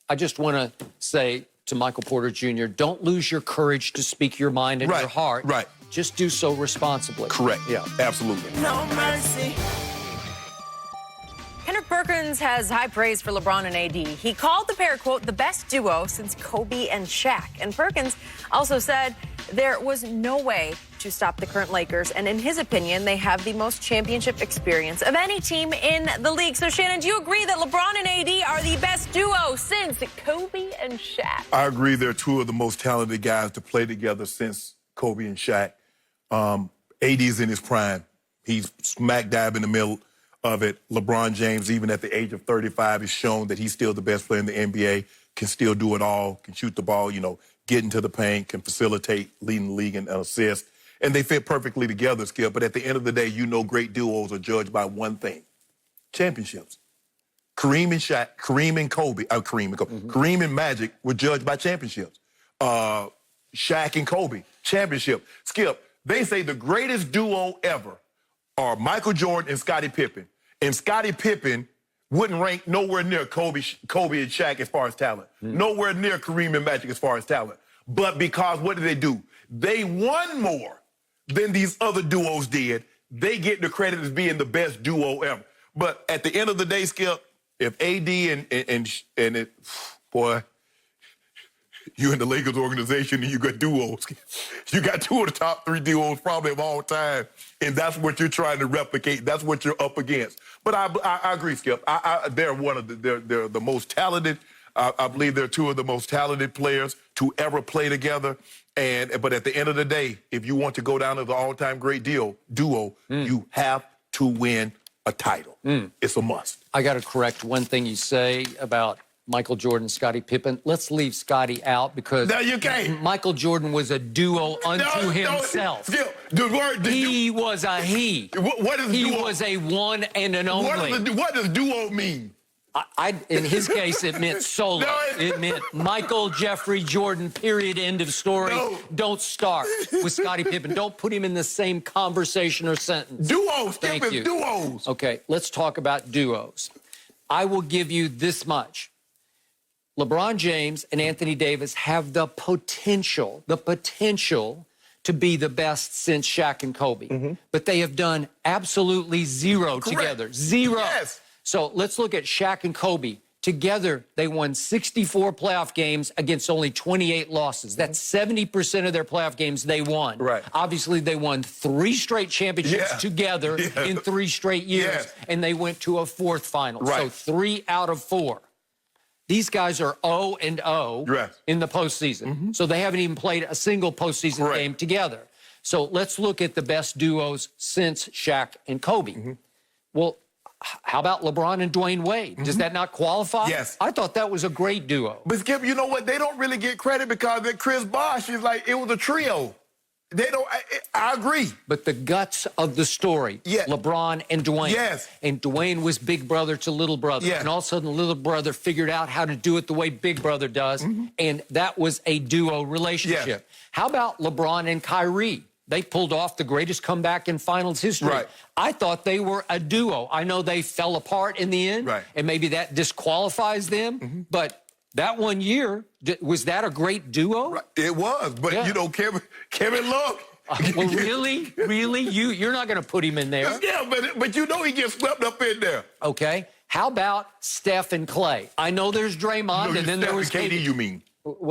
I just want to say to Michael Porter Jr., don't lose your courage to speak your mind and your heart. Just do so responsibly. Correct. Absolutely. No mercy. Kendrick Perkins has high praise for LeBron and AD. He called the pair, quote, the best duo since Kobe and Shaq. And Perkins also said there was no way to stop the current Lakers. And in his opinion, they have the most championship experience of any team in the league. So, Shannon, do you agree that LeBron and AD are the best duo since Kobe and Shaq? I agree. They're two of the most talented guys to play together since Kobe and Shaq. AD's in his prime. He's smack dab in the middle of it. LeBron James, even at the age of 35, has shown that he's still the best player in the NBA, can still do it all, can shoot the ball, you know, get into the paint, can facilitate, leading the league in assists. And they fit perfectly together, Skip. But at the end of the day, you know great duos are judged by one thing: championships. Kareem and Magic were judged by championships. Shaq and Kobe, championship. Skip, they say the greatest duo ever are Michael Jordan and Scottie Pippen. And Scottie Pippen wouldn't rank nowhere near Kobe and Shaq as far as talent. Nowhere near Kareem and Magic as far as talent. But because what did they do? They won more than these other duos did. They get the credit as being the best duo ever. But at the end of the day, Skip, if AD and boy, you in the Lakers organization and you got duos. You got two of the top 3 duos probably of all time, and that's what you're trying to replicate. That's what you're up against. But I agree, Skip. They're they're the most talented. I believe they're two of the most talented players to ever play together. But at the end of the day, if you want to go down to the all-time great duo, you have to win a title. It's a must. I got to correct one thing you say about Michael Jordan, Scottie Pippen. Let's leave Scottie out because no, you can't. Michael Jordan was a duo unto himself. He was a he. What is he duo? was a one and an only. What does duo mean? In his case, it meant solo. It meant Michael, Jeffrey, Jordan, period, end of story. No. Don't start with Scottie Pippen. Don't put him in the same conversation or sentence. Duos. Thank you. Duos. Okay, let's talk about duos. I will give you this much. LeBron James and Anthony Davis have the potential to be the best since Shaq and Kobe. But they have done absolutely zero together. Zero. Yes. So let's look at Shaq and Kobe Together, they won 64 playoff games against only 28 losses. That's 70% of their playoff games they won. Right. Obviously, they won 3 straight championships together in 3 straight years, and they went to a 4th final. Right. So 3 out of 4. These guys are 0-0 in the postseason. So they haven't even played a single postseason game together. So let's look at the best duos since Shaq and Kobe. Well, how about LeBron and Dwayne Wade? Does that not qualify? Yes. I thought that was a great duo. But Skip, you know what? They don't really get credit because that Chris Bosh is like, it was a trio. They don't, I agree. But the guts of the story, LeBron and Dwayne. Yes. And Dwayne was big brother to little brother. And all of a sudden, little brother figured out how to do it the way big brother does. And that was a duo relationship. How about LeBron and Kyrie? They pulled off the greatest comeback in finals history. I thought they were a duo. I know they fell apart in the end, and maybe that disqualifies them. But that one year, was that a great duo? It was, but you know, Kevin Love. Well, really? Really? You're not going to put him in there? Yeah, but you know he gets swept up in there. Okay. How about Steph and Clay? I know there's Draymond, and then there was KD, you mean?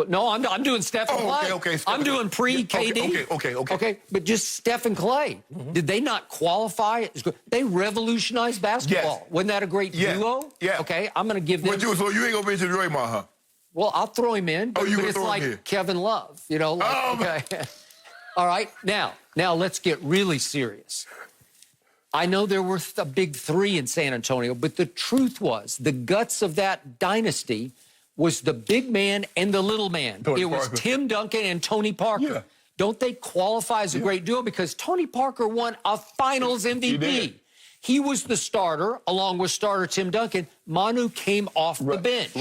No, I'm doing Steph and Clay. Okay. I'm doing pre-KD. Okay. But just Steph and Clay. Did they not qualify? They revolutionized basketball. Wasn't that a great duo? Yeah. Okay, I'm going to give them. So you ain't going to mention Draymond, huh? Well, I'll throw him in. But, you but it's like Kevin Love, you know? Okay. All right. Now let's get really serious. I know there were a big 3 in San Antonio, but the truth was the guts of that dynasty was the big man and the little man. It was Tim Duncan and Tony Parker. Don't they qualify as a great duo? Because Tony Parker won a finals MVP. He was the starter, along with starter Tim Duncan. Manu came off the bench.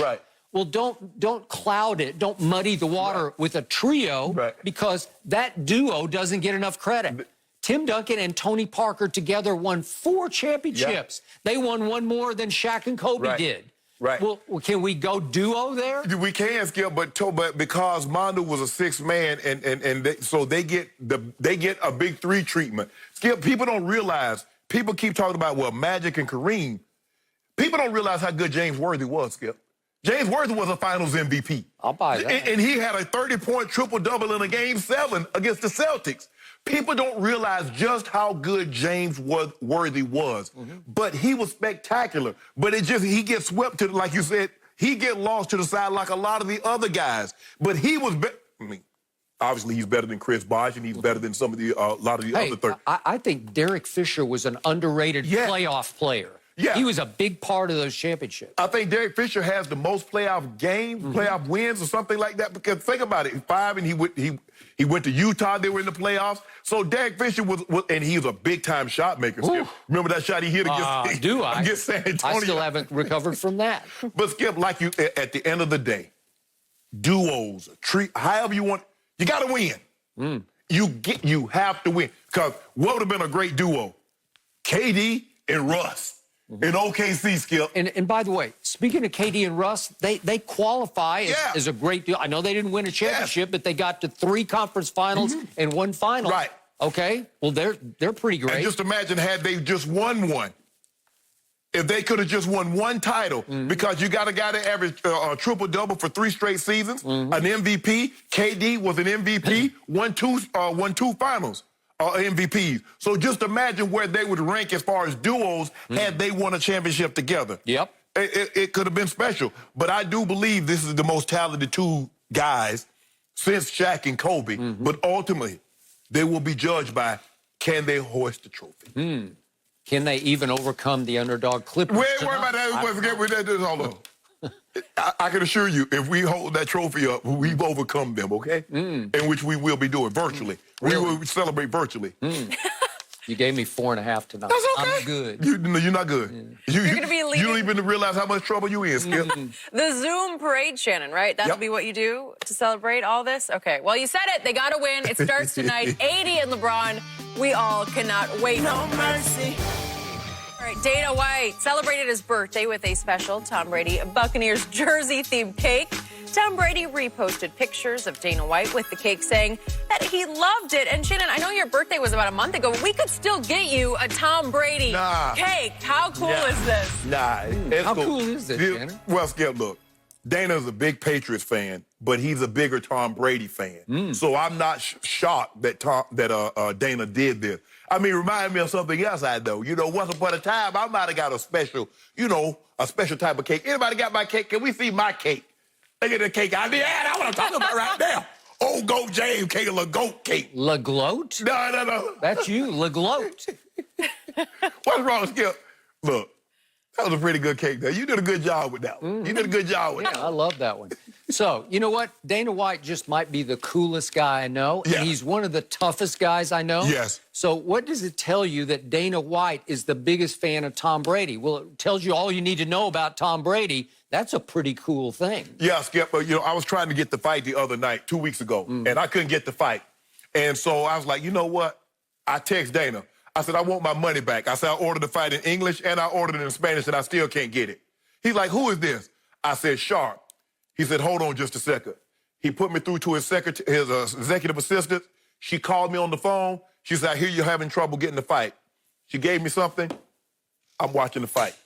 Well, don't cloud it. Don't muddy the water with a trio because that duo doesn't get enough credit. Tim Duncan and Tony Parker together won 4 championships. They won 1 more than Shaq and Kobe did. Well, can we go duo there? We can, Skip, but because Manu was a 6th man, so they get a big 3 treatment. Skip, people don't realize. People keep talking about Magic and Kareem. People don't realize how good James Worthy was, Skip. James Worthy was a Finals MVP. I'll buy that. And he had a 30-point triple-double in a Game 7 against the Celtics. People don't realize just how good James Worthy was. But he was spectacular. But he gets swept to, like you said, he get lost to the side like a lot of the other guys. But he was, obviously he's better than Chris Bosh, and he's better than some of the, a lot of the other 30. I think Derek Fisher was an underrated playoff player. He was a big part of those championships. I think Derek Fisher has the most playoff games, playoff wins, or something like that. Because think about it, 5, and he went to Utah. They were in the playoffs. So Derek Fisher was and he was a big-time shot maker. Skip. Remember that shot he hit against San Antonio? I still haven't recovered from that. But Skip, like you, at the end of the day, duos, however you want, you got to win. You have to win. Because what would have been a great duo? KD and Russ. In OKC, Skip. And by the way, speaking of KD and Russ, they qualify as a great deal. I know they didn't win a championship, but they got to 3 conference finals and 1 final. Okay. Well, they're pretty great. And just imagine had they just won one. If they could have just won 1 title, because you got a guy that averaged a triple-double for 3 straight seasons, an MVP. KD was an MVP, won 2 finals. MVPs. So just imagine where they would rank as far as duos had they won a championship together. It could have been special. But I do believe this is the most talented 2 guys since Shaq and Kobe. But ultimately, they will be judged by, can they hoist the trophy? Can they even overcome the underdog Clippers? Wait about that. Hold on. I can assure you, if we hold that trophy up, we've overcome them, okay? In which we will be doing virtually. We will celebrate virtually. You gave me 4.5 tonight. That's okay. I'm good. You're not good. You're going to be leading. You don't even realize how much trouble you in, Skip. The Zoom parade, Shannon, right? That'll be what you do to celebrate all this? Okay. Well, you said it. They got to win. It starts tonight. AD and LeBron. We all cannot wait. No mercy. All right, Dana White celebrated his birthday with a special Tom Brady Buccaneers jersey-themed cake. Tom Brady reposted pictures of Dana White with the cake, saying that he loved it. And Shannon, I know your birthday was about a month ago, but we could still get you a Tom Brady cake. How cool is this? How cool is this, Shannon? Well, Skip, look, Dana's a big Patriots fan, but he's a bigger Tom Brady fan. So I'm not shocked that Dana did this. I mean, remind me of something else I know. You know, once upon a time, I might have got a special, a special type of cake. Anybody got my cake? Can we see my cake? Look at the cake. Yeah, that's what I'm talking about right now. Old Goat James cake, a little goat cake. La Gloat? No. That's you, La Gloat. What's wrong, Skip? Look, that was a pretty good cake, though. You did a good job with that one. You did a good job with that one. I love that one. So, you know what? Dana White just might be the coolest guy I know, and he's one of the toughest guys I know. Yes. So what does it tell you that Dana White is the biggest fan of Tom Brady? Well, it tells you all you need to know about Tom Brady. That's a pretty cool thing. Yeah, Skip, but, I was trying to get the fight the other night, 2 weeks ago, and I couldn't get the fight. And so I was like, you know what? I text Dana. I said, I want my money back. I said, I ordered the fight in English and I ordered it in Spanish and I still can't get it. He's like, who is this? I said, Sharp. He said, hold on just a second. He put me through to his executive assistant. She called me on the phone. She said, I hear you're having trouble getting the fight. She gave me something. I'm watching the fight.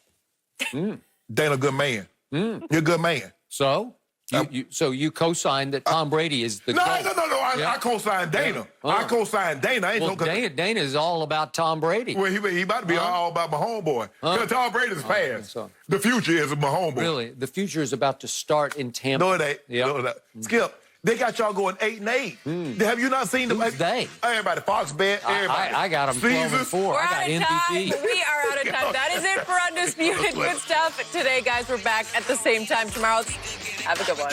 Dana, good man. You're a good man. So? You co-signed that Tom Brady is the GOAT. No. I co-signed Dana. I co-signed Dana. Dana is all about Tom Brady. Well, he about to be all about my homeboy. Because Tom Brady's past. The future is my homeboy. Really? The future is about to start in Tampa. No, it ain't. Yep. No, it ain't. Skip, they got y'all going 8-8. Have you not seen them? Who's they? Everybody. Fox Bet, everybody. I got them 12-4. We're I got out of MVP. time. We are out of time. That is it for Undisputed. Good stuff today, guys. We're back at the same time tomorrow. Have a good one.